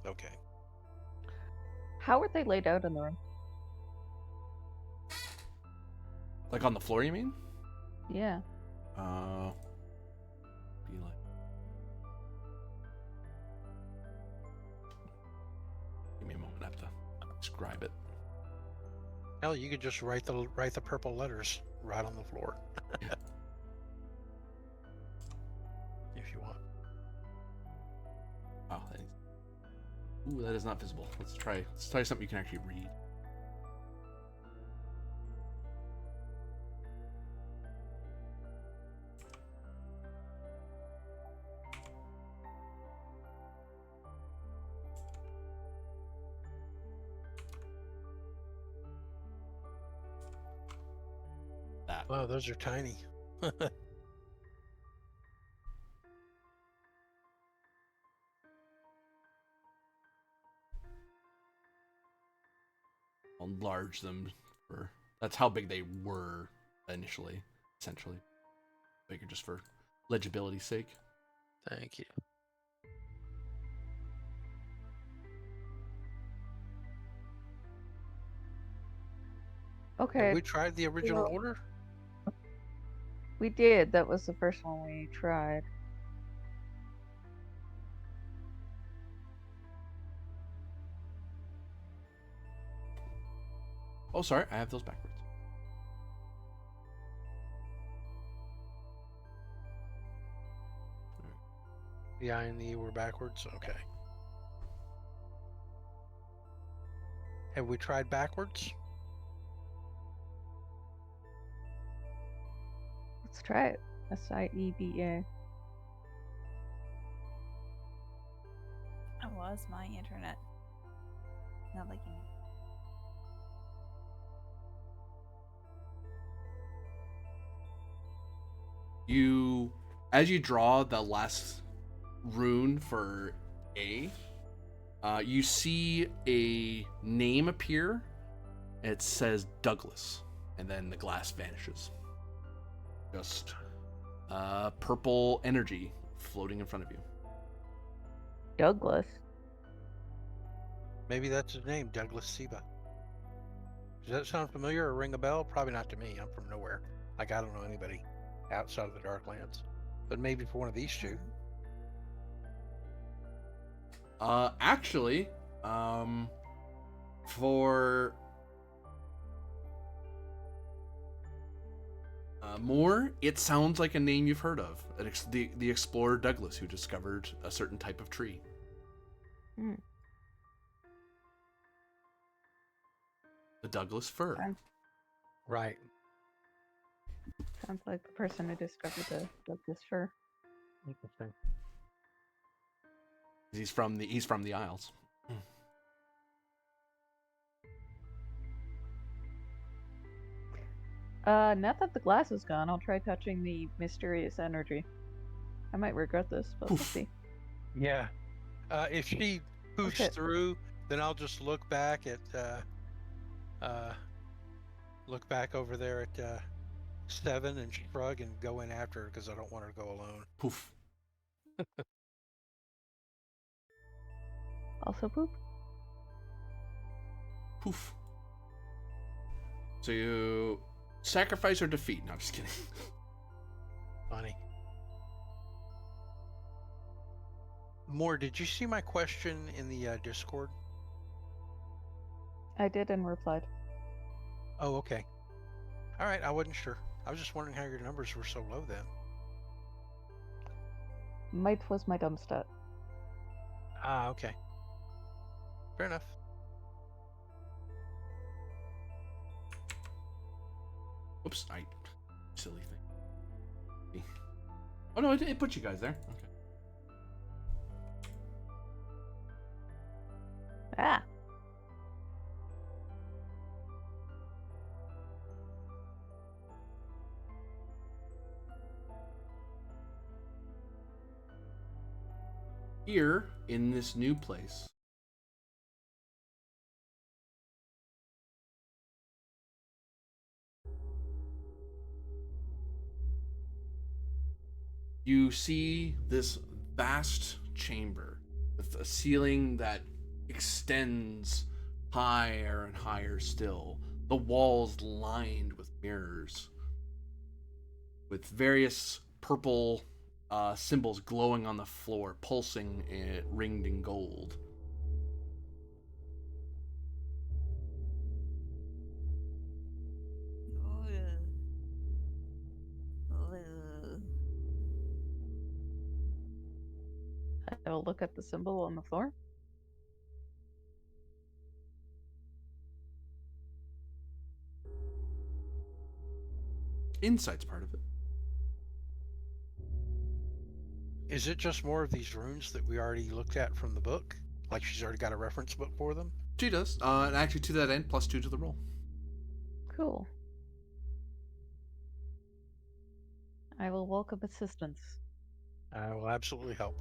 Okay. How are they laid out in the room? Like on the floor, you mean? Yeah. Be like. Give me a moment. I have to describe it. Hell, you could just write the purple letters right on the floor. If you want. Oh, ooh, that is not visible. Let's try something you can actually read. That. Wow, those are tiny. I'll enlarge them for. That's how big they were initially, essentially. Bigger just for legibility's sake. Thank you. Okay. Have we tried the original Well- order? We did. That was the first one we tried. Oh, sorry, I have those backwards. The I and the E were backwards? Okay. Have we tried backwards? Let's try it. SIEBA. That was my internet. Not like you. As you draw the last rune for A, you see a name appear. It says Douglas, and then the glass vanishes. Just purple energy floating in front of you. Douglas. Maybe that's his name, Douglas Seba. Does that sound familiar or ring a bell? Probably not to me. I'm from nowhere. Like, I don't know anybody outside of the Darklands. But maybe for one of these two. Actually, for more, it sounds like a name you've heard of. The explorer Douglas, who discovered a certain type of tree. Hmm. The Douglas fir. Right. Sounds like the person who discovered the Douglas fir. Interesting. He's from the Isles. Now that the glass is gone, I'll try touching the mysterious energy. I might regret this, but we'll Poof. see. Yeah. If she poofs shit. through, then I'll just look back at over there at 7 and shrug and go in after her because I don't want her to go alone. Poof. Also poop. Poof. So you sacrifice or defeat? No, I'm just kidding. Funny. Moore, did you see my question in the Discord? I did and replied. Oh, okay. All right, I wasn't sure. I was just wondering how your numbers were so low then. Might was my dumb stat. Ah, okay. Fair enough. Oops, silly thing. Oh no, it put you guys there. Okay. Ah. Here in this new place, you see this vast chamber with a ceiling that extends higher and higher still. The walls lined with mirrors, with various purple symbols glowing on the floor, pulsing and ringed in gold. I will look at the symbol on the floor. Insight's part of it. Is it just more of these runes that we already looked at from the book? Like she's already got a reference book for them? She does. And actually, to that end, +2 to the roll. Cool. I will welcome assistance. I will absolutely help.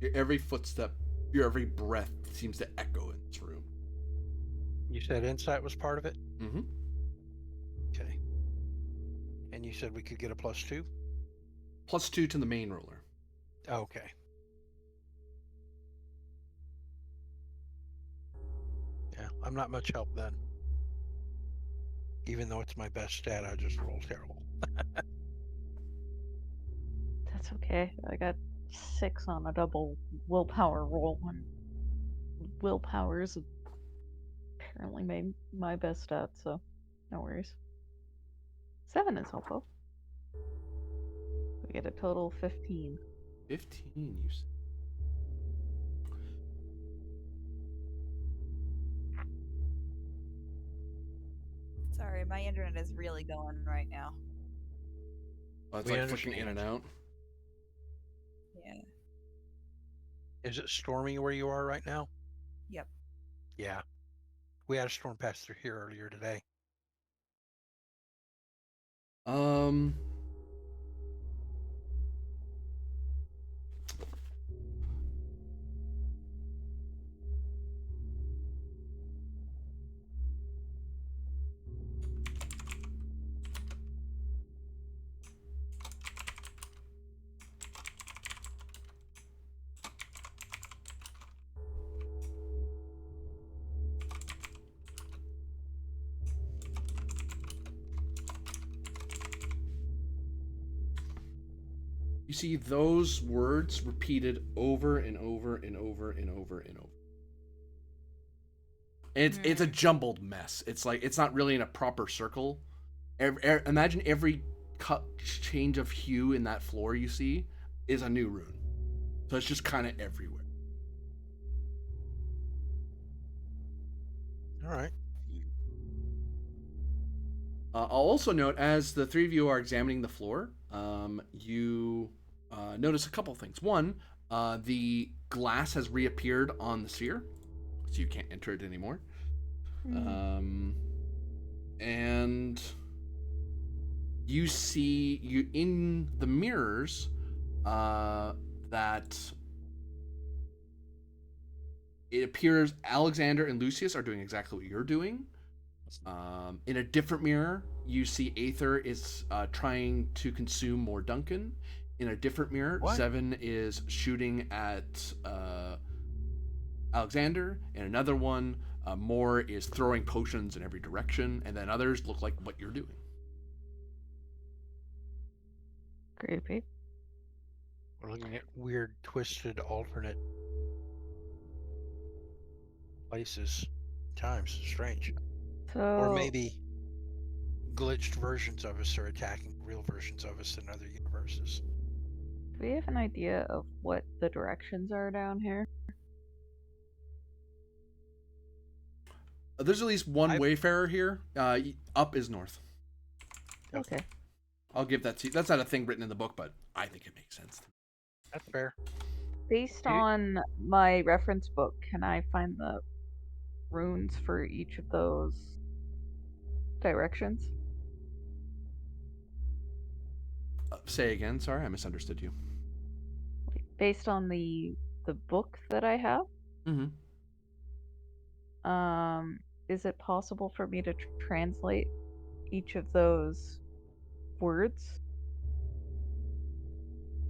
Your every footstep, your every breath seems to echo in this room. You said insight was part of it? Mm-hmm. Okay. And you said we could get a +2? +2 to the main roller. Okay. Yeah, I'm not much help then. Even though it's my best stat, I just roll terrible. That's okay. I got 6 on a double willpower roll, and willpower is apparently my best stat, so no worries. 7 is helpful. We get a total of 15. 15, you said. Sorry, my internet is really going right now. Oh, it's We like flicking in understand. and out. Yeah. Is it stormy where you are right now? Yep. Yeah. We had a storm pass through here earlier today. Um. You see those words repeated over and over and over and over and over. And it's a jumbled mess. It's like it's not really in a proper circle. Imagine every change of hue in that floor you see is a new rune. So it's just kind of everywhere. All right. I'll also note, as the three of you are examining the floor, you notice a couple things. One, the glass has reappeared on the sphere, so you can't enter it anymore. And you see in the mirrors that it appears Alexander and Lucius are doing exactly what you're doing. In a different mirror, you see Aether is trying to consume more Duncan. In a different mirror, What? Seven is shooting at Alexander. In another one, Moore is throwing potions in every direction. And then others look like what you're doing. Creepy. We're looking at weird, twisted, alternate places, times. Strange. So, Or maybe glitched versions of us are attacking real versions of us in other universes. do we have an idea of what the directions are down here? There's at least one I've- wayfarer here. Up is north. Okay. I'll give that to you. That's not a thing written in the book, but I think it makes sense. That's fair. Based You- on my reference book, can I find the runes for each of those directions? Say again. Sorry, I misunderstood you. Based on the book that I have, Mm-hmm. is it possible for me to translate each of those words?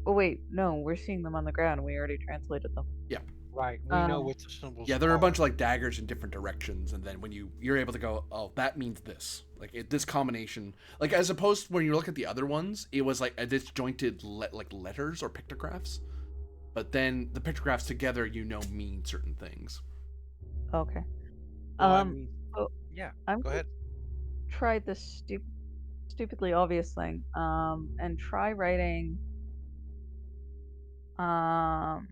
Oh wait, no, we're seeing them on the ground. We already translated them. Yeah. Right. We know Um, what the symbols. Yeah, there are a bunch of are. like daggers in different directions, and then when you're able to go, oh, that means this. Like this combination, like as opposed to when you look at the other ones, it was like a disjointed like letters or pictographs. But then the pictographs together, mean certain things. Okay. Well, So yeah. I'm Go gonna ahead. try this stupidly obvious thing. And try writing um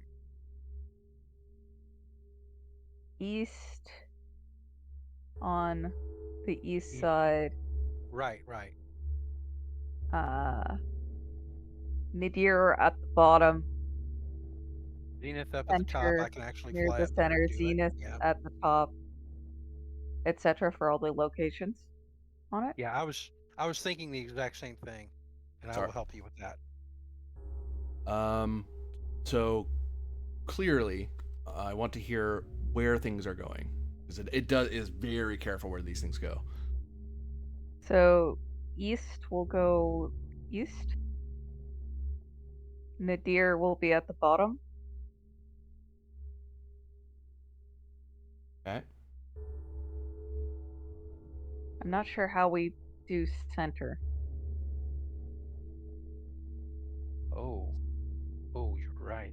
east on the east East. side, Right. Right. nadir at the bottom, Zenith up at the top. I center can actually near fly the up there center, and do it. zenith Yeah. at the top, etc. for all the locations on it. Yeah. I was thinking the exact same thing, and I Sorry. will help you with that. So clearly, I want to hear where things are going because it is very careful where these things go. So east will go east. Nadir will be at the bottom. Okay. I'm not sure how we do center. Oh. Oh, you're right.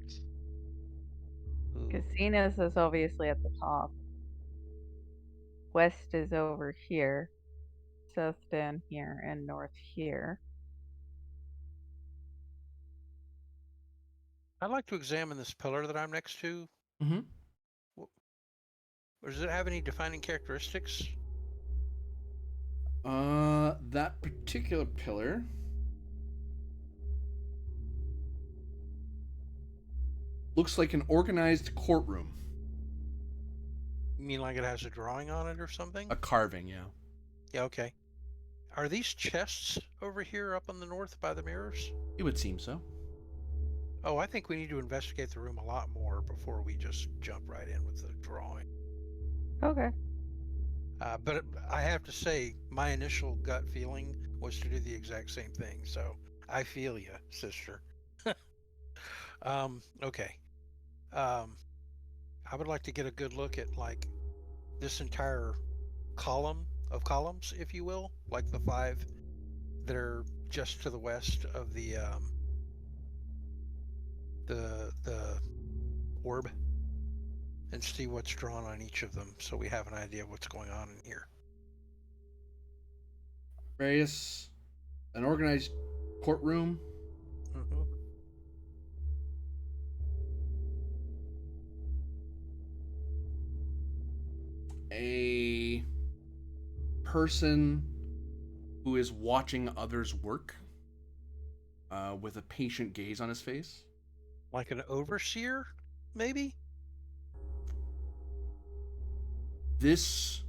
Because Ooh. Zenith is obviously at the top. West is over here. South down here and north here. I'd like to examine this pillar that I'm next to. Mm-hmm. Does it have any defining characteristics? That particular pillar. Looks like an organized courtroom. You mean like it has a drawing on it or something? A carving, yeah. Yeah, okay. Are these chests over here up on the north by the mirrors? It would seem so. Oh, I think we need to investigate the room a lot more before we just jump right in with the drawing. Okay. But I have to say, my initial gut feeling was to do the exact same thing. So I feel you, sister. Okay. I would like to get a good look at like this entire column of columns, if you will, like the 5 that are just to the west of the orb, and see what's drawn on each of them, so we have an idea of what's going on in here. An organized courtroom. Mm-hmm. A person who is watching others work with a patient gaze on his face. Like an overseer, maybe? This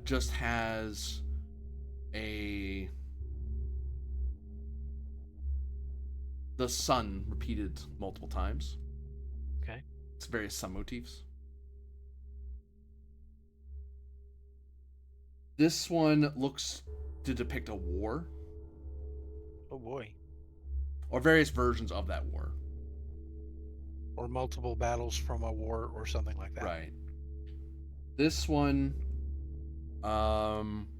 just has the sun repeated multiple times. Okay. It's various sun motifs. This one looks to depict a war. Oh boy. Or various versions of that war. Or multiple battles from a war or something like that. Right. This one,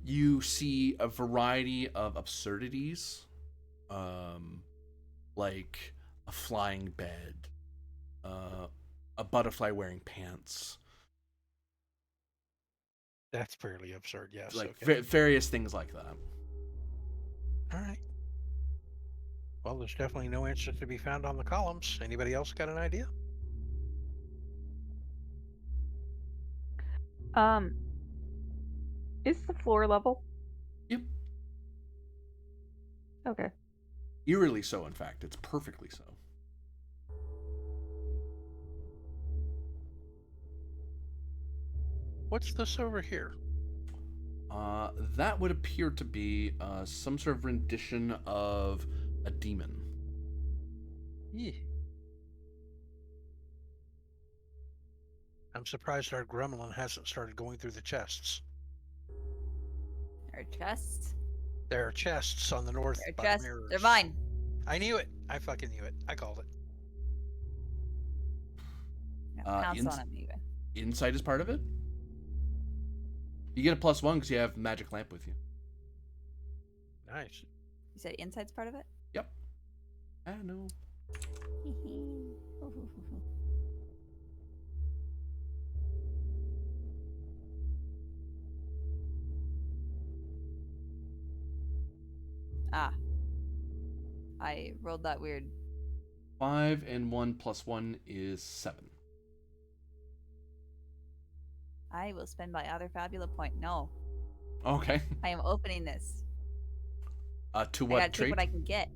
you see a variety of absurdities, like a flying bed, a butterfly wearing pants, That's fairly absurd, yes. like Okay. various things like that. All right. Well, there's definitely no answer to be found on the columns. Anybody else got an idea? Is the floor level? Yep. Okay. Eerily so, in fact. It's perfectly so. What's this over here? That would appear to be some sort of rendition of a demon. Yeah. I'm surprised our gremlin hasn't started going through the chests. Our chests. There are chests on the north Our by chests. the mirrors. They're mine. I knew it. I fucking knew it. I called it. No, pounce on them even. Insight is part of it. You get a +1 because you have magic lamp with you. Nice. You said insight's part of it? Yep. I know. Ah. I rolled that weird. 5 and 1 + 1 is 7. I will spend my other Fabula point. No. Okay. I am opening this. To I what gotta trait? take what I can get.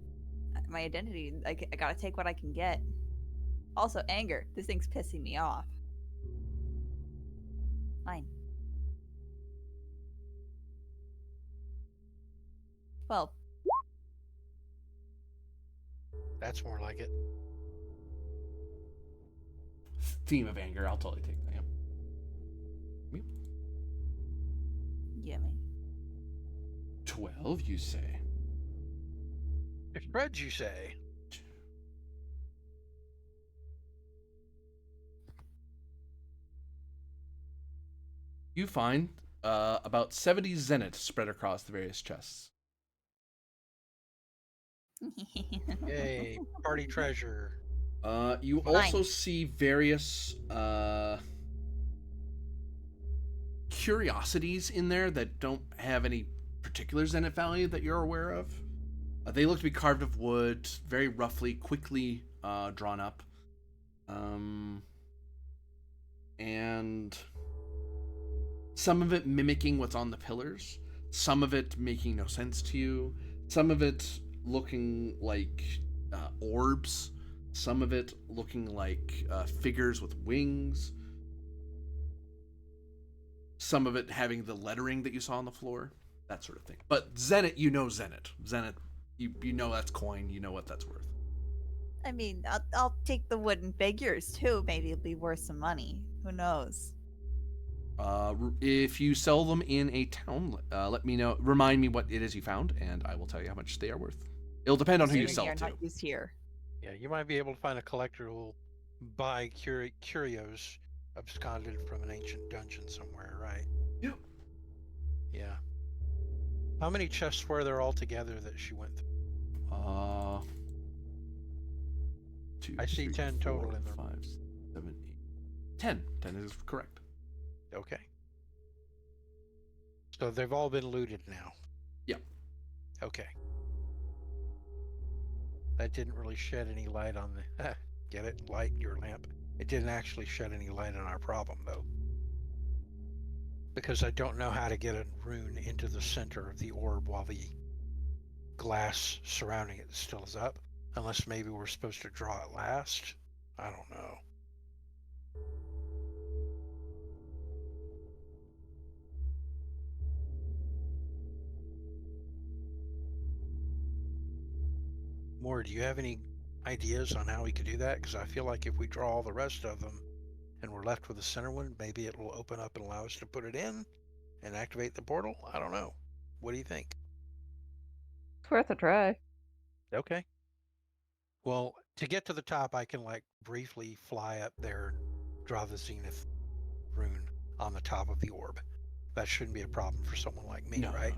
My identity. I gotta take what I can get. Also, anger. This thing's pissing me off. Fine. 12. That's more like it. Theme of anger. I'll totally take that. Yep. Yummy. 12, you say? It's bread, you say. You find about 70 zenith spread across the various chests. Yay, party treasure. You Fine. also see various curiosities in there that don't have any particular zenith value that you're aware of. They look to be carved of wood, very roughly, quickly drawn up. And some of it mimicking what's on the pillars, some of it making no sense to you, some of it looking like orbs, some of it looking like figures with wings, some of it having the lettering that you saw on the floor, that sort of thing. But zenith, you know zenith. Zenith, you know that's coin, you know what that's worth. I mean, I'll take the wooden figures too. Maybe it'll be worth some money. Who knows? If you sell them in a town, let me know. Remind me what it is you found, and I will tell you how much they are worth. It'll depend on who you Assuming sell they are it to. not used here. Yeah, you might be able to find a collector who will buy curios absconded from an ancient dungeon somewhere, right? Yep. Yeah. How many chests were there all together that she went through? 2, I see 3, 10 4, total in the 5, 7, 8. 10. 10 is correct. Okay. So they've all been looted now. Yep. Okay. That didn't really shed any light on the get it? Light your lamp. It didn't actually shed any light on our problem though. Because I don't know how to get a rune into the center of the orb while the glass surrounding it still is up. Unless maybe we're supposed to draw it last. I don't know. More, do you have any ideas on how we could do that? Because I feel like if we draw all the rest of them and we're left with the center one, maybe it will open up and allow us to put it in and activate the portal. I don't know. What do you think? It's worth a try. Okay. Well, to get to the top, I can like briefly fly up there and draw the zenith rune on the top of the orb. That shouldn't be a problem for someone like me, No, right?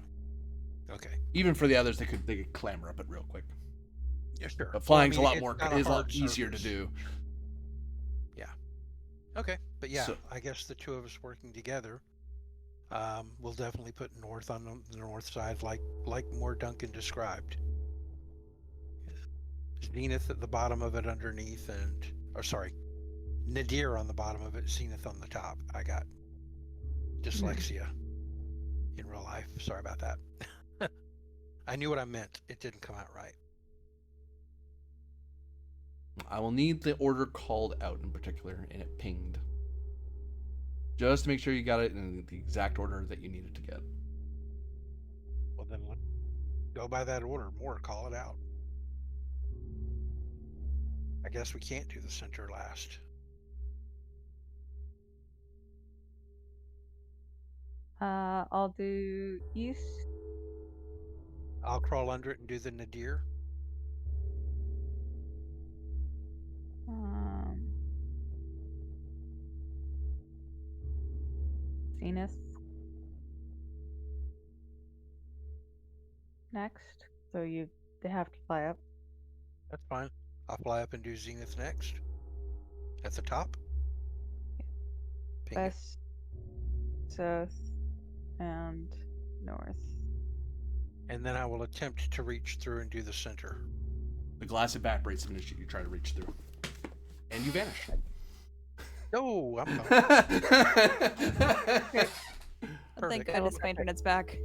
no. Okay. Even for the others, they could clamber up it real quick. Yeah, sure. But flying's Well, I mean, a lot it's not more is a lot hard easier to surface. do. Yeah. Okay. But yeah, So- I guess the two of us working together, we'll definitely put north on the north side, like more Duncan described. Zenith at the bottom of it underneath, or sorry, Nadir on the bottom of it, Zenith on the top. I got Dyslexia in real life. Sorry about that. I knew what I meant. It didn't come out right. I will need the order called out in particular, and it pinged. Just to make sure you got it in the exact order that you needed to get. Well, then go by that order. More, call it out. I guess we can't do the center last. I'll do east. I'll crawl under it and do the nadir. Zenith. Next. So they have to fly up. That's fine. I'll fly up and do zenith next. At the top. Ping it. West, south, and north. And then I will attempt to reach through and do the center. The glass evaporates the minute you try to reach through. And you vanish. No, I'm fine. Oh, thank Perfect. goodness my internet's back.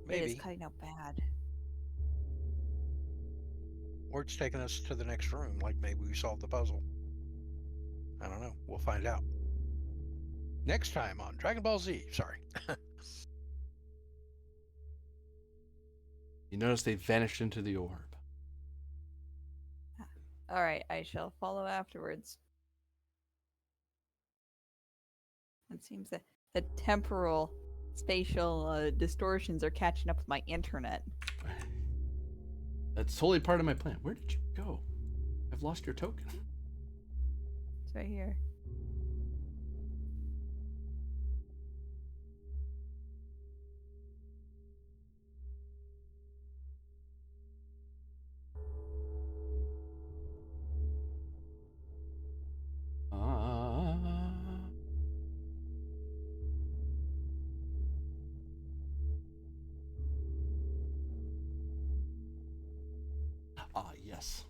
It is Maybe. cutting out bad. Or it's taking us to the next room, like maybe we solved the puzzle. I don't know. We'll find out. Next time on Dragon Ball Z. Sorry. You notice they vanished into the orb. All right, I shall follow afterwards. It seems that the temporal, spatial distortions are catching up with my internet. That's totally part of my plan. Where did you go? I've lost your token. It's right here. Yes.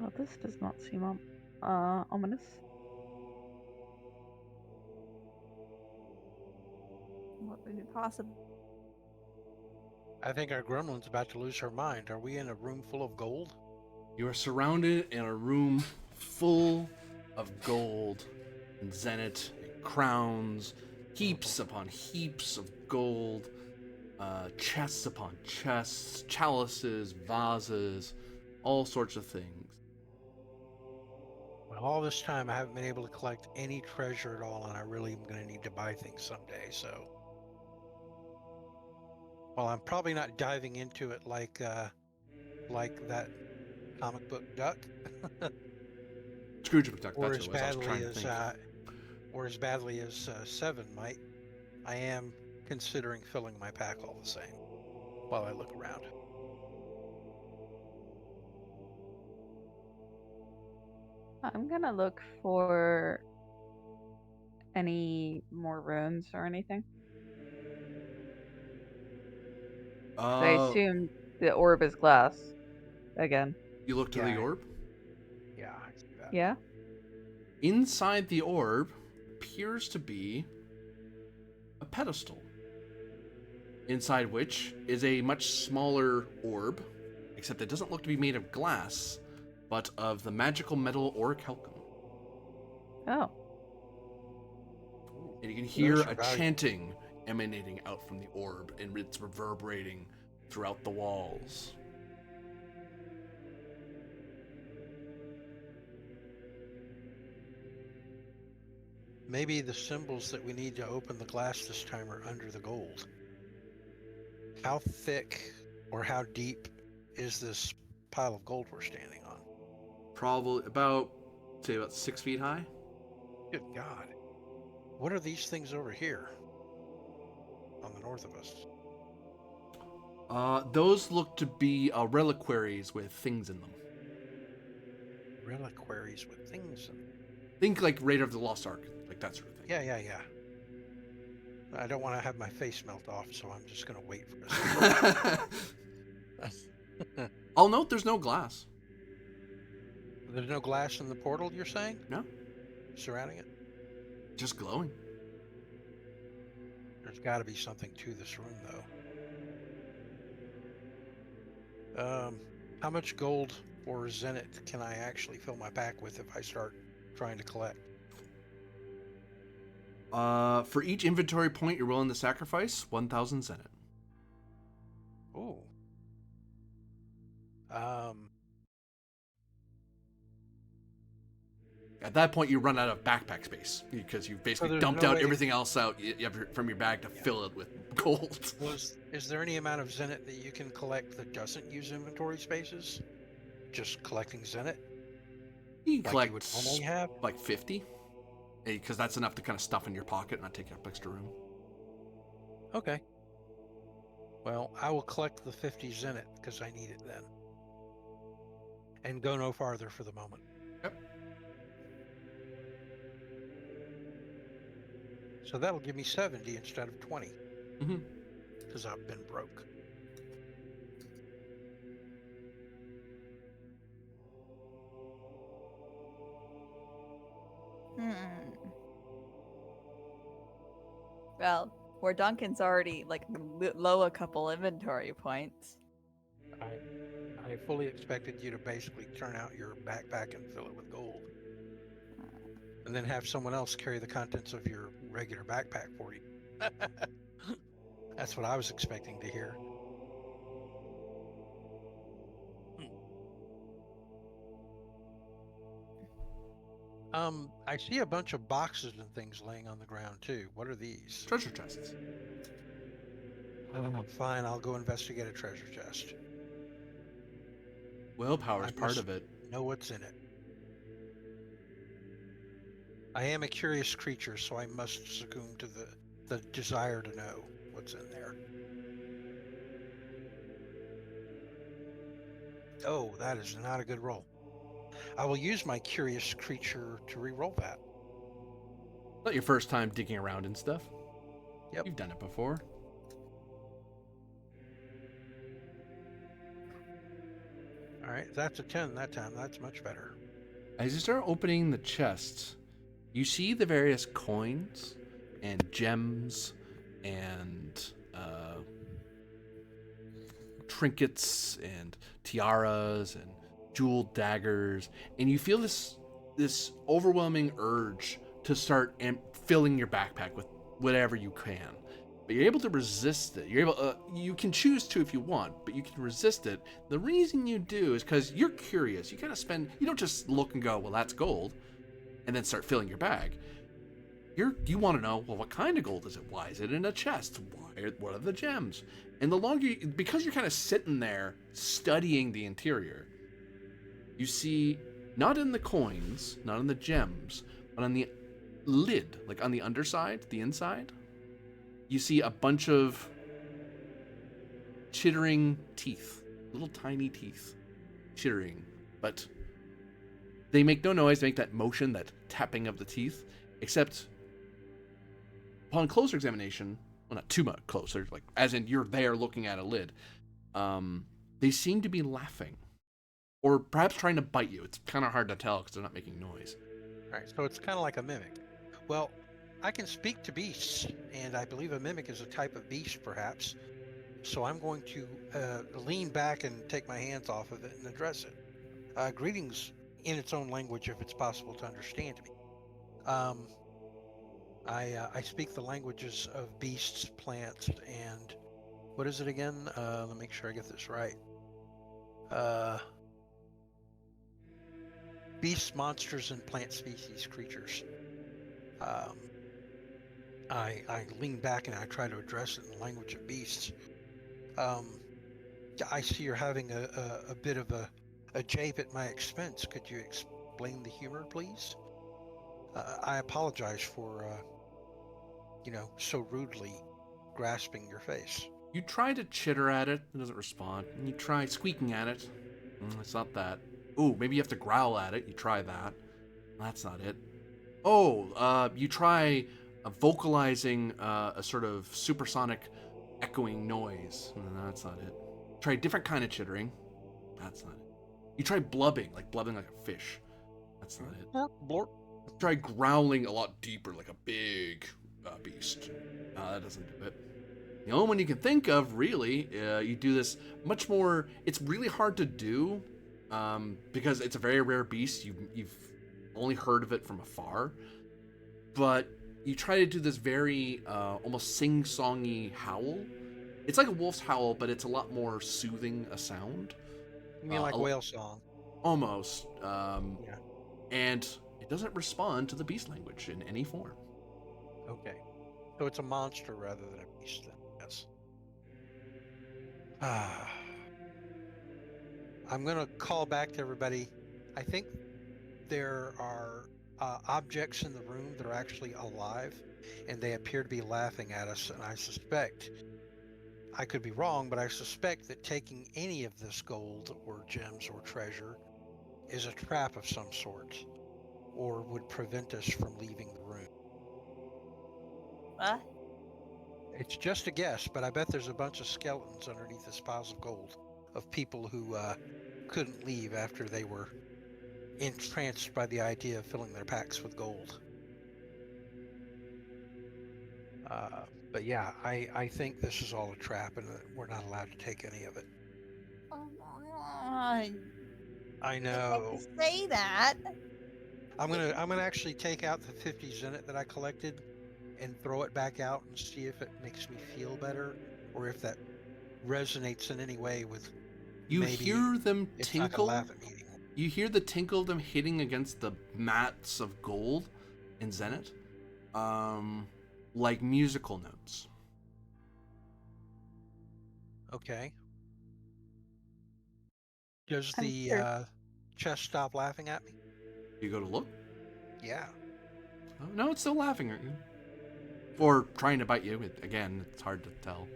Well, this does not seem ominous. What would be possible? I think our gremlin's about to lose her mind. Are we in a room full of gold? You are surrounded in a room full of gold and zenith and crowns, heaps upon heaps of gold, chests upon chests, chalices, vases, all sorts of things. Well, all this time I haven't been able to collect any treasure at all, and I really am going to need to buy things someday, so. Well, I'm probably not diving into it like that comic book duck, Scrooge McDuck, or that's as what it was. I was badly trying to as think. Seven might. I am considering filling my pack all the same while I look around. I'm gonna look for any more runes or anything. 'Cause I assume the orb is glass. Again. You look to the Yeah. orb. Yeah, I see that. Yeah? Inside the orb appears to be a pedestal, inside which is a much smaller orb, except it doesn't look to be made of glass, but of the magical metal orichalcum. Oh. And you can hear Those are a valuable. chanting emanating out from the orb, and it's reverberating throughout the walls. Maybe the symbols that we need to open the glass this time are under the gold. How thick or how deep is this pile of gold we're standing on? Probably about 6 feet high. Good God. What are these things over here on the north of us? Those look to be reliquaries with things in them. Reliquaries with things. Think like Raider of the Lost Ark, like that sort of thing. Yeah. I don't want to have my face melt off, so I'm just going to wait for a second. I'll note there's no glass. There's no glass in the portal, you're saying? No, Surrounding it? just glowing. There's got to be something to this room, though. How much gold or zenith can I actually fill my pack with if I start trying to collect? For each inventory point you're willing to sacrifice, 1,000 zenith. Ooh. At that point, you run out of backpack space because you've basically there's dumped no out way- everything else out from your bag to fill it with gold. Is there any amount of zenith that you can collect that doesn't use inventory spaces? Just collecting zenith? You can Like collect you would normally have? like 50, because that's enough to kind of stuff in your pocket and not take up extra room. Okay. Well, I will collect the 50 zenith because I need it then. And go no farther for the moment. Yep. So that'll give me 70 instead of 20. Mm-hmm. Because I've been broke. Well, where Duncan's already like low a couple inventory points. I fully expected you to basically turn out your backpack and fill it with gold. And then have someone else carry the contents of your regular backpack for you. That's what I was expecting to hear. I see a bunch of boxes and things laying on the ground too. What are these? Treasure chests. Fine, I'll go investigate a treasure chest. Willpower is I part must of it. know what's in it. I am a curious creature, so I must succumb to the desire to know what's in there. Oh, that is not a good roll. I will use my curious creature to re-roll that. Not your first time digging around and stuff. Yep. You've done it before. All right, that's a 10 that time. That's much better. As you start opening the chests, you see the various coins and gems and trinkets and tiaras and jeweled daggers, and you feel this overwhelming urge to start filling your backpack with whatever you can. But you're able to resist it. You can choose to if you want, but you can resist it. The reason you do is because you're curious. You don't just look and go, well, that's gold, and then start filling your bag. You want to know, well, what kind of gold is it? Why is it in a chest? What are the gems? And the longer because you're kind of sitting there studying the interior, you see, not in the coins, not in the gems, but on the lid, like on the underside, the inside, you see a bunch of chittering teeth, little tiny teeth, chittering, but they make no noise. They make that motion, that tapping of the teeth, except upon closer examination, well, not too much closer, like as in you're there looking at a lid, they seem to be laughing. Or perhaps trying to bite you. It's kind of hard to tell because they're not making noise. All right, so it's kind of like a mimic. Well, I can speak to beasts, and I believe a mimic is a type of beast, perhaps. So I'm going to lean back and take my hands off of it and address it. Greetings in its own language, if it's possible to understand me. I speak the languages of beasts, plants, and what is it again? Let me make sure I get this right. Beasts, monsters, and plant species creatures. I lean back and I try to address it in the language of beasts. I see you're having a bit of a jape at my expense. Could you explain the humor, please? I apologize for, so rudely grasping your face. You try to chitter at it, it doesn't respond. And you try squeaking at it. It's not that. Ooh, maybe you have to growl at it. You try that. That's not it. Oh, you try vocalizing a sort of supersonic echoing noise. That's not it. Try a different kind of chittering. That's not it. You try blubbing, like a fish. That's not it. Blorp. Try growling a lot deeper, like a big beast. That doesn't do it. The only one you can think of, really, you do this much more. It's really hard to do because it's a very rare beast. You've only heard of it from afar, but you try to do this very almost sing-songy howl. It's like a wolf's howl, but it's a lot more soothing a sound. You mean like whale song? Almost. Yeah. And it doesn't respond to the beast language in any form. Okay. So it's a monster rather than a beast then, yes. Ah. I'm going to call back to everybody. I think there are objects in the room that are actually alive, and they appear to be laughing at us, and I suspect, I could be wrong, but I suspect that taking any of this gold or gems or treasure is a trap of some sort, or would prevent us from leaving the room. What? It's just a guess, but I bet there's a bunch of skeletons underneath this piles of gold of people who couldn't leave after they were entranced by the idea of filling their packs with gold. But yeah, I think this is all a trap and we're not allowed to take any of it. I know. Say that. I'm gonna actually take out the 50 zenith that I collected and throw it back out and see if it makes me feel better or if that resonates in any way with. You maybe hear them it's not gonna tinkle. laugh at me anymore. You hear the tinkle of them hitting against the mats of gold in Zenith, like musical notes. Okay. Does I'm the sure. chest stop laughing at me? You go to look. Yeah. Oh, no, it's still laughing at you, or trying to bite you. Again, it's hard to tell.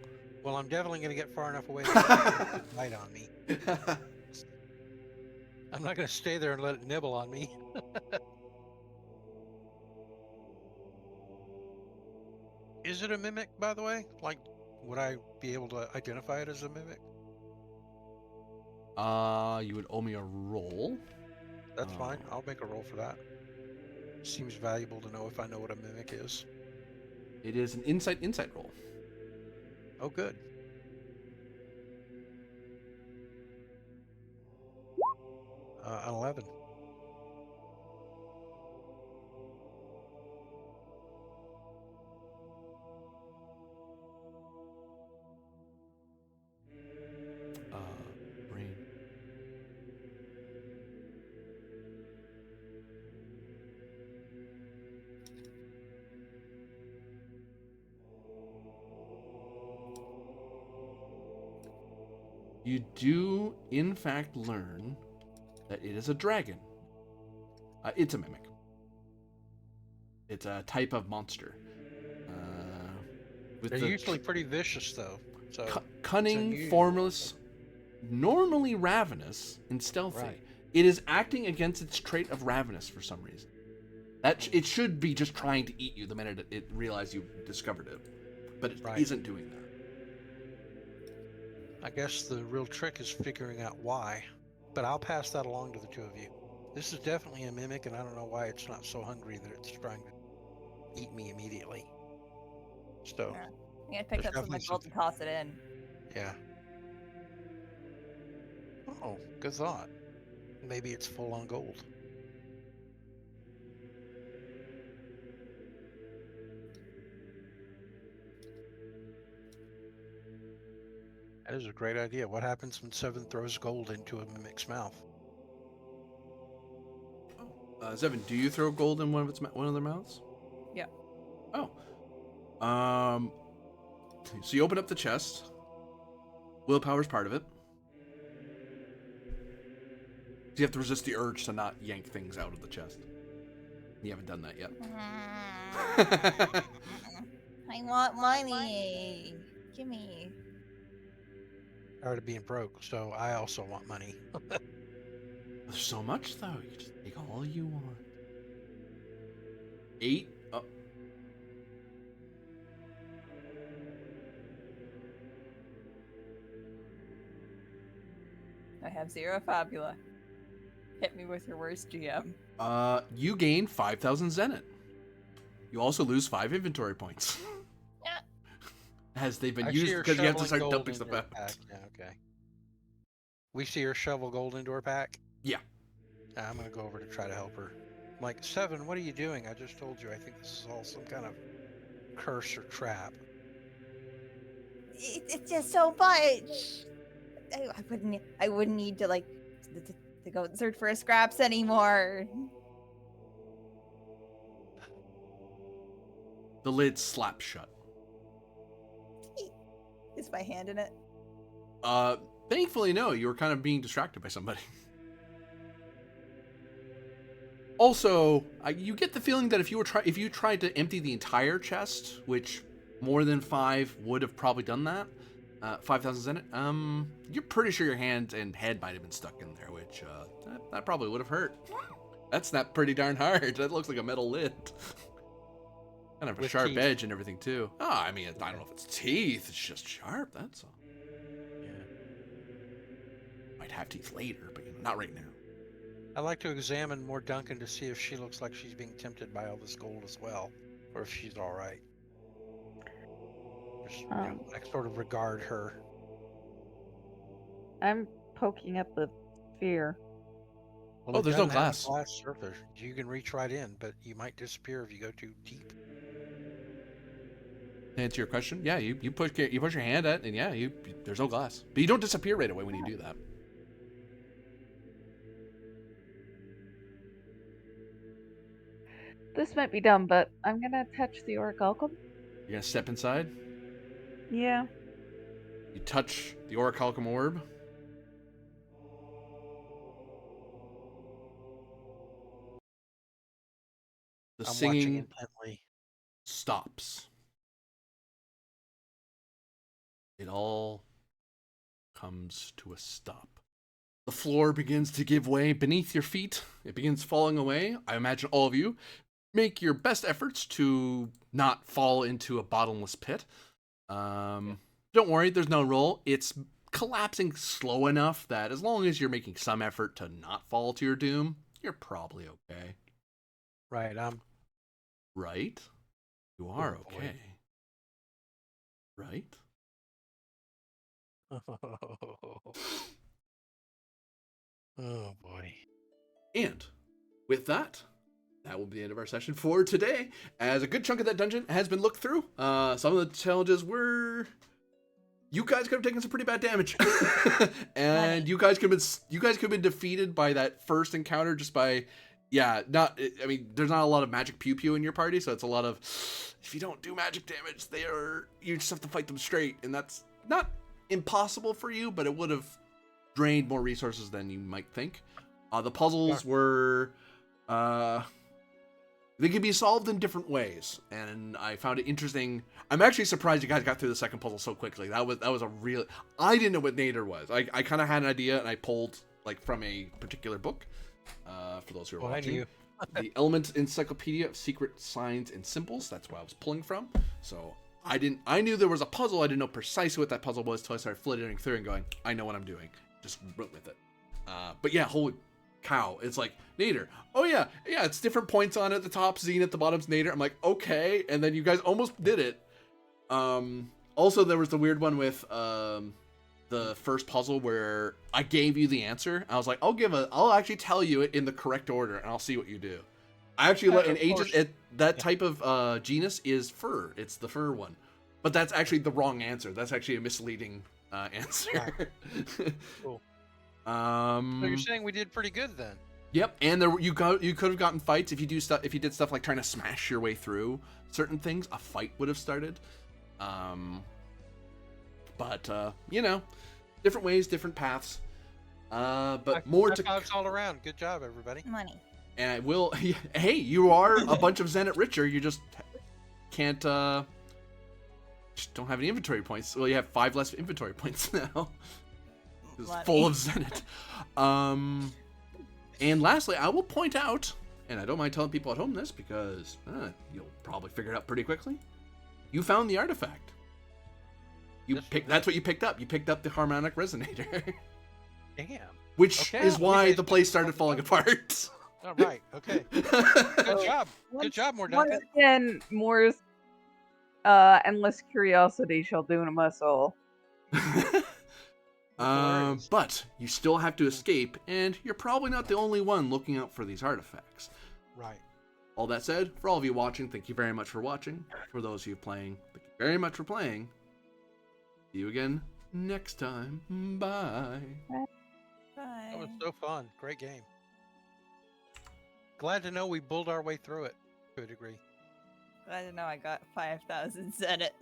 Well, I'm definitely going to get far enough away to it bite on me. I'm not going to stay there and let it nibble on me. Is it a mimic, by the way? Like, would I be able to identify it as a mimic? You would owe me a roll. That's fine. I'll make a roll for that. Seems valuable to know if I know what a mimic is. It is an insight roll. Oh, good. An 11. Brain. You do, in fact, learn that it is a dragon. It's a mimic. It's a type of monster. They're usually pretty vicious, though. So cunning, unusual. formless, normally ravenous, and stealthy. Right. It is acting against its trait of ravenous for some reason. It should be just trying to eat you the minute it realized you discovered it, but it isn't doing that. I guess the real trick is figuring out why, but I'll pass that along to the two of you. This is definitely a mimic, and I don't know why it's not so hungry that it's trying to eat me immediately. So, Yeah. I'm gonna pick There's up some of my definitely gold and toss it in. yeah. Oh, good thought. Maybe it's full on gold. That is a great idea. What happens when Seven throws gold into a mimic's mouth? Zevin, do you throw gold in one of their mouths? Yeah. Oh. So you open up the chest. Willpower's part of it. So you have to resist the urge to not yank things out of the chest. You haven't done that yet. I want money. Gimme. tired of being broke, so I also want money. There's so much though. You just take all you want. 8. Oh. I have 0 Fabula. Hit me with your worst GM. You gain 5,000 Zenit. You also lose 5 inventory points. As they've been I see used her because you have to shoveling start gold dumping into stuff her out. pack. Yeah, okay. We see her shovel gold into her pack. Yeah. I'm gonna go over to try to help her. I'm like, Seven, what are you doing? I just told you. I think this is all some kind of curse or trap. It's just so much. I wouldn't need to like to go and search for scraps anymore. The lid slaps shut. Is my hand in it? Thankfully, no. You were kind of being distracted by somebody. Also, you get the feeling that if you tried to empty the entire chest, which more than 5 would have probably done that, 5,000 Zenit, you're pretty sure your hand and head might have been stuck in there, which that probably would have hurt. That snapped pretty darn hard. That looks like a metal lid. Kind of a With sharp teeth. edge and everything too. Oh, I mean, I don't know if it's teeth. It's just sharp. That's all. Yeah. Might have teeth later, but not right now. I like to examine more Duncan to see if she looks like she's being tempted by all this gold as well, or if she's all right. Just like sort of regard her. I'm poking at the sphere. Well, Oh, it there's no doesn't have a glass. glass surface. You can reach right in, but you might disappear if you go too deep. To answer your question, yeah, you push your hand at it, and yeah, there's no glass, but you don't disappear right away when you do that. This might be dumb, but I'm gonna touch the orichalcum. You're gonna step inside. Yeah. You touch the orichalcum orb. The I'm watching singing intently. stops. It all comes to a stop. The floor begins to give way beneath your feet. It begins falling away. I imagine all of you make your best efforts to not fall into a bottomless pit. Don't worry, there's no roll. It's collapsing slow enough that as long as you're making some effort to not fall to your doom, you're probably okay. Right. Right? You are Oh, boy. okay. Right? Oh boy. And with that, that will be the end of our session for today. As a good chunk of that dungeon has been looked through, some of the challenges were... You guys could have taken some pretty bad damage, and you guys could have been defeated by that first encounter just by, I mean, there's not a lot of magic pew pew in your party, so it's a lot of, if you don't do magic damage, you just have to fight them straight, and that's not impossible for you, but it would have drained more resources than you might think. The puzzles were, they could be solved in different ways, and I found it interesting. I'm actually surprised you guys got through the second puzzle so quickly. That was a real... I didn't know what Nader was. I kind of had an idea, and I pulled from a particular book. For those who are watching, I knew. the Element Encyclopedia of Secret Signs and Symbols. That's where I was pulling from. So I knew there was a puzzle. I didn't know precisely what that puzzle was until I started flittering through and going, I know what I'm doing. Just went with it. But yeah, holy cow, it's like Nader. Oh yeah, it's different points on it at the top, Zine at the bottom's Nader. I'm like, okay, and then you guys almost did it. Also, there was the weird one with the first puzzle where I gave you the answer. I was like, I'll actually tell you it in the correct order, and I'll see what you do. I actually let in ages. That type of genus is fur. It's the fur one, but that's actually the wrong answer. That's actually a misleading answer. Cool. So you're saying we did pretty good then? Yep, and you could have gotten fights if you did stuff like trying to smash your way through certain things. A fight would have started. But different ways, different paths. But more to fives all around. Good job, everybody. Money. And I will. Hey, you are a bunch of Zenit richer. You just can't. Just don't have any inventory points. Well, you have 5 less inventory points now. It's money. full of Zenith. And lastly, I will point out, and I don't mind telling people at home this because you'll probably figure it out pretty quickly. You found the artifact. That's what you picked up. You picked up the harmonic resonator. Damn. Which Okay. is why Okay. the place started falling apart. All right. Okay. Good job. Good job, Once Mordecai. again, Moore's endless curiosity shall doom us all. Hilarious. But you still have to escape, and you're probably not the only one looking out for these artifacts. Right. All that said, for all of you watching, thank you very much for watching. For those of you playing, thank you very much for playing. See you again next time. Bye. Bye. That was so fun. Great game. Glad to know we bulled our way through it to a degree. Glad to know I got 5,000 Zenith.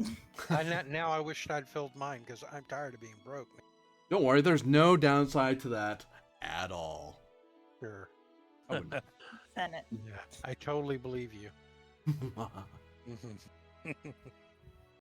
Now I wish I'd filled mine because I'm tired of being broke. Don't worry, there's no downside to that at all. Sure. I wouldn't. Zenith. Yeah. I totally believe you. Mhm.